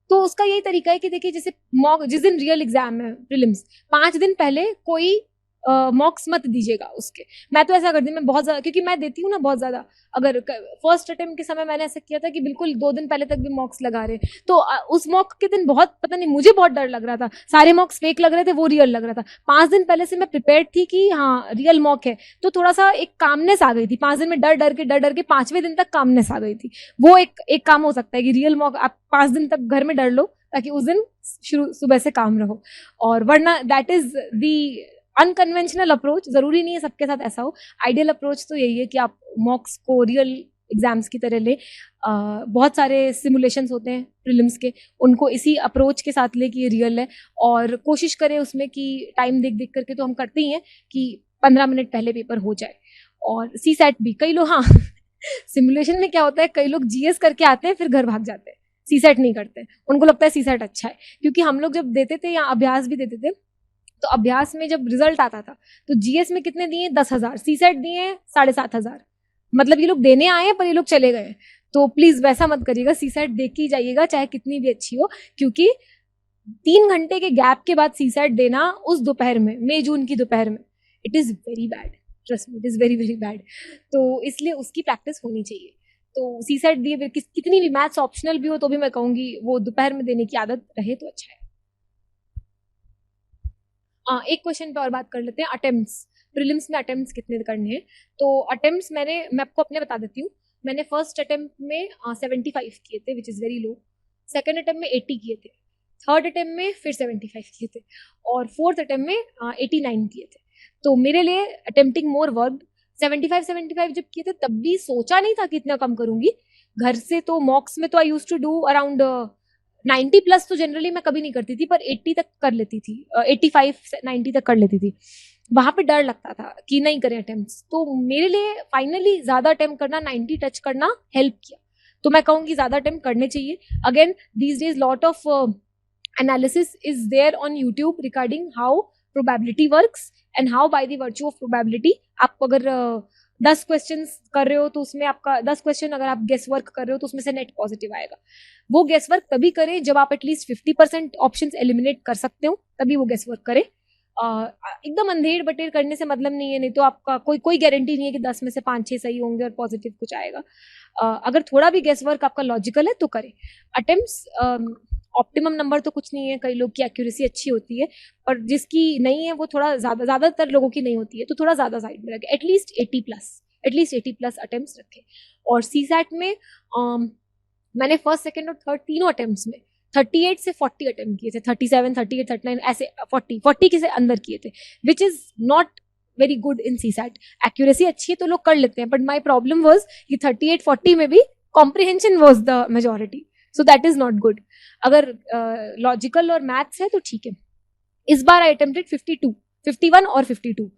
तो उसका यही तरीका है कि देखिए जैसे मॉक जिस दिन रियल एग्जाम है प्रीलिम्स 5 दिन पहले कोई मॉक्स मत दीजिएगा उसके। मैं तो ऐसा करती हूँ, मैं बहुत ज़्यादा, क्योंकि मैं देती हूँ ना बहुत ज़्यादा। अगर फर्स्ट अटेम्प्ट के समय मैंने ऐसा किया था कि बिल्कुल 2 दिन पहले तक भी मॉक्स लगा रहे, तो उस मॉक के दिन बहुत पता नहीं मुझे बहुत डर लग रहा था, सारे मॉक्स फेक लग रहे थे, वो रियल लग रहा था। 5 दिन पहले से मैं प्रिपेयर थी कि हाँ रियल मॉक है, तो थोड़ा सा एक कामनेस आ गई थी। 5 दिन में डर डर के 5वें दिन तक कामनेस आ गई थी। वो एक काम हो सकता है कि रियल मॉक आप 5 दिन तक घर में डर लो ताकि उस दिन शुरू सुबह से काम रहो। और वरना that is the unconventional approach. जरूरी नहीं है सबके साथ ऐसा हो। आइडियल अप्रोच तो यही है कि आप मॉक्स को रियल एग्जाम्स की तरह ले। बहुत सारे सिमुलेशंस होते हैं प्रीलिम्स के, उनको इसी अप्रोच के साथ ले कि ये रियल है। और कोशिश करें उसमें कि टाइम देख देख करके, तो हम करते ही हैं कि 15 मिनट पहले पेपर हो जाए। और सी सेट भी कई लोग, हाँ सिमुलेशन में क्या होता है, कई लोग जीएस करके आते हैं फिर घर भाग जाते हैं, सी सेट नहीं करते। उनको लगता है सी सेट अच्छा है। क्योंकि हम लोग जब देते थे या अभ्यास भी देते थे, तो अभ्यास में जब रिजल्ट आता था तो जीएस में कितने दिए 10,000, सी सेट दिए 7,500। मतलब ये लोग देने आए हैं पर ये लोग चले गए। तो प्लीज वैसा मत करिएगा, सी सेट देख के ही जाइएगा चाहे कितनी भी अच्छी हो। क्योंकि 3 घंटे के गैप के बाद सी सेट देना उस दोपहर में, मई जून की दोपहर में, it is very bad. Trust me, it is very very bad. तो इसलिए उसकी प्रैक्टिस होनी चाहिए। तो सी सेट दिए कितनी भी मैथ्स ऑप्शनल भी हो तो भी मैं कहूंगी वो दोपहर में देने की आदत रहे तो अच्छा है। एक क्वेश्चन पे और बात कर लेते हैं, अटेम्प्ट्स। प्रीलिम्स में अटेम्प्ट्स कितने करने हैं? तो अटेम्प्ट्स मैं आपको अपने बता देती हूँ। मैंने फर्स्ट अटेम्प्ट में 75 किए थे, which is very low. Second attempt में 80 किए थे। थर्ड अटेम्प्ट में फिर 75 किए थे। और फोर्थ अटेम्प्ट में 89 किए थे। तो मेरे लिए अटेम्प्टिंग मोर वर्क। 75 जब किए थे तब भी सोचा नहीं था कि इतना कम करूंगी। घर से तो मॉक्स में तो I use to do around 90 plus तो जनरली मैं कभी नहीं करती थी, पर 80 तक कर लेती थी, 85 90 तक कर लेती थी। वहां पे डर लगता था कि नहीं करें अटेम्प्ट्स। तो मेरे लिए फाइनली ज्यादा अटेम्प्ट करना, 90 टच करना हेल्प किया। तो मैं कहूँगी ज्यादा अटेम्प्ट करने चाहिए। Again these days lot of analysis is there on YouTube regarding how probability works and how by the virtue of probability आप अगर 10 क्वेश्चन कर रहे हो तो उसमें आपका 10 क्वेश्चन अगर आप गेस वर्क कर रहे हो तो उसमें से नेट पॉजिटिव आएगा। वो गेस वर्क तभी करें जब आप एटलीस्ट 50% ऑप्शंस एलिमिनेट कर सकते हो, तभी वो गेस वर्क करें। एकदम अंधेर बटेर करने से मतलब नहीं है, नहीं तो आपका कोई गारंटी नहीं है कि 10 में से 5-6 सही होंगे और पॉजिटिव कुछ आएगा। अगर थोड़ा भी गेस वर्क आपका लॉजिकल है तो करें अटेम्प्ट्स। ऑप्टिमम नंबर तो कुछ नहीं है, कई लोग की एक्यूरेसी अच्छी होती है, पर जिसकी नहीं है वो थोड़ा ज़्यादातर लोगों की नहीं होती है, तो थोड़ा ज़्यादा साइड में रखें। एटलीस्ट 80 प्लस अटेम्प्ट्स रखें। और सी सेट में मैंने फर्स्ट सेकेंड और थर्ड तीनों अटेम्प्ट्स में 38 से 40 अटेम्प्ट किए थे, 37 38 39 ऐसे 40 के से अंदर किए थे, which is not very good in CSAT. Accuracy अच्छी है तो लोग कर लेते हैं, बट माई प्रॉब्लम वॉज कि 38-40 में भी comprehension was the majority, so that is not good. अगर लॉजिकल और मैथ्स है तो ठीक है। इस बार आई अटेम्प्टेड 51 और 52।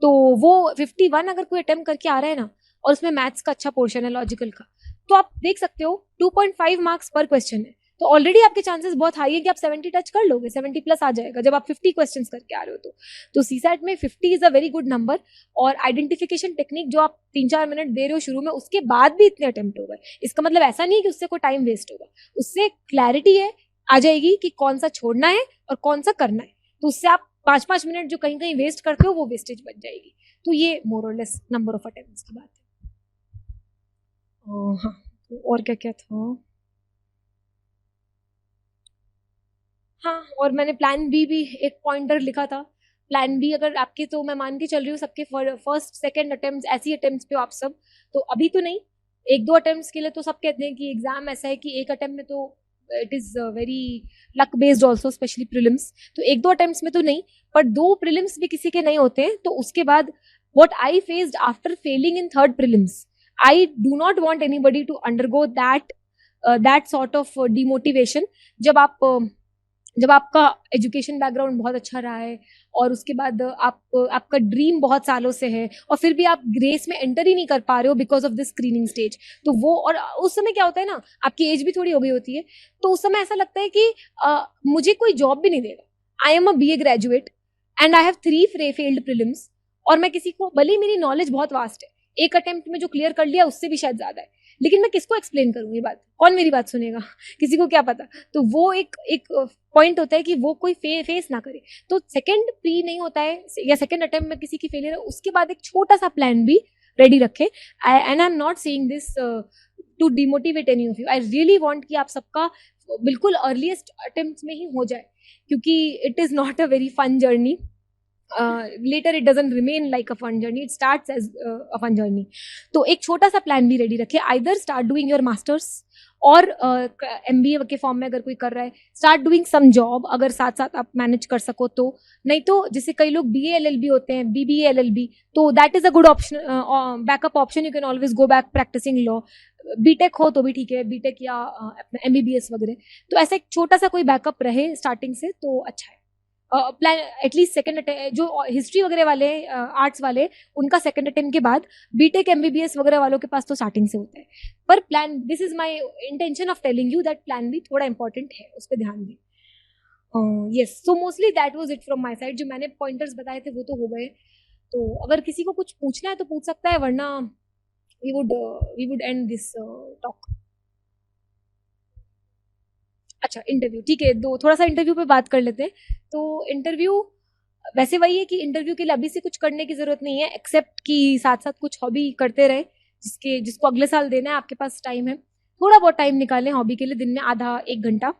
तो वो 51 अगर कोई अटेम्प्ट करके आ रहा है ना, और उसमें मैथ्स का अच्छा पोर्शन है लॉजिकल का, तो आप देख सकते हो 2.5 मार्क्स पर क्वेश्चन है। तो ऑलरेडी आपके चांसेस बहुत हाई है कि आप 70 टच कर लोगे, 70 प्लस आ जाएगा जब आप 50 क्वेश्चंस करके आ रहे हो। तो सीसैट में 50 is a very good number. और आइडेंटिफिकेशन टेक्निक जो आप 3-4 मिनट दे रहे हो शुरू में, उसके बाद भी इतने अटेम्प्ट हो गए, इसका मतलब ऐसा नहीं है कि उससे कोई टाइम वेस्ट होगा, उससे क्लैरिटी है आ जाएगी कि कौन सा छोड़ना है और कौन सा करना है। तो उससे आप 5-5 मिनट जो कहीं कहीं वेस्ट करते हो वो वेस्टेज बच जाएगी। तो ये मोर और लेस नंबर ऑफ अटेम्प्ट्स की बात है। हाँ, तो और क्या क्या था, हाँ, और मैंने प्लान बी भी एक पॉइंटर लिखा था। प्लान बी अगर आपके, तो मैं मान के चल रही हूँ सबके फर्स्ट सेकंड अटेम्प्ट्स ऐसी अटेम्प्ट्स पे हो आप सब, तो अभी तो नहीं, एक दो अटेम्प्ट्स के लिए तो सब कहते हैं कि एग्जाम ऐसा है कि एक अटेम्प्ट में तो it is very luck based also, specially prelims, तो एक दो अटेम्प्ट्स में तो नहीं, पर दो प्रिलिम्स भी किसी के नहीं होते हैं। तो उसके बाद what I faced after failing in third prelims, I do not want anybody to undergo that sort of demotivation। जब आपका एजुकेशन बैकग्राउंड बहुत अच्छा रहा है और उसके बाद आपका ड्रीम बहुत सालों से है और फिर भी आप ग्रेस में एंटर ही नहीं कर पा रहे हो because of this screening stage, तो वो, और उस समय क्या होता है ना, आपकी एज भी थोड़ी हो गई होती है, तो उस समय ऐसा लगता है कि मुझे कोई जॉब भी नहीं देगा। I am a BA graduate and I have 3 failed prelims, और मैं किसी को, भले ही मेरी नॉलेज बहुत वास्ट है, एक अटेम्प्ट में जो क्लियर कर लिया उससे भी शायद ज्यादा है, लेकिन मैं किसको एक्सप्लेन करूंगी बात, कौन मेरी बात सुनेगा, किसी को क्या पता। तो वो एक पॉइंट होता है कि वो कोई फेस ना करे। तो सेकंड प्री नहीं होता है या सेकंड अटेम्प्ट में किसी की फेलियर है, उसके बाद एक छोटा सा प्लान भी रेडी रखे। And I am not saying this to demotivate any of you, I really want कि आप सबका बिल्कुल अर्लीस्ट अटेम्प्ट में ही हो जाए, क्योंकि it is not a very fun journey. later it doesn't remain like a fun journey, it starts as a fun journey। तो एक छोटा सा प्लान भी रेडी रखे, either start doing your masters और MBA के फॉर्म में अगर कोई कर रहा है, start doing some job अगर साथ साथ आप मैनेज कर सको तो, नहीं तो जैसे कई लोग BA LLB होते हैं, BBA LLB, तो that is a good option, backup option, you can always go back practicing law। BTech हो तो भी ठीक है, BTech या MBBS वगैरह, तो ऐसा एक छोटा सा कोई बैकअप रहे स्टार्टिंग से तो अच्छा है। प्लान एटलीस्ट सेकंड अटेम्प्ट, जो हिस्ट्री वगैरह वाले आर्ट्स वाले, उनका सेकंड अटेम्प्ट के बाद, BTech MBBS वगैरह वालों के पास तो स्टार्टिंग से होता है। पर plan, this is my intention of telling you that plan भी थोड़ा इंपॉर्टेंट है, उस पर ध्यान दें। Yes, so mostly that was it from my side. जो मैंने पॉइंटर्स बताए थे वो तो हो गए, तो अगर किसी को कुछ पूछना है तो पूछ सकता है, वरना we would end this talk. अच्छा, इंटरव्यू, ठीक है, थोड़ा सा इंटरव्यू पे बात कर लेते हैं। तो इंटरव्यू वैसे वही है कि इंटरव्यू के लिए अभी से कुछ करने की जरूरत नहीं है, एक्सेप्ट कि साथ साथ कुछ हॉबी करते रहे, जिसको अगले साल देना है, आपके पास टाइम है, थोड़ा बहुत टाइम निकालें हॉबी के लिए, दिन में आधा 1 घंटा।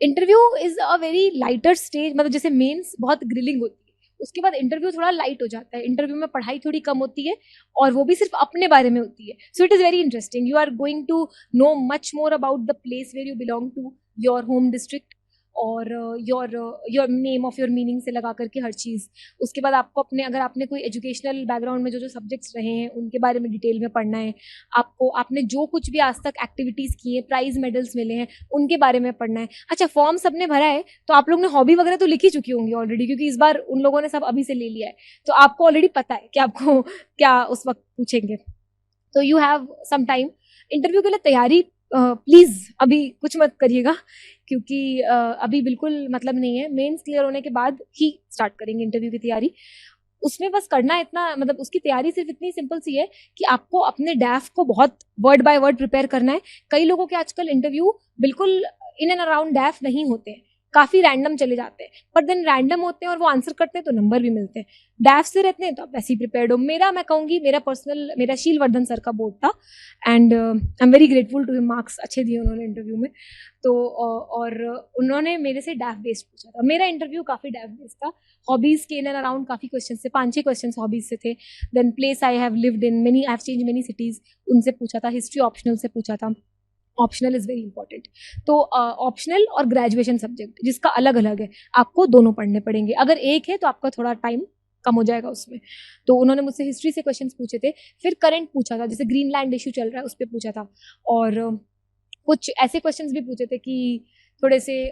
Interview is a very lighter stage, मतलब जैसे मेंस बहुत ग्रिलिंग होती है, उसके बाद इंटरव्यू थोड़ा लाइट हो जाता है। इंटरव्यू में पढ़ाई थोड़ी कम होती है और वो भी सिर्फ अपने बारे में होती है, so it is very interesting. You are going to know much more about the place where you belong to, your home district, और your name of your meaning से लगा करके हर चीज़। उसके बाद आपको अपने, अगर आपने कोई एजुकेशनल बैकग्राउंड में जो सब्जेक्ट्स रहे हैं उनके बारे में डिटेल में पढ़ना है आपको, आपने जो कुछ भी आज तक एक्टिविटीज़ की है, प्राइज मेडल्स मिले हैं, उनके बारे में पढ़ना है। अच्छा, फॉर्म सबने भरा है तो आप लोग ने हॉबी वगैरह तो लिख ही चुकी होंगी ऑलरेडी, क्योंकि इस बार उन लोगों ने सब अभी से ले लिया है, तो आपको ऑलरेडी पता है कि आपको क्या उस वक्त पूछेंगे। तो you have some time. Interview के लिए तैयारी प्लीज अभी कुछ मत करिएगा, क्योंकि अभी बिल्कुल मतलब नहीं है। मेंस क्लियर होने के बाद ही स्टार्ट करेंगे इंटरव्यू की तैयारी। उसमें बस करना इतना, मतलब उसकी तैयारी सिर्फ इतनी सिंपल सी है कि आपको अपने डैफ को बहुत वर्ड बाय वर्ड प्रिपेयर करना है। कई लोगों के आजकल इंटरव्यू बिल्कुल इन एंड अराउंड डैफ नहीं होते हैं, काफी रैंडम चले जाते हैं, पर देन रैंडम होते हैं और वो आंसर करते हैं तो नंबर भी मिलते हैं। डैफ से रहते हैं तो आप वैसे ही प्रिपेयर्ड हो। मैं कहूँगी मेरा शील वर्धन सर का बोर्ड था, and I am very grateful to him, marks अच्छे दिए उन्होंने इंटरव्यू में। तो और उन्होंने मेरे से डैफ बेस्ड पूछा था। मेरा इंटरव्यू काफी डैफ बेस्ड था। हॉबीज के इन एंड अराउंड काफी क्वेश्चन थे, 5-6 क्वेश्चन हॉबीज से थे। Then place I have lived in, I have change many cities, उनसे पूछा था। हिस्ट्री ऑप्शनल से पूछा था। Optional is very important. तो ऑप्शनल और ग्रेजुएशन सब्जेक्ट जिसका अलग अलग है, आपको दोनों पढ़ने पड़ेंगे। अगर एक है तो आपका थोड़ा टाइम कम हो जाएगा उसमें। तो उन्होंने मुझसे हिस्ट्री से क्वेश्चंस पूछे थे, फिर करंट पूछा था, जैसे ग्रीनलैंड इशू चल रहा है उस पर पूछा था, और कुछ ऐसे क्वेश्चंस भी पूछे थे कि थोड़े से,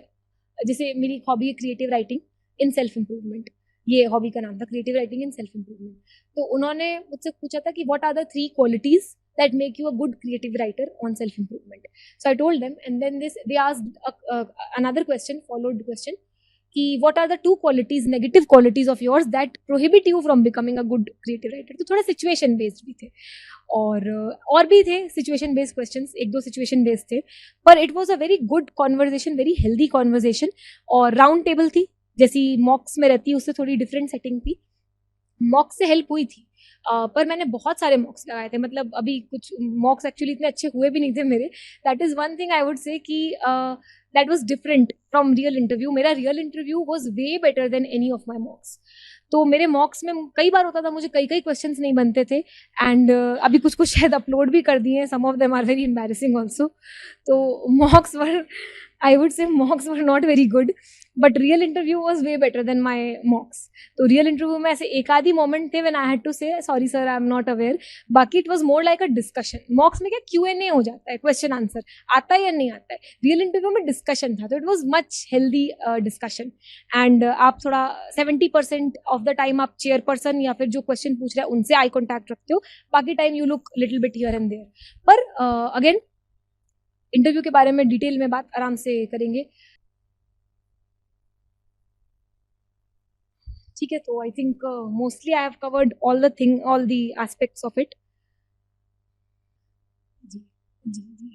जैसे मेरी हॉबी है creative writing in self improvement, ये हॉबी का नाम था, creative writing in self improvement. तो उन्होंने मुझसे पूछा था कि what are the 3 qualities that make you a good creative writer on self improvement. So I told them, and then they asked another question, followed question, कि what are the 2 qualities, negative qualities of yours that prohibit you from becoming a good creative writer. तो थोड़ा situation based भी थे, और भी थे situation based questions, 1-2 situation based थे, पर it was a very good conversation, very healthy conversation, और round table थी, जैसी मॉक्स में रहती है उससे थोड़ी different setting थी। मॉक से हेल्प हुई थी, पर मैंने बहुत सारे मॉक्स लगाए थे, मतलब अभी कुछ मॉक्स एक्चुअली इतने अच्छे हुए भी नहीं थे मेरे. That is one thing I would say कि that was different from real interview. मेरा real interview was way better than any of my mocks. तो मेरे मॉक्स में कई बार होता था मुझे कई कई क्वेश्चंस नहीं बनते थे, एंड अभी कुछ कुछ शायद अपलोड भी कर दिए हैं. Some of them are very embarrassing also. तो mocks were, I would say mocks were not very good, but real interview was way better than my mocks. तो real interview में ऐसे एक आधी moment थे when I had to say sorry sir I am not aware. बाकी it was more like a discussion. mocks में क्या Q&A हो जाता है, question answer आता है या नहीं आता है. real interview में discussion था, तो it was much healthy discussion. and आप थोड़ा 70% of the time आप chairperson या फिर जो question पूछ रहा है उनसे eye contact रखते हो, बाकी time you look little bit here and there. पर again इंटरव्यू के बारे में डिटेल में बात आराम से करेंगे. ठीक है, तो I think mostly I have covered all the aspects of it. जी जी जी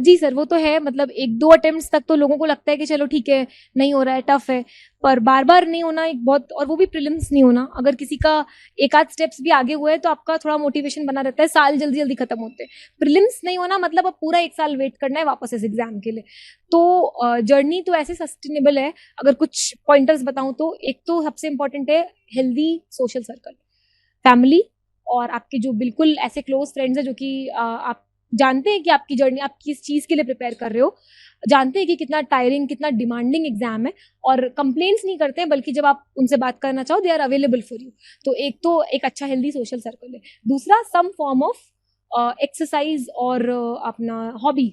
जी सर, वो तो है. मतलब एक दो अटेम्प्ट्स तक तो लोगों को लगता है कि चलो ठीक है, नहीं हो रहा है, टफ है, पर बार बार नहीं होना एक बहुत, और वो भी प्रीलिम्स नहीं होना. अगर किसी का एक आध स्टेप्स भी आगे हुए है तो आपका थोड़ा मोटिवेशन बना रहता है. साल जल्दी जल्दी खत्म होते हैं. प्रीलिम्स नहीं होना मतलब अब पूरा एक साल वेट करना है वापस इस एग्जाम के लिए. तो जर्नी तो ऐसे सस्टेनेबल है. अगर कुछ पॉइंटर्स बताऊं तो एक तो सबसे इंपॉर्टेंट है हेल्दी सोशल सर्कल, फैमिली, और आपके जो बिल्कुल ऐसे क्लोज फ्रेंड्स हैं जो कि आप जानते हैं कि आपकी जर्नी आप किस चीज़ के लिए प्रिपेयर कर रहे हो, जानते हैं कि कितना टायरिंग, कितना डिमांडिंग एग्जाम है, और कंप्लेंट्स नहीं करते हैं, बल्कि जब आप उनसे बात करना चाहो they are available for you. तो एक अच्छा हेल्दी सोशल सर्कल है. दूसरा, सम फॉर्म ऑफ एक्सरसाइज और अपना हॉबी,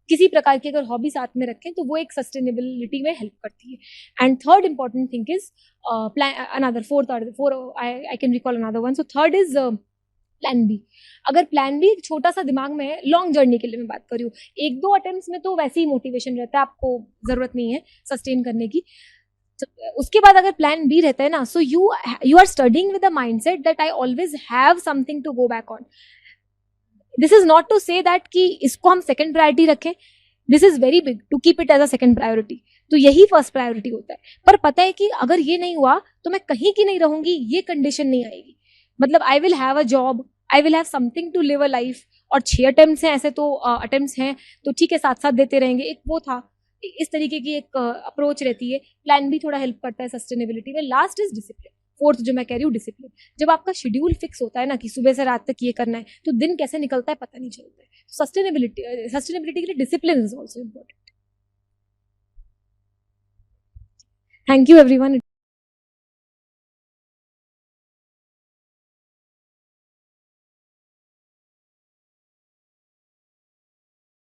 किसी प्रकार की अगर हॉबी साथ में रखें तो वो एक सस्टेनेबिलिटी में हेल्प करती है. And third important thing is I can recall another one. So third is plan B. अगर प्लान बी छोटा सा दिमाग में है, लॉन्ग जर्नी के लिए मैं बात कर रही हूँ, एक दो अटेम्प्ट्स में तो वैसे ही मोटिवेशन रहता है, आपको जरूरत नहीं है सस्टेन करने की. उसके बाद अगर प्लान बी रहता है ना, so you are studying with the mindset that I always have something to go back on. This is not to say that कि इसको हम सेकंड प्रायोरिटी रखें. This is very big to keep it as a second priority. तो यही first priority होता है. पर पता है कि अगर ये नहीं हुआ तो मैं कहीं की नहीं रहूंगी, ये कंडीशन नहीं आएगी. मतलब I will have a job, I will have something to live a life. और 6 अटेम्प्ट्स हैं ऐसे, तो अटेम्प्ट्स हैं तो ठीक है, साथ साथ देते रहेंगे. एक वो था, इस तरीके की एक अप्रोच रहती है. प्लान भी थोड़ा हेल्प करता है सस्टेनेबिलिटी में. Last is discipline. फोर्थ जो मैं कह रही हूँ, डिसिप्लिन. जब आपका शेड्यूल फिक्स होता है ना कि सुबह से रात तक ये करना है, तो दिन कैसे निकलता है पता नहीं चलता है. सस्टेनेबिलिटी के लिए discipline is also important. Thank you everyone.